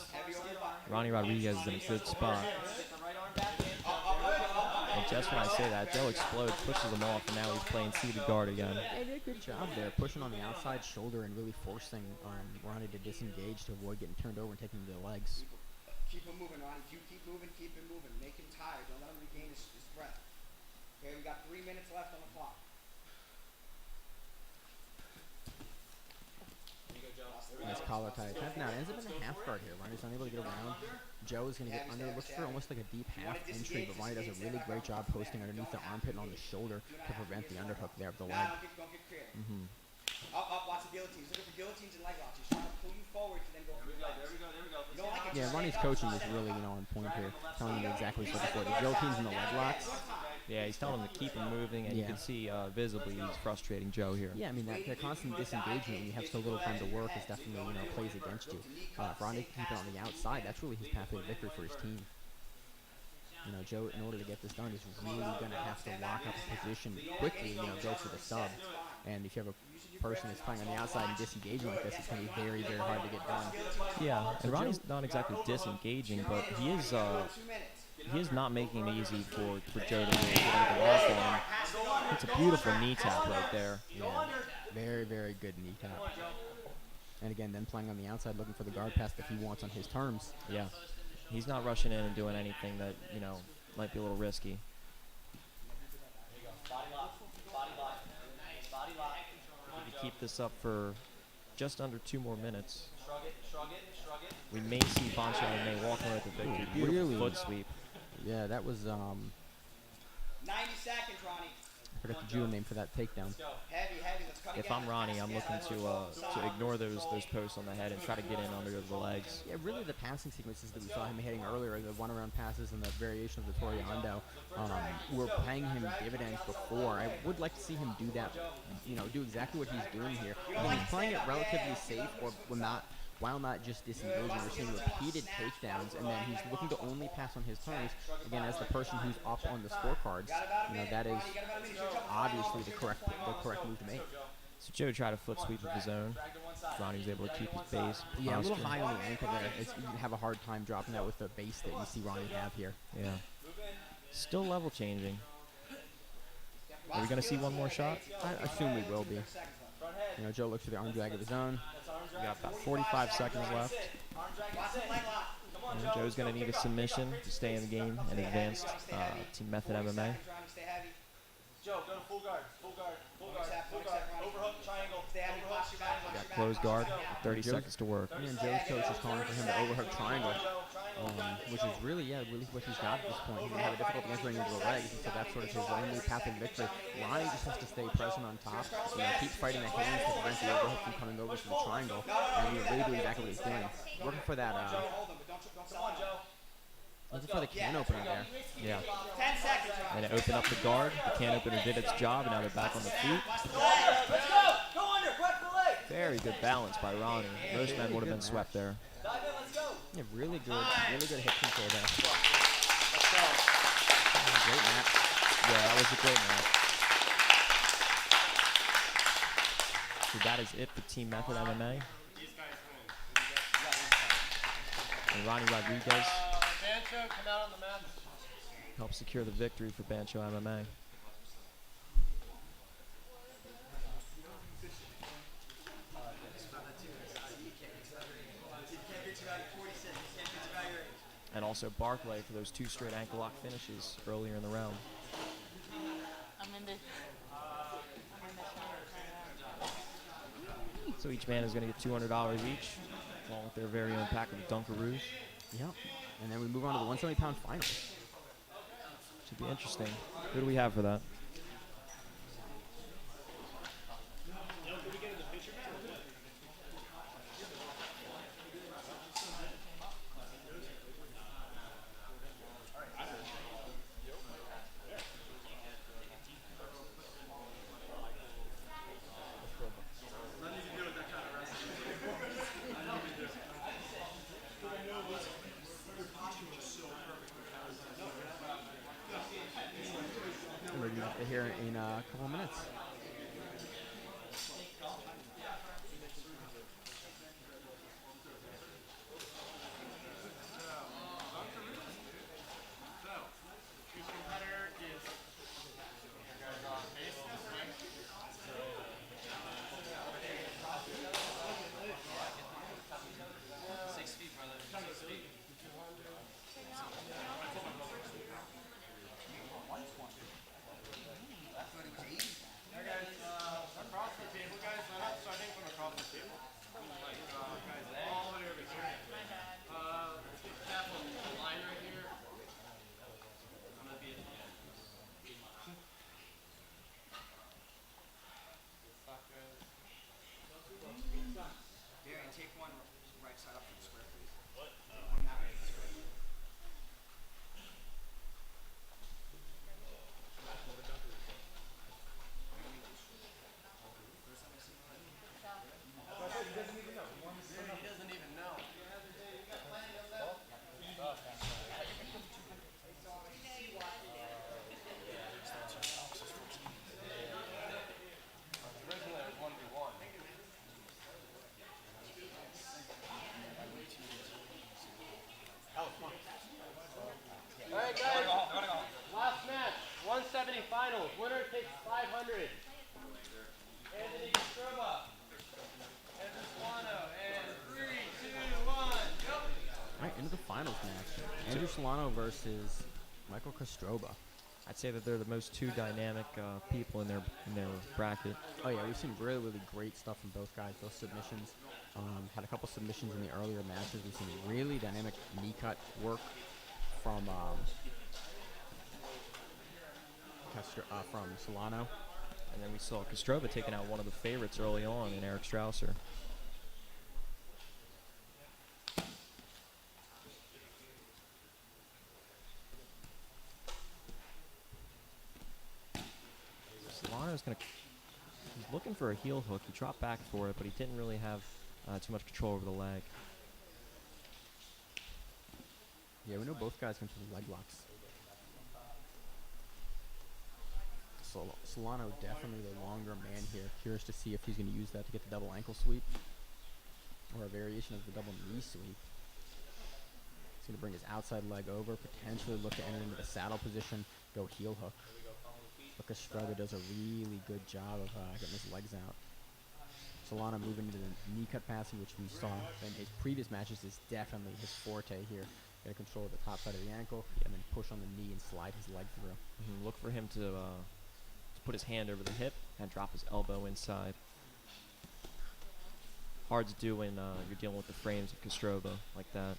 Ronnie Rodriguez is in a good spot. And just when I say that, Joe explodes, pushes him off, and now he's playing seated guard again. Yeah, he did a good job there, pushing on the outside shoulder and really forcing Ronnie to disengage to avoid getting turned over and taking him to the legs. Keep him moving, Ronnie. You keep moving. Make him tired. Don't let him regain his breath. Okay, we got 3 minutes left on the clock. Nice collar tie. Now, it ends up in a half guard here. Ronnie's unable to get around. Joe is going to get under. Looks for almost like a deep half entry, but Ronnie does a really great job posting underneath the armpit and on the shoulder to prevent the underhook there of the leg. Don't get creative. Up, lots of guillotines. Looking for guillotines and leg locks. He's trying to pull you forward to then go through the legs. You don't like it. Yeah, Ronnie's coaching is really, on point here, telling him exactly what he's looking for. The guillotines and the leg locks. Yeah, he's telling him to keep him moving, and you can see visibly he's frustrating Joe here. Yeah, I mean, that constant disengagement when you have so little time to work is definitely, plays against you. If Ronnie can keep it on the outside, that's really his pathway to victory for his team. Joe, in order to get this done, is really going to have to lock up a position quickly, go for the sub. And if you have a person that's playing on the outside and disengaging like this, it's going to be very, very hard to get done. Yeah, and Ronnie's not exactly disengaging, but he is not making it easy for Joe to really get anything off on him. It's a beautiful knee tap right there. Yeah, very, very good knee tap. And again, then playing on the outside, looking for the guard pass that he wants on his terms. Yeah, he's not rushing in and doing anything that, might be a little risky. If you keep this up for just under 2 more minutes. Shrug it, shrug it, shrug it. We may see Bancho MMA walk away with the victory. Beautiful Really? foot sweep. Yeah, that was 90 seconds, Ronnie. I forgot the judo name for that takedown. Let's go. Heavy, heavy. Let's cut If again. I'm Ronnie, I'm looking to ignore those posts on the head and try to get in under the legs. Yeah, really the passing sequences that we saw him hitting earlier, the one-around passes and the variation of the Toriando, were paying him dividends before. I would like to see him do that, do exactly what he's doing here. He's playing it relatively safe while not just disengaging. We're seeing repeated takedowns, and then he's looking to only pass on his turns. Again, as the person who's up on the scorecards, that is obviously the correct move to make. So Joe tried a foot sweep of his own. Ronnie was able to keep his base. Yeah, a little high on the ankle there. You can have a hard time dropping that with the base that you see Ronnie have here. Yeah. Still level changing. Are we going to see one more shot? I assume we will be. Joe looks for the arm drag of his own. We got about 45 seconds left. And Joe's going to need a submission to stay in the game and advance Team Method MMA. Joe, go to full guard, full guard, full guard, full guard. Overhook, triangle. Stay heavy, posture back. Got closed guard, 30 seconds to work. And Joe's coach is calling for him to overhook triangle, which is really what he's got at this point. He's going to have a difficulty entering into the legs, and so that's sort of his only path of victory. Ronnie just has to stay present on top, keep fighting the hands to prevent the overhook from coming over from the triangle, and really doing exactly what he's doing. Working for that, looking for the can opener there. Yeah. 10 seconds. And it opened up the guard. The can opener did its job, and now they're back on the feet. Let's go! Go under, grab the leg! Very good balance by Ronnie. Most men would have been swept there. Dive in, let's go! Yeah, really good hip control there. Let's go. Great match. Yeah, that was a great match. So that is it for Team Method MMA. And Ronnie Rodriguez Bancho, come out on the mat. helped secure the victory for Bancho MMA. And also Barclay for those 2 straight ankle lock finishes earlier in the round. I'm in this. So each man is going to get $200 each, along with their very own pack of Dunkaroos. Yep. And then we move on to the 170-pound final. Should be interesting. Who do we have for that? We're going to be here in a couple minutes. Alright guys, last match, 170 finals. Winner takes 500. Anthony Coba, Anthony Solano, and 3, 2, 1, go! Alright, into the finals match. Andrew Solano versus Michael Kostroba. I'd say that they're the most two dynamic people in their bracket. Oh yeah, we've seen really, really great stuff from both guys. Both submissions. Had a couple submissions in the earlier matches. We've seen really dynamic knee cut work from Solano. And then we saw Kostrova taking out one of the favorites early on in Eric Strausser. Solano's he's looking for a heel hook. He dropped back for it, but he didn't really have too much control over the leg. Yeah, we know both guys can do leg locks. Solano definitely the longer man here. Curious to see if he's going to use that to get the double ankle sweep or a variation of the double knee sweep. He's going to bring his outside leg over, potentially look to enter into the saddle position, go heel hook. But Kostrova does a really good job of getting his legs out. Solano moving into the knee cut passing, which we saw in his previous matches, is definitely his forte here. Get control of the top side of the ankle, and then push on the knee and slide his leg through. Look for him to put his hand over the hip and drop his elbow inside. Hard to do when you're dealing with the frames of Kostrova like that.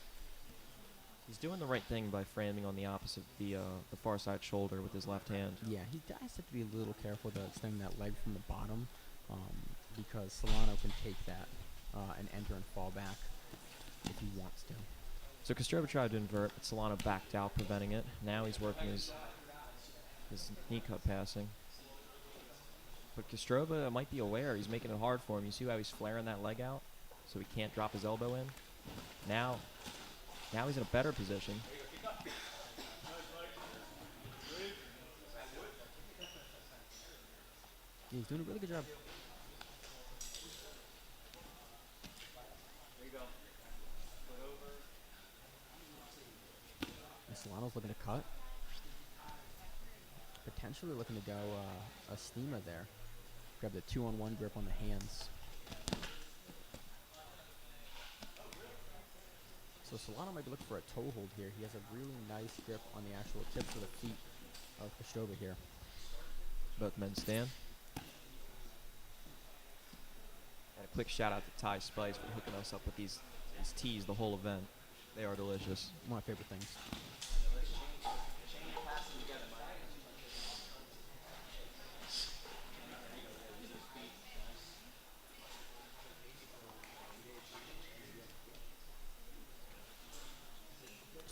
He's doing the right thing by framing on the opposite, the far side shoulder with his left hand. Yeah, he does have to be a little careful to extend that leg from the bottom because Solano can take that and enter and fall back if he wants to. So Kostrova tried to invert, but Solano backed out, preventing it. Now he's working his knee cut passing. But Kostrova might be aware. He's making it hard for him. You see how he's flaring that leg out so he can't drop his elbow in? Now he's in a better position. Yeah, he's doing a really good job. And Solano's looking to cut. Potentially looking to go a steamer there. Grab the 2-on-1 grip on the hands. So Solano might be looking for a toe hold here. He has a really nice grip on the actual tips of the feet of Kostrova here. Both men stand. And a quick shout out to Ty Spice for hooking us up with these teas the whole event. They are delicious. One of my favorite things.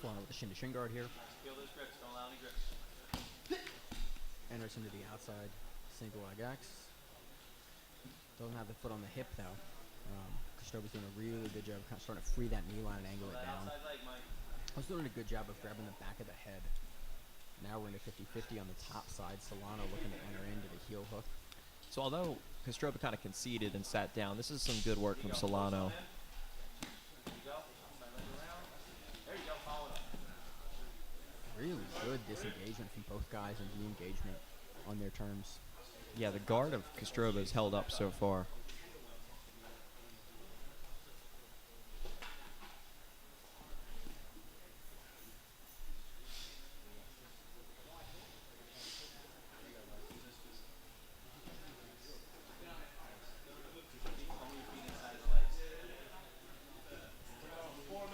Solano with the shin to shin guard here. Feel those grips, don't allow any grips. Enters into the outside single leg X. Doesn't have the foot on the hip though. Kostrova's doing a really good job of kind of starting to free that knee line and angle it down. I was doing a good job of grabbing the back of the head. Now we're into 50-50 on the top side. Solano looking to enter into the heel hook. So although Kostrova kind of conceded and sat down, this is some good work from Solano. Really good disengagement from both guys and re-engagement on their terms. Yeah, the guard of Kostrova is held up so far.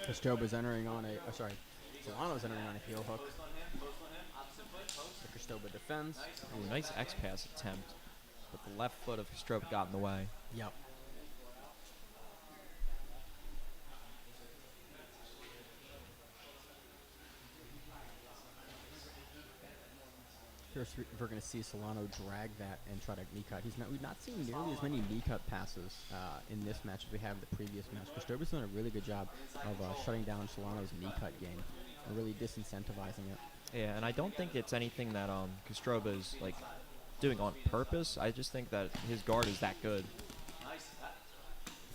Kostrova's entering on Solano's entering on a heel hook. Kostrova defends. Ooh, nice X-pass attempt, but the left foot of Kostrova got in the way. Yep. First, we're going to see Solano drag that and try to knee cut. We've not seen nearly as many knee cut passes in this match as we have in the previous match. Kostrova's done a really good job of shutting down Solano's knee cut game and really disincentivizing it. Yeah, and I don't think it's anything that Kostrova is like doing on purpose. I just think that his guard is that good.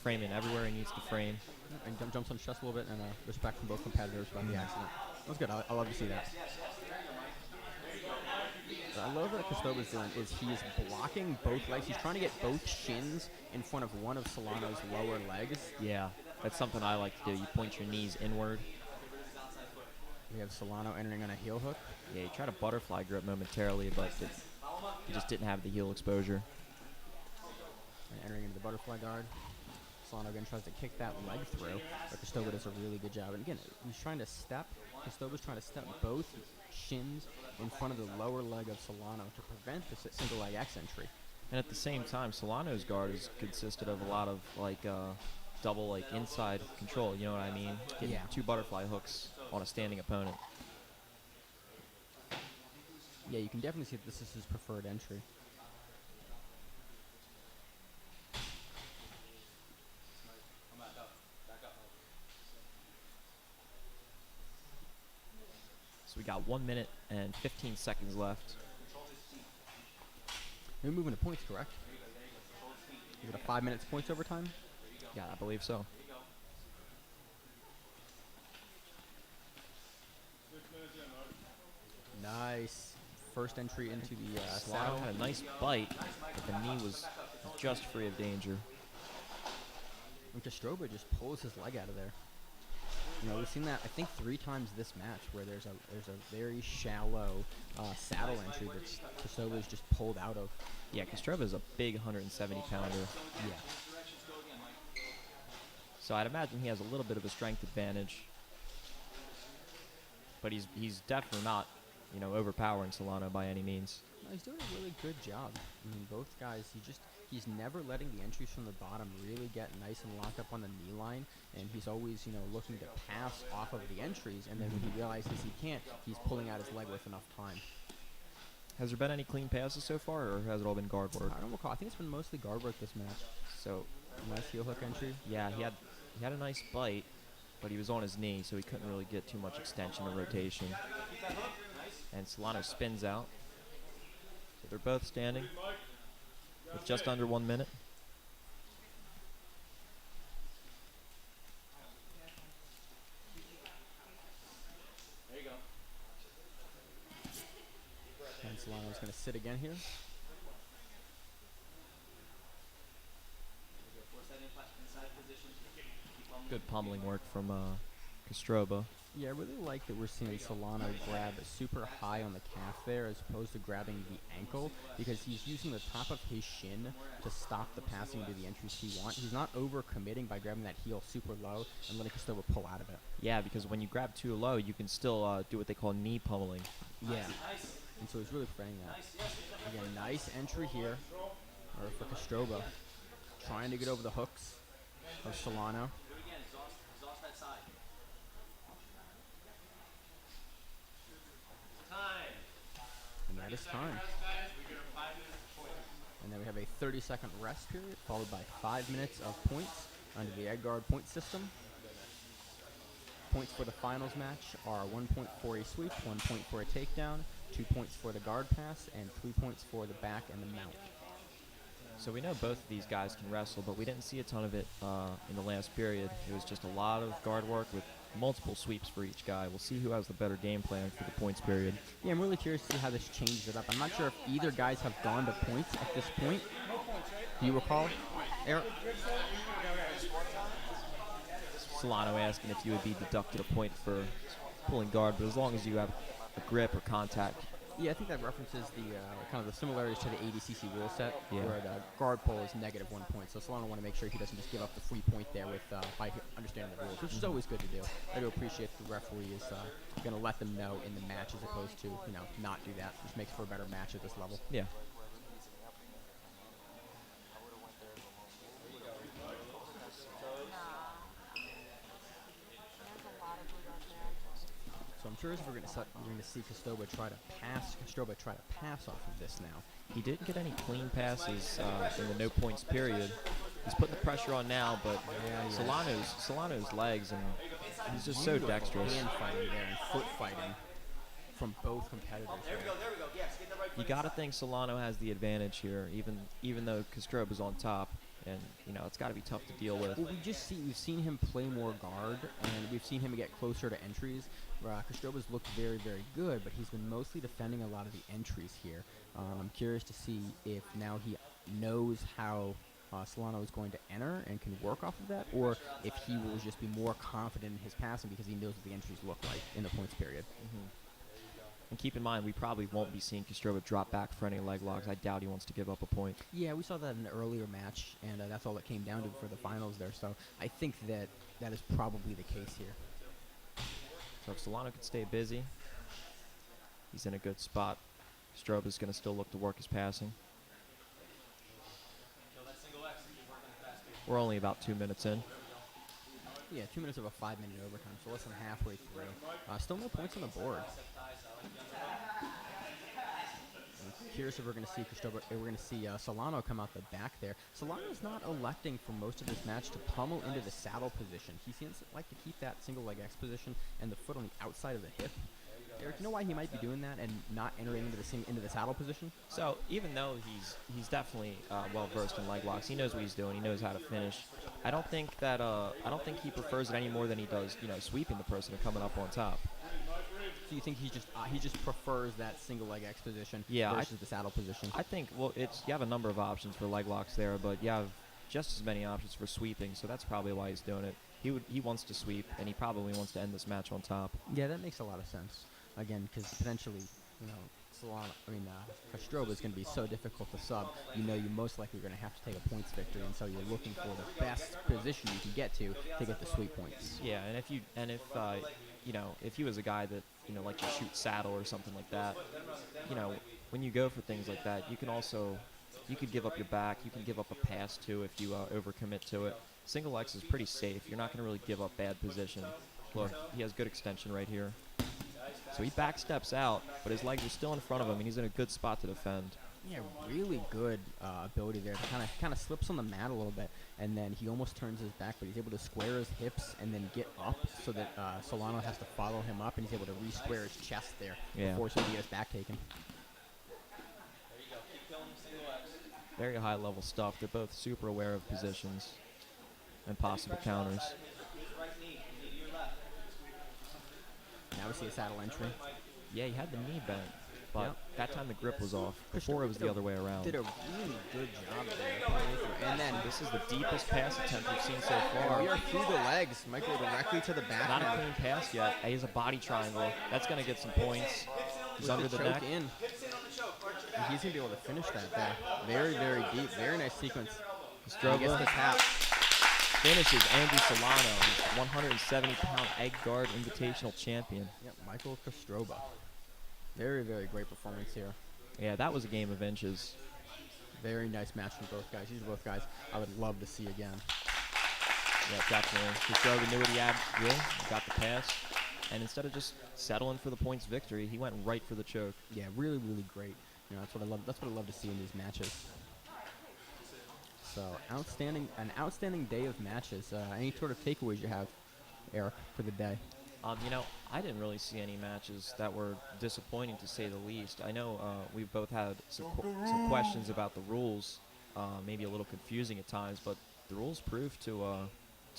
Framing everywhere he needs to frame. And jumps on his chest a little bit, and respect from both competitors about the accident. That's good. I love to see that. What I love what Kostrova's doing is he's blocking both legs. He's trying to get both shins in front of one of Solano's lower legs. Yeah, that's something I like to do. You point your knees inward. We have Solano entering on a heel hook. Yeah, he tried a butterfly grip momentarily, but he just didn't have the heel exposure. And entering into the butterfly guard. Solano again tries to kick that leg through, but Costoba does a really good job. And again, he's trying to step. Costoba's trying to step both shins in front of the lower leg of Solano to prevent the single leg X entry. And at the same time, Solano's guard is consisted of a lot of like double like inside control. You know what I mean? Getting 2 butterfly hooks on a standing opponent. Yeah, you can definitely see that this is his preferred entry. So we got 1 minute and 15 seconds left. We're moving to points, correct? Is it a 5 minutes points overtime? Yeah, I believe so. Nice. First entry into the Solano saddle. had a nice bite, but the knee was just free of danger. And Kostrova just pulls his leg out of there. You know, we've seen that I think 3 times this match, where there's a very shallow saddle entry that Kostrova's just pulled out of. Yeah, Kostrova's a big 170-pounder. Yeah. So I'd imagine he has a little bit of a strength advantage, but he's definitely not, you know, overpowering Solano by any means. No, he's doing a really good job. I mean, both guys, he's never letting the entries from the bottom really get nice and locked up on the knee line, and he's always, you know, looking to pass off of the entries, and then when he realizes he can't, he's pulling out his leg with enough time. Has there been any clean passes so far, or has it all been guard work? I don't recall. I think it's been mostly guard work this match. So, nice heel hook entry. Yeah, he had a nice bite, but he was on his knee, so he couldn't really get too much extension or rotation. And Solano spins out. So they're both standing with just under 1 minute. There you go. And Solano's going to sit again here. Good pummeling work from Kostrova. Yeah, I really like that we're seeing Solano grab super high on the calf there as opposed to grabbing the ankle, because he's using the top of his shin to stop the passing to the entries he wants. He's not over-committing by grabbing that heel super low and letting Kostrova pull out of it. Yeah, because when you grab too low, you can still do what they call knee pummeling. Yeah, and so he's really preventing that. Again, nice entry here for Kostrova, trying to get over the hooks of Solano. And that is time. And then we have a 30-second rest period, followed by 5 minutes of points under the Egg Guard point system. Points for the finals match are 1 point for a sweep, 1 point for a takedown, 2 points for the guard pass, and 3 points for the back and the mount. So we know both of these guys can wrestle, but we didn't see a ton of it in the last period. It was just a lot of guard work with multiple sweeps for each guy. We'll see who has the better game plan for the points period. Yeah, I'm really curious to see how this changes it up. I'm not sure if either guys have gone to points at this point. Do you recall, Eric? Solano asking if you would be deducted a point for pulling guard, but as long as you have a grip or contact. Yeah, I think that references the kind of the similarities to the ADCC rule set, Yeah. where the guard pull is -1 point. So Solano want to make sure he doesn't just give up the free point there with by understanding the rules, which is always good to do. I do appreciate the referee is going to let them know in the match as opposed to, you know, not do that, which makes for a better match at this level. Yeah. So I'm curious if we're going to see Kostrova try to pass off of this now. He didn't get any clean passes in the no points period. He's putting the pressure on now, but Solano's legs, and he's just so dexterous. Hand fighting there and foot fighting from both competitors. There we go. Yes, get the right You got to think Solano has the advantage here, even though Kostrova's on top, and you know it's got to be tough to deal with. Well, we've seen him play more guard, and we've seen him get closer to entries. Kostrova's looked very, very good, but he's been mostly defending a lot of the entries here. I'm curious to see if now he knows how Solano is going to enter and can work off of that, or if he will just be more confident in his passing because he knows what the entries look like in the points period. And keep in mind, we probably won't be seeing Kostrova drop back for any leg locks. I doubt he wants to give up a point. Yeah, we saw that in an earlier match, and that's all it came down to for the finals there. So I think that that is probably the case here. So if Solano can stay busy, he's in a good spot. Kostrova's going to still look to work his passing. We're only about 2 minutes in. Yeah, 2 minutes of a 5-minute overtime, so less than halfway through. Still no points on the board. I'm curious if we're going to see Kostrova, if we're going to see Solano come out the back there. Solano's not electing for most of this match to pummel into the saddle position. He seems to like to keep that single leg X position and the foot on the outside of the hip. Eric, you know why he might be doing that and not entering into the saddle position? So even though he's definitely well versed in leg locks, he knows what he's doing. He knows how to finish. I don't think he prefers it any more than he does, sweeping the person and coming up on top. So you think he just prefers that single leg X position versus the saddle position? I think you have a number of options for leg locks there, but you have just as many options for sweeping. So that's probably why he's doing it. He wants to sweep, and he probably wants to end this match on top. Yeah, that makes a lot of sense. Again, because potentially, Kostrova is going to be so difficult to sub. You most likely are going to have to take a points victory, and so you're looking for the best position you can get to get the sweep points. Yeah, and if he was a guy that like to shoot saddle or something like that, when you go for things like that, you could give up your back, you can give up a pass too if you overcommit to it. Single X is pretty safe. You're not going to really give up bad position. Look, he has good extension right here. So he back steps out, but his legs are still in front of him, and he's in a good spot to defend. Yeah, really good ability there. Kind of slips on the mat a little bit, and then he almost turns his back, but he's able to square his hips and then get up so that Solano has to follow him up, and he's able to re-square his chest there before he can get his back taken. Very high-level stuff. They're both super aware of positions and possible counters. Now we see a saddle entry. Yeah, he had the knee bent, but that time the grip was off. Before it was the other way around. Did a really good job there. And then this is the deepest pass attempt we've seen so far. We are through the legs. Might go directly to the back. Not a clean pass yet. He has a body triangle. That's going to get some points. He's under the neck. And he's going to be able to finish that there. Very, very deep. Very nice sequence. Kostrova gets the tap. Finishes Andrew Solano, 170-pound Egg Guard Invitational champion. Yep, Michael Kostrova. Very, very great performance here. Yeah, that was a game of inches. Very nice match from both guys. These are both guys I would love to see again. Yeah, definitely. Kostrova knew what he had to do, got the pass, and instead of just settling for the points victory, he went right for the choke. Yeah, really, really great. That's what I love. That's what I love to see in these matches. So an outstanding day of matches. Any sort of takeaways you have, Eric, for the day? I didn't really see any matches that were disappointing, to say the least. I know we've both had some questions about the rules, maybe a little confusing at times, but the rules proved to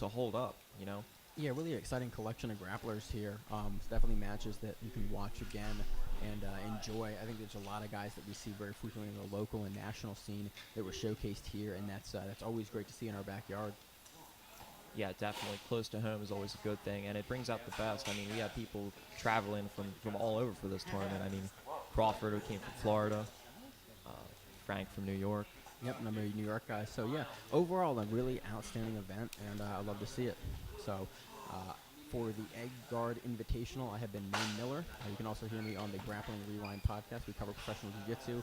hold up. Yeah, really exciting collection of grapplers here. It's definitely matches that you can watch again and enjoy. I think there's a lot of guys that we see very frequently in the local and national scene that were showcased here, and that's always great to see in our backyard. Yeah, definitely. Close to home is always a good thing, and it brings out the best. I mean, we had people traveling from all over for this tournament. I mean, Crawford, who came from Florida, Frank from New York. Yep, number of New York guys. So, yeah, overall, a really outstanding event, and I love to see it. So, for the Egg Guard Invitational, I have been Maine Miller. You can also hear me on the Grappling Rewind podcast. We cover professional jiu-jitsu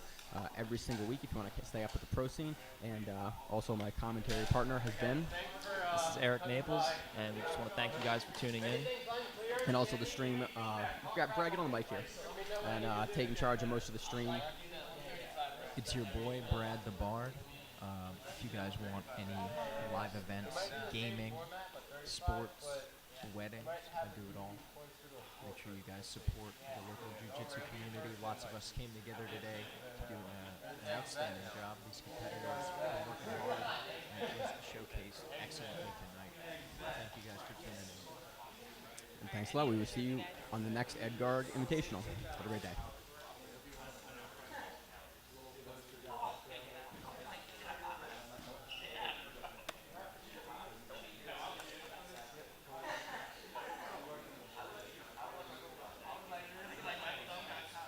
every single week if you want to stay up with the pro scene. And also my commentary partner has been... This is Eric Naples, and we just want to thank you guys for tuning in. And also the stream, Brad, get on the mic here, and taking charge of most of the stream. It's your boy, Brad the Bard. If you guys want any live events, gaming, sports, weddings, I do it all. Make sure you guys support the local jiu-jitsu community. Lots of us came together today to do an outstanding job. These competitors are working hard, and it was showcased excellently tonight. Thank you guys for tuning in. And thanks a lot. We will see you on the next Ed Guard Invitational. Have a great day.